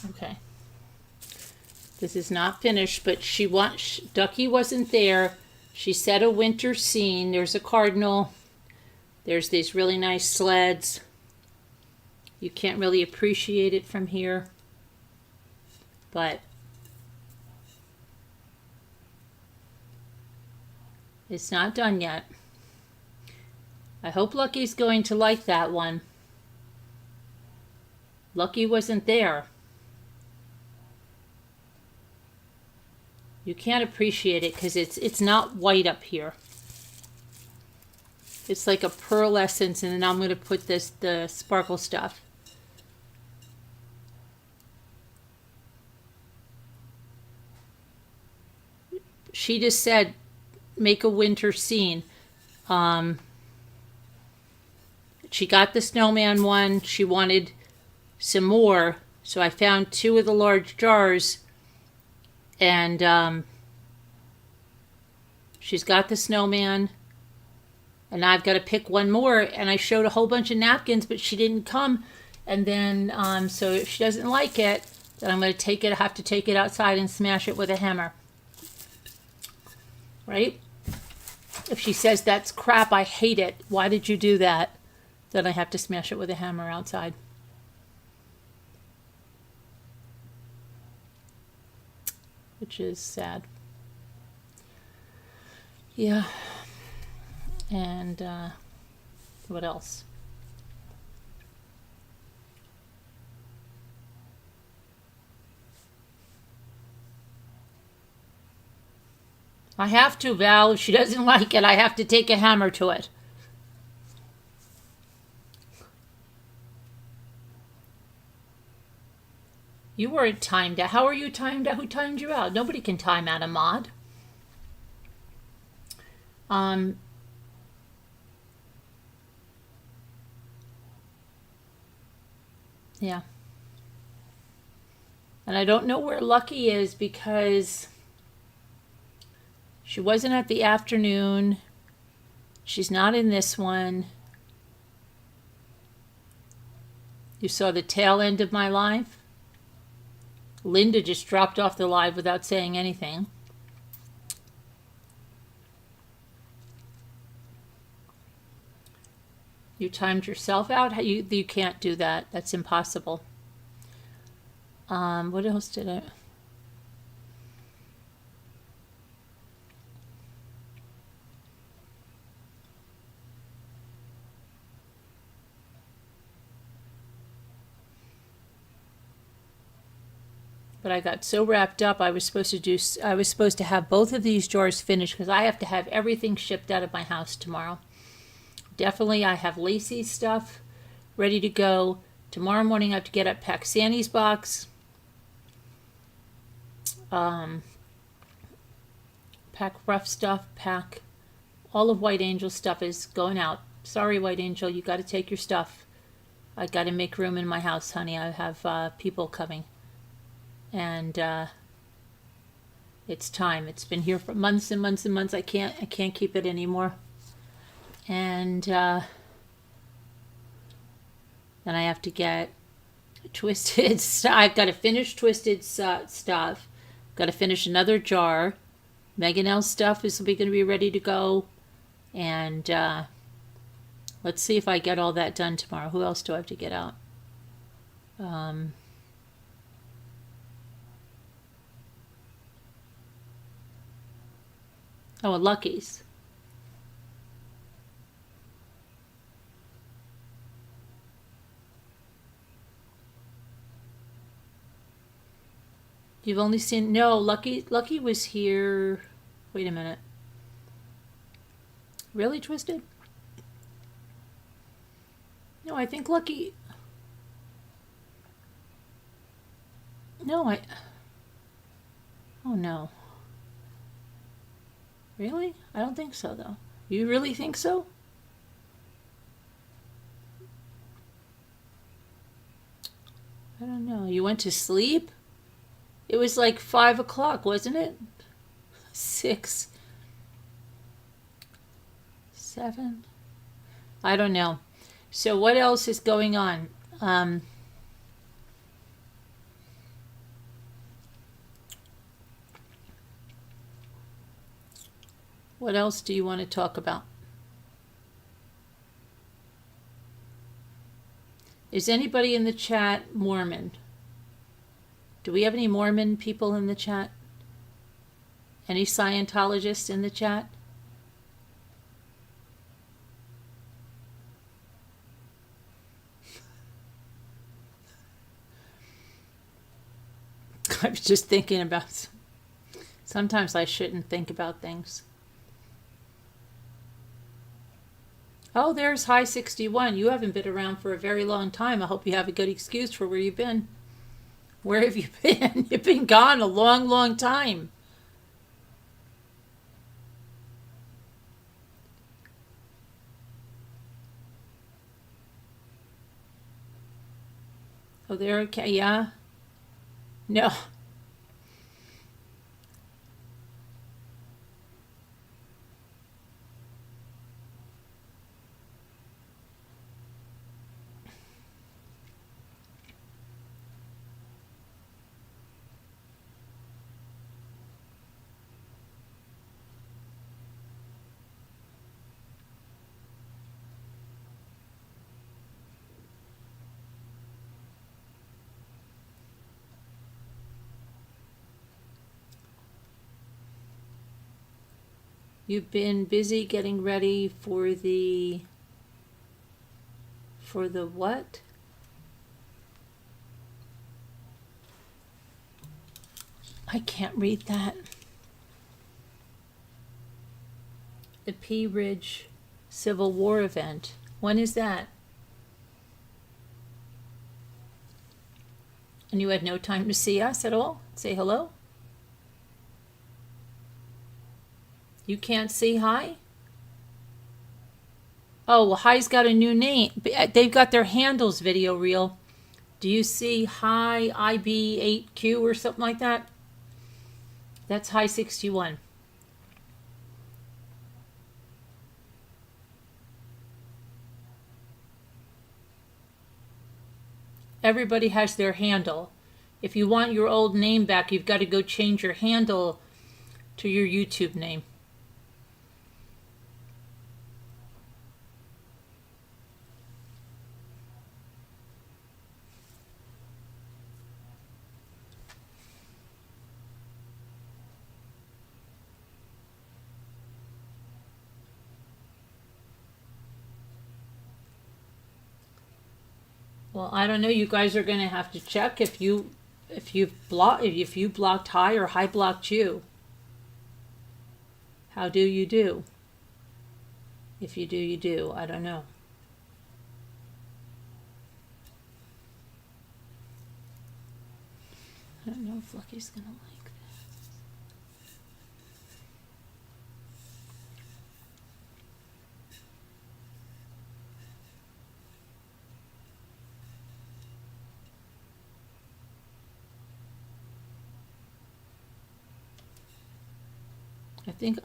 Okay. This is not finished, but Ducky wasn't there. She set a winter scene. There's a cardinal. There's these really nice sleds. You can't really appreciate it from here, but it's not done yet. I hope Lucky's going to like that one. Lucky wasn't there. You can't appreciate it because it's not white up here. It's like a pearlescence, and then I'm going to put the sparkle stuff. She just said, make a winter scene. She got the snowman one. She wanted some more, so I found 2 of the large jars. And she's got the snowman, and I've got to pick one more. And I showed a whole bunch of napkins, but she didn't come. And then, so if she doesn't like it, then I'm going to take it. I have to take it outside and smash it with a hammer. Right? If she says that's crap, I hate it, why did you do that? Then I have to smash it with a hammer outside. Which is sad. Yeah. And what else? I have to, Val. If she doesn't like it, I have to take a hammer to it. You weren't timed out. How are you timed out? Who timed you out? Nobody can time out a mod. Yeah. And I don't know where Lucky is because she wasn't at the afternoon. She's not in this one. You saw the tail end of my live? Linda just dropped off the live without saying anything. You timed yourself out? You can't do that. That's impossible. What else did I... But I got so wrapped up. I was supposed to have both of these jars finished because I have to have everything shipped out of my house tomorrow. Definitely, I have Lacey's stuff ready to go. Tomorrow morning, I have to get up, pack Sandy's box, pack rough stuff, pack all of White Angel's stuff is going out. Sorry, White Angel, you got to take your stuff. I got to make room in my house, honey. I have people coming. And it's time. It's been here for months and months and months. I can't keep it anymore. And then I have to get Twisted. I've got to finish Twisted stuff. Got to finish another jar. Megan L's stuff is going to be ready to go. And let's see if I get all that done tomorrow. Who else do I have to get out? Oh, and Lucky's. You've only seen, no, Lucky was here. Wait a minute. Really, Twisted? No, I think Lucky. No, oh no. Really? I don't think so, though. You really think so? I don't know. You went to sleep? It was like 5 o'clock, wasn't it? 6, 7. I don't know. So what else is going on? What else do you want to talk about? Is anybody in the chat Mormon? Do we have any Mormon people in the chat? Any Scientologists in the chat? I was just thinking about, sometimes I shouldn't think about things. Oh, there's High 61. You haven't been around for a very long time. I hope you have a good excuse for where you've been. Where have you been? You've been gone a long, long time. Oh, they're okay. Yeah. No. You've been busy getting ready for the what? I can't read that. The Pea Ridge Civil War event. When is that? And you had no time to see us at all? Say hello? You can't see Hi? Oh, well, Hi's got a new name. They've got their handles video reel. Do you see Hi IB8Q or something like that? That's High 61. Everybody has their handle. If you want your old name back, you've got to go change your handle to your YouTube name. Well, I don't know. You guys are going to have to check if you blocked Hi or Hi blocked you. How do you do? If you do, you do. I don't know. I don't know if Lucky's going to like that. I think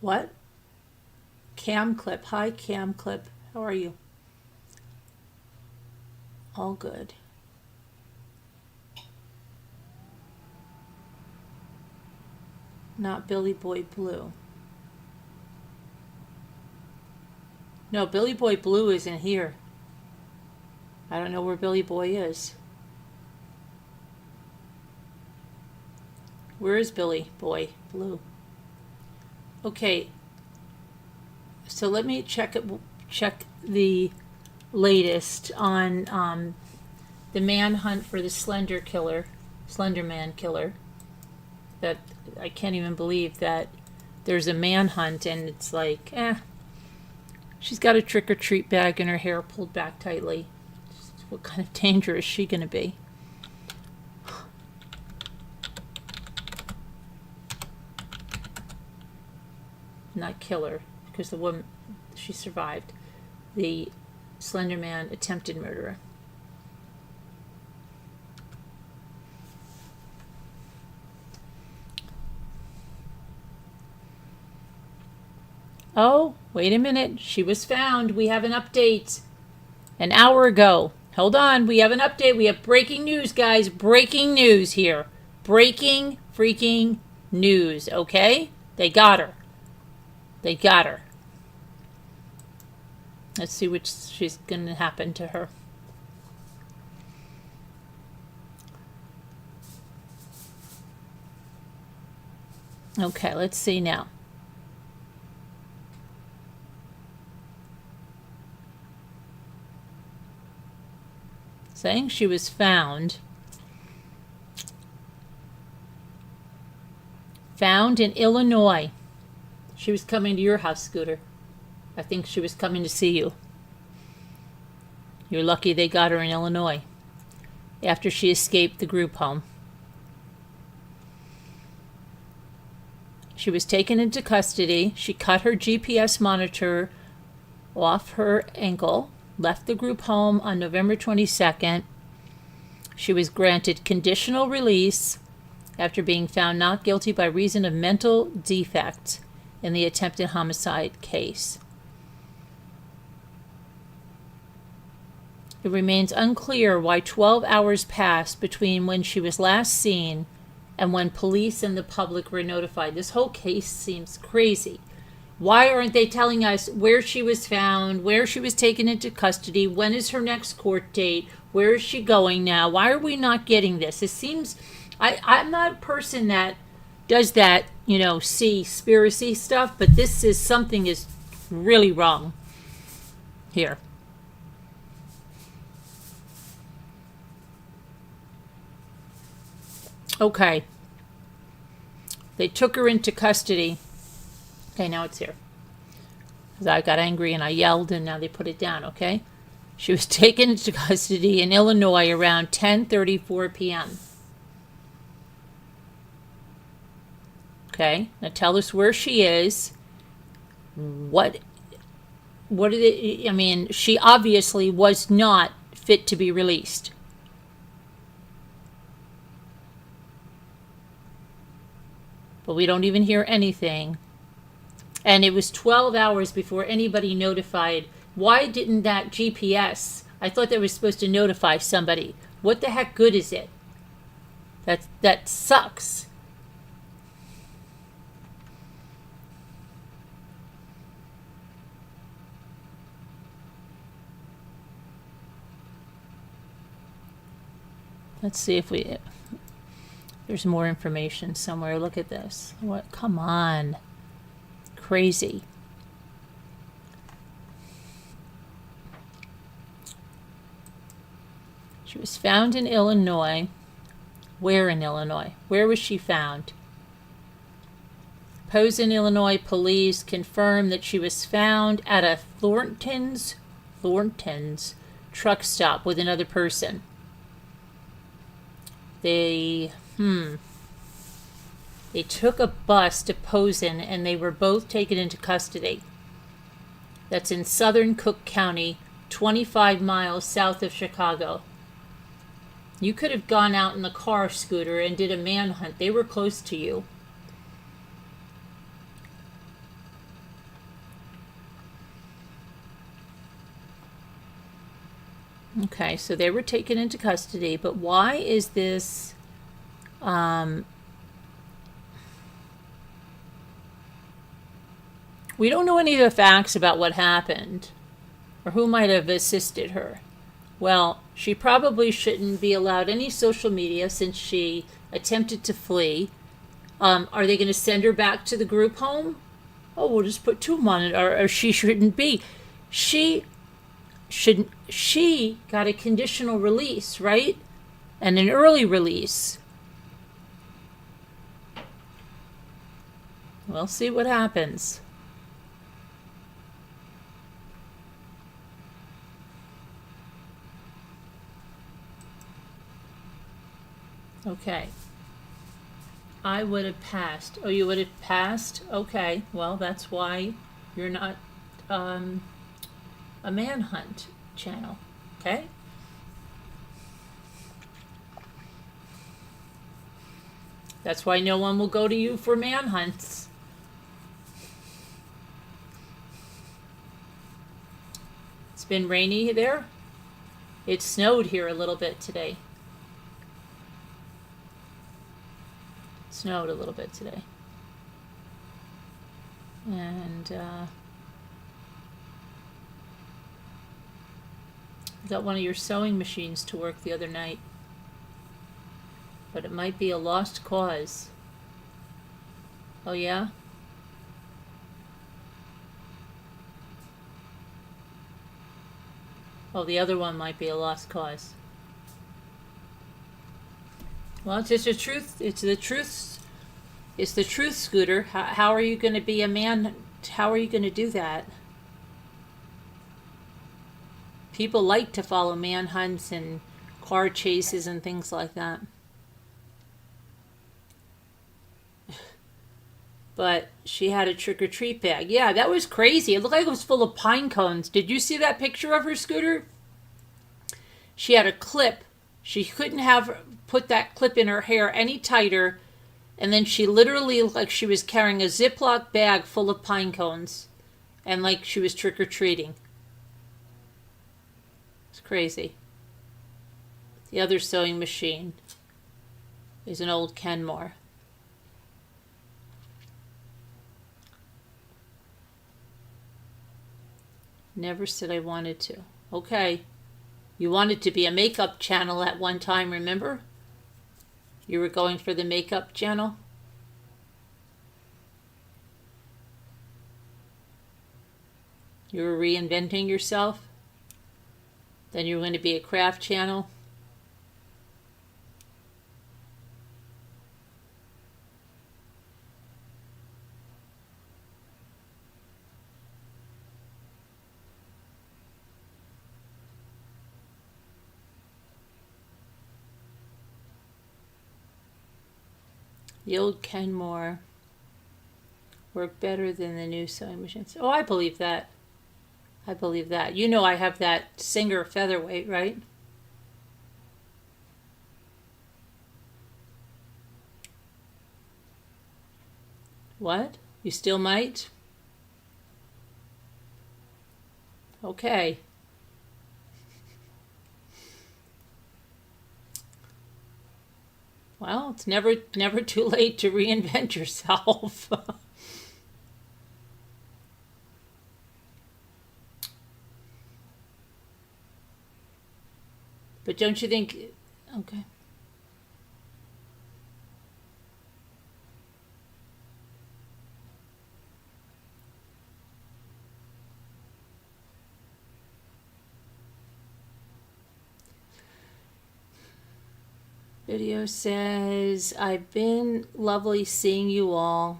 what? Cam Clip. Hi, Cam Clip. How are you? All good. Not Billy Boy Blue. No, Billy Boy Blue isn't here. I don't know where Billy Boy is. Where is Billy Boy Blue? Okay. So let me check the latest on the manhunt for the Slender Man killer. That I can't even believe that there's a manhunt and it's like, she's got a trick-or-treat bag and her hair pulled back tightly. What kind of danger is she going to be? Not killer, because the woman, she survived. The Slender Man attempted murderer. Oh, wait a minute. She was found. We have an update. An hour ago. Hold on. We have an update. We have breaking news, guys. Breaking news here. Breaking freaking news, okay? They got her. They got her. Let's see what she's going to happen to her. Okay, let's see now. Saying she was found in Illinois. She was coming to your house, Scooter. I think she was coming to see you. You're lucky they got her in Illinois after she escaped the group home. She was taken into custody. She cut her GPS monitor off her ankle, left the group home on November 22nd. She was granted conditional release after being found not guilty by reason of mental defect in the attempted homicide case. It remains unclear why 12 hours passed between when she was last seen and when police and the public were notified. This whole case seems crazy. Why aren't they telling us where she was found, where she was taken into custody, when is her next court date, where is she going now? Why are we not getting this? It seems, I'm not a person that does that, conspiracy stuff, but this is something is really wrong here. Okay. They took her into custody. Okay, now it's here. Because I got angry and I yelled and now they put it down, okay? She was taken into custody in Illinois around 10:34 p.m. Okay, now tell us where she is. What did it, she obviously was not fit to be released. But we don't even hear anything. And it was 12 hours before anybody notified. Why didn't that GPS? I thought they were supposed to notify somebody. What the heck good is it? That sucks. Let's see if there's more information somewhere. Look at this. What? Come on. Crazy. She was found in Illinois. Where in Illinois? Where was she found? Posen, Illinois police confirmed that she was found at a Thornton's truck stop with another person. They took a bus to Posen and they were both taken into custody. That's in southern Cook County, 25 miles south of Chicago. You could have gone out in the car, Scooter, and did a manhunt. They were close to you. Okay, so they were taken into custody, but why is this we don't know any of the facts about what happened or who might have assisted her. Well, she probably shouldn't be allowed any social media since she attempted to flee. Are they going to send her back to the group home? Oh, we'll just put two on it, or she shouldn't be. She shouldn't. She got a conditional release, right? And an early release. We'll see what happens. Okay. I would have passed. Oh, you would have passed? Okay. Well, that's why you're not a manhunt channel. Okay? That's why no one will go to you for manhunts. It's been rainy there. It snowed here a little bit today. Snowed a little bit today. And got one of your sewing machines to work the other night. But it might be a lost cause. Oh yeah? Oh, the other one might be a lost cause. Well, it's just the truth. It's the truth. It's the truth, Scooter. How are you going to be a man? How are you going to do that? People like to follow manhunts and car chases and things like that. But she had a trick-or-treat bag. Yeah, that was crazy. It looked like it was full of pine cones. Did you see that picture of her, Scooter? She had a clip. She couldn't have put that clip in her hair any tighter. And then she literally looked like she was carrying a Ziploc bag full of pine cones. And like she was trick-or-treating. It's crazy. The other sewing machine is an old Kenmore. Never said I wanted to. Okay. You wanted to be a makeup channel at one time, remember? You were going for the makeup channel? You were reinventing yourself? Then you were going to be a craft channel? The old Kenmore work better than the new sewing machines. Oh, I believe that. I believe that. You know I have that Singer featherweight, right? What? You still might? Okay. Well, it's never too late to reinvent yourself. But don't you think... Okay. Video says, I've been lovely seeing you all.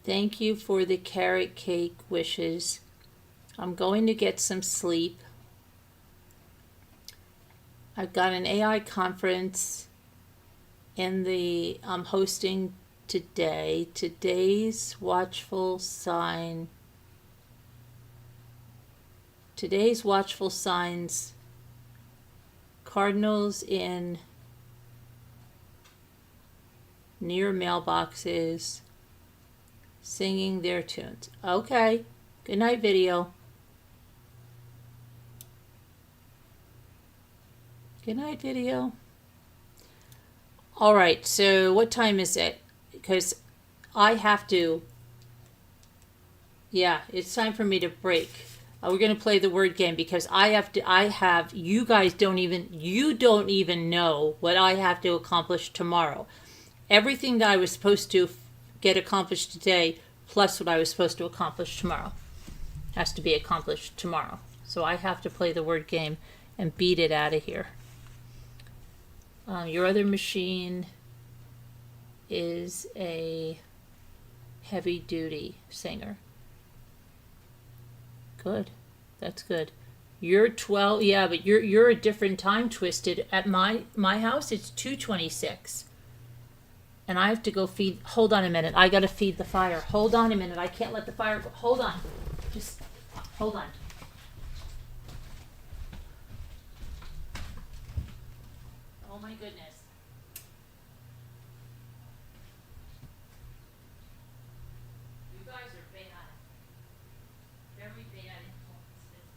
Thank you for the carrot cake wishes. I'm going to get some sleep. I've got an AI conference I'm hosting today. Today's watchful signs, cardinals in near mailboxes, singing their tunes. Okay. Good night, video. Good night, video. All right, so what time is it? Because I have to... Yeah, it's time for me to break. We're going to play the word game because you guys you don't even know what I have to accomplish tomorrow. Everything that I was supposed to get accomplished today, plus what I was supposed to accomplish tomorrow, has to be accomplished tomorrow. So I have to play the word game and beat it out of here. Your other machine is a heavy-duty singer. Good. That's good. You're 12. Yeah, but you're a different time twisted. At my house, it's 2:26. And I have to go feed. Hold on a minute. I got to feed the fire. Hold on a minute. I can't let the fire go. Hold on. Just hold on. Oh my goodness. You guys are bad. Very bad influences.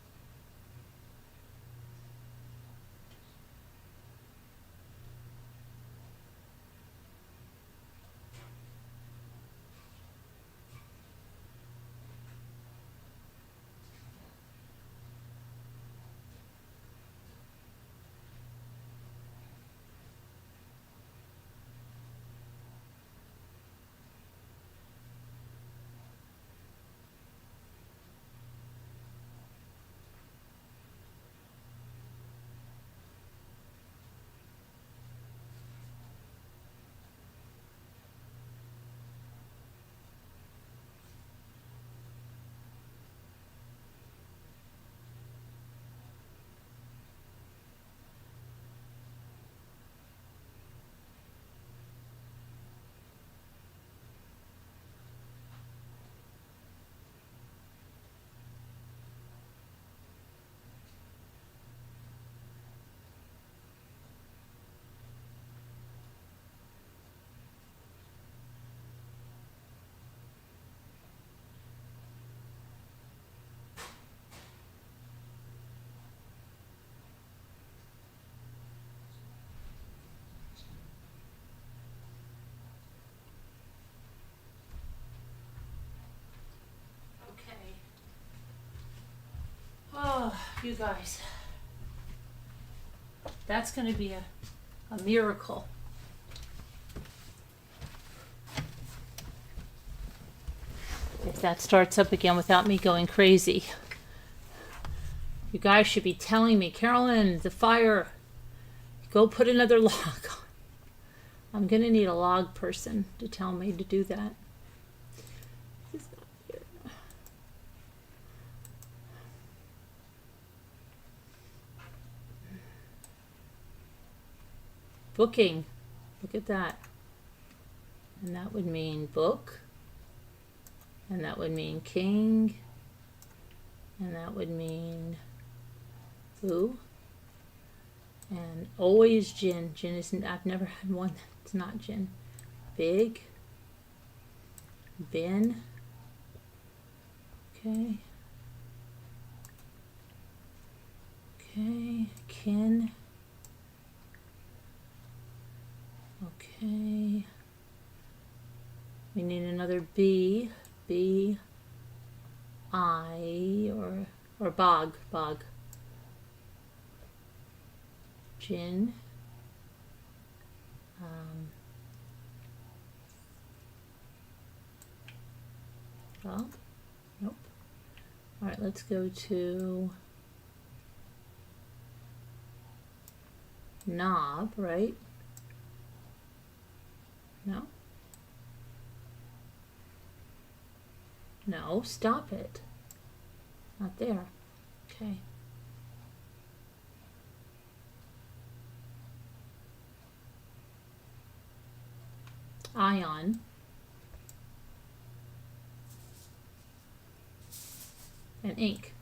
Okay. Oh, you guys. That's going to be a miracle. If that starts up again without me going crazy. You guys should be telling me, Carolyn, the fire, go put another log on. I'm going to need a log person to tell me to do that. Booking. Look at that. And that would mean book. And that would mean king. And that would mean boo. And always gin. Gin isn't, I've never had one that's not gin. Big. Bin. Okay. Okay. Kin. Okay. We need another B. B. I or bog. Bog. Gin. Oh, nope. All right, let's go to knob, right? No. No, stop it. Not there. Okay. Ion. And ink.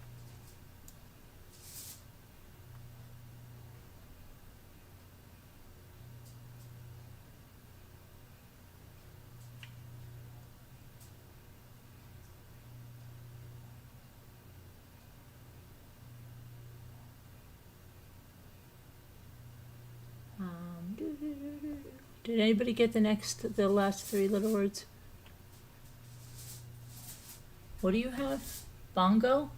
Did anybody get the last three little words? What do you have? Bongo?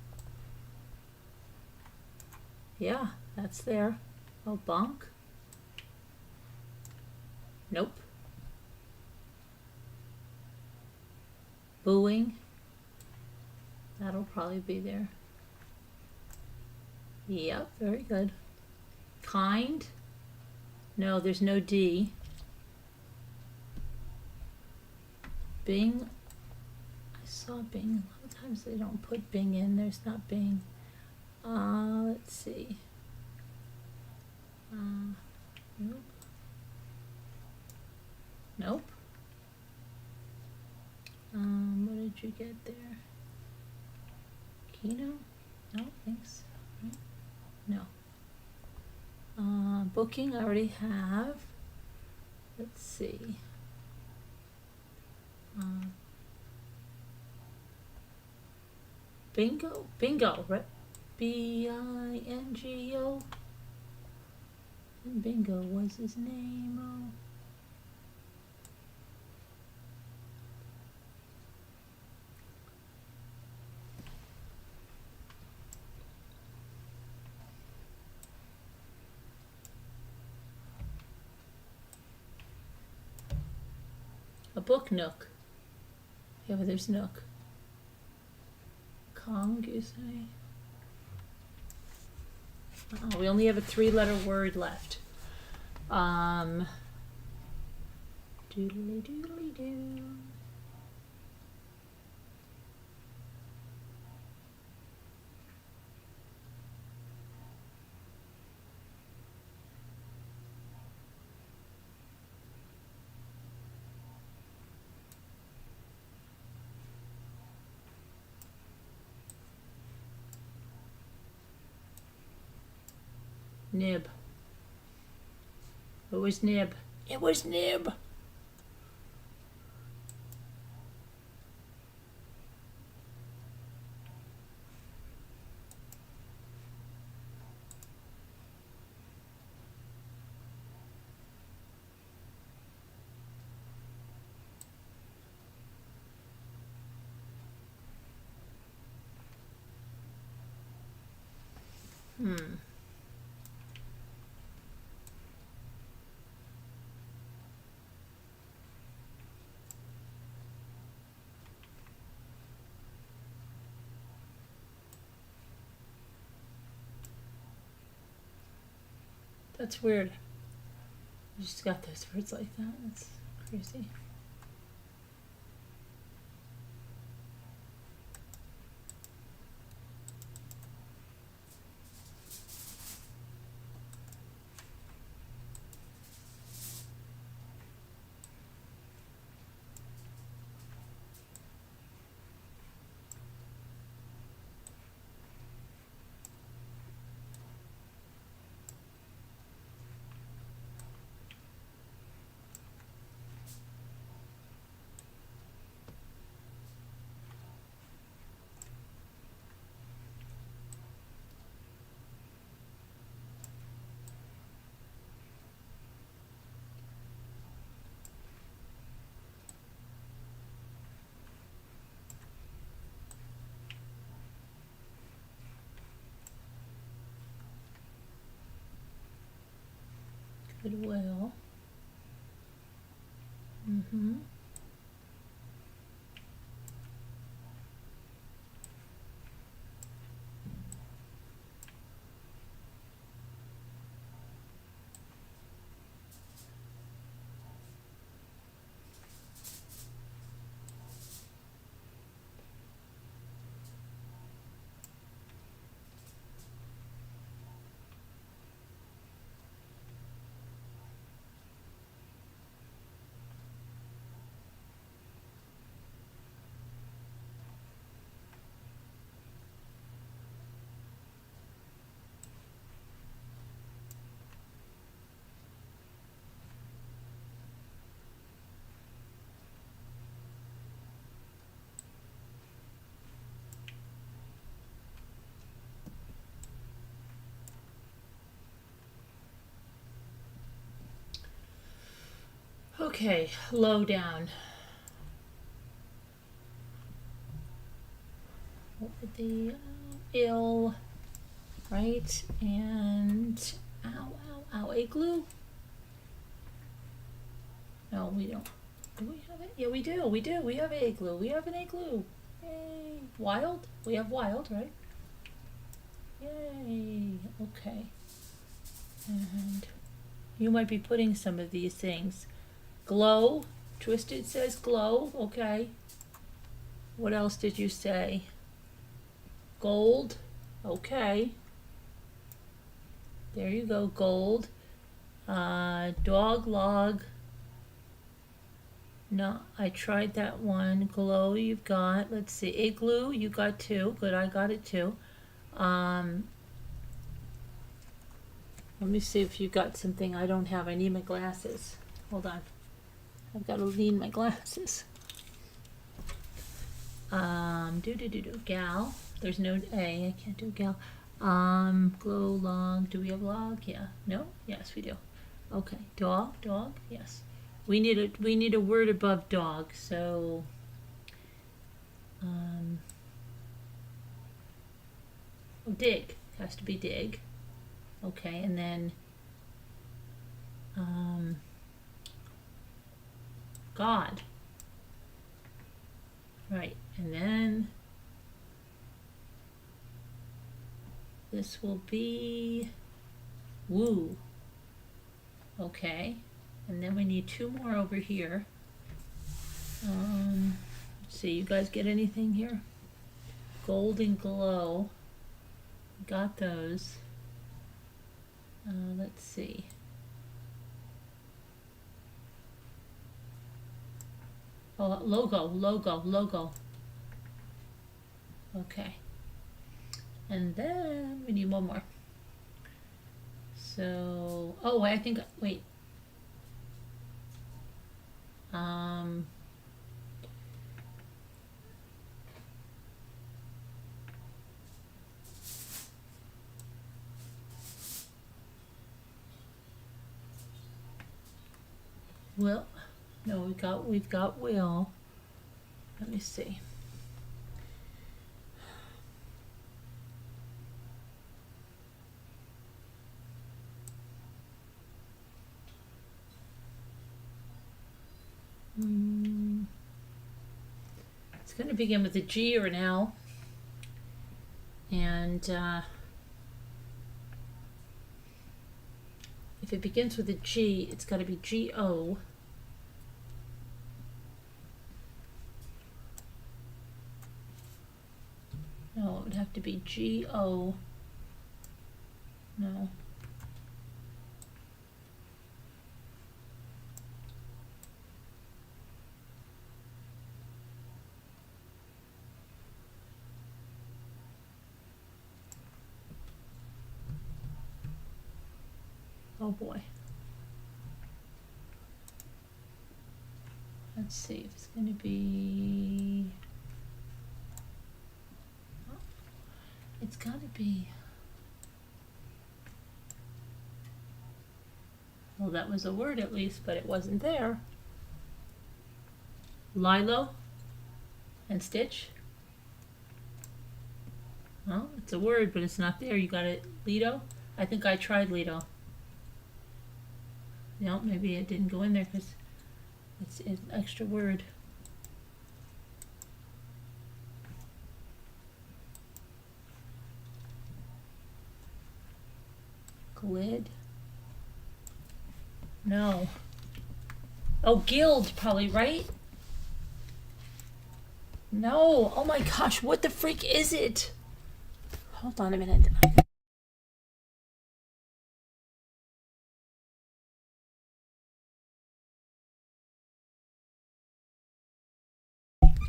Yeah, that's there. Oh, bonk. Nope. Booing. That'll probably be there. Yep, very good. Kind. No, there's no D. Bing. I saw Bing. A lot of times they don't put Bing in. There's not Bing. Let's see. Nope. Nope. What did you get there? Kino? No, thanks. No. Booking I already have. Let's see. Bingo? Bingo, right? B-I-N-G-O. And Bingo was his name. Oh. A book nook. Yeah, but there's nook. Kong, you say? We only have a 3-letter word left. Doodly doodly doo. Nib. It was nib. It was nib. That's weird. You just got those words like that. That's crazy. Goodwill. Okay, low down. What would the ill? right? And ow, ow, ow, igloo? No, we don't. Do we have it? Yeah, we do. We do. We have igloo. We have an igloo. Yay. Wild? We have wild, right? Yay. Okay. And you might be putting some of these things. Glow. Twisted says glow. Okay. What else did you say? Gold. Okay. There you go. Gold. Dog log. No, I tried that one. Glow, you've got. Let's see. Igloo, you got 2. Good, I got it too. Let me see if you got something I don't have. I need my glasses. Hold on. I've got to need my glasses. Gal. There's no A. I can't do gal. Glow, log. Do we have log? Yeah. No? Yes, we do. Okay. Dog. Yes. We need a word above dog. So. Dig. Has to be dig. Okay, and then. God. Right, and then. This will be woo. Okay. And then we need 2 more over here. Let's see, you guys get anything here? Golden glow. Got those. Let's see. Oh, logo. Okay. And then we need one more. So, oh, I think, wait. Will, no, we've got will. Let me see. It's going to begin with a G or an L, and if it begins with a G, it's got to be G-O. No, it would have to be G-O. No. Oh boy. Let's see if it's going to be. It's got to be. Well, that was a word at least, but it wasn't there. Lilo and Stitch. Well, it's a word, but it's not there. You got it. Lido? I think I tried Lido. No, maybe it didn't go in there because it's an extra word. Glid? No. Oh, guild probably, right? No. Oh my gosh, what the freak is it? Hold on a minute.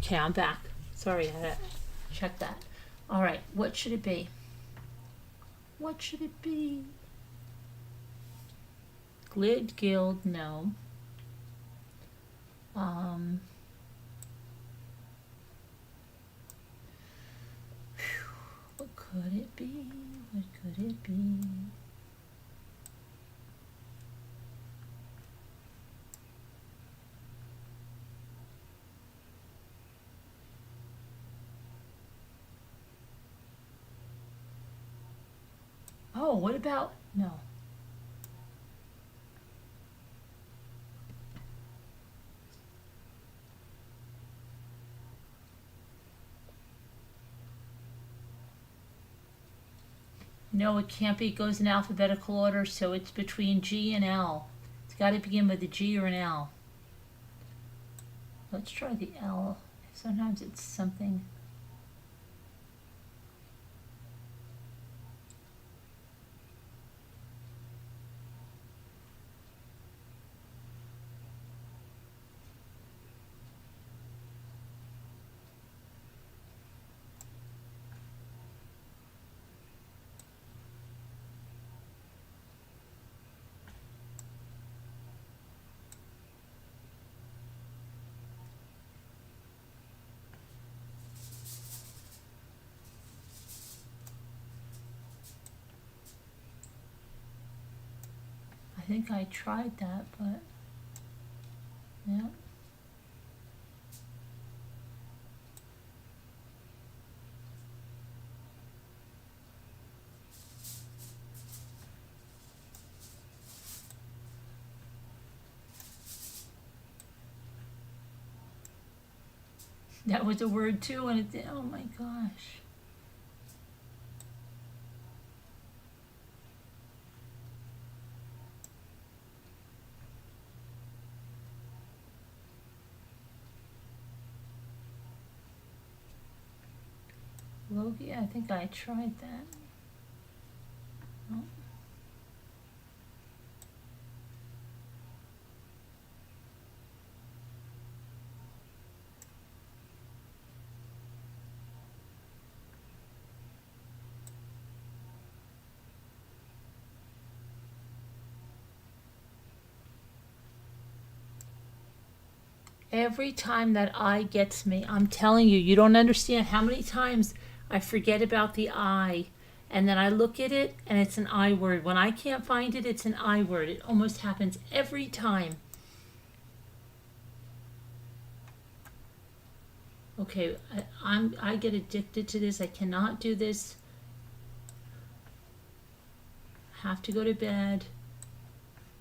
Okay, I'm back. Sorry, I had to check that. All right, what should it be? What should it be? Glid, guild, no. What could it be? What could it be? Oh, what about, no. No, it can't be. It goes in alphabetical order, so it's between G and L. It's got to begin with a G or an L. Let's try the L. Sometimes it's something. I think I tried that, but yeah. That was a word too, and it did. Oh my gosh. Logie, I think I tried that. Oh. Every time that I gets me, I'm telling you, you don't understand how many times I forget about the I, and then I look at it and it's an I word. When I can't find it, it's an I word. It almost happens every time. Okay, I get addicted to this. I cannot do this. Have to go to bed.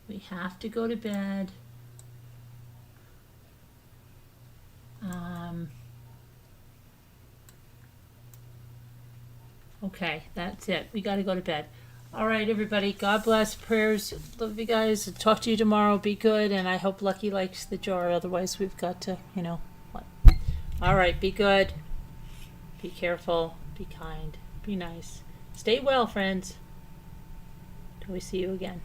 We have to go to bed. Okay, that's it. We got to go to bed. All right, everybody. God bless. Prayers. Love you guys. Talk to you tomorrow. Be good. And I hope Lucky likes the jar. Otherwise, we've got to, you know, what. All right. Be good. Be careful. Be kind. Be nice. Stay well, friends. Till we see you again.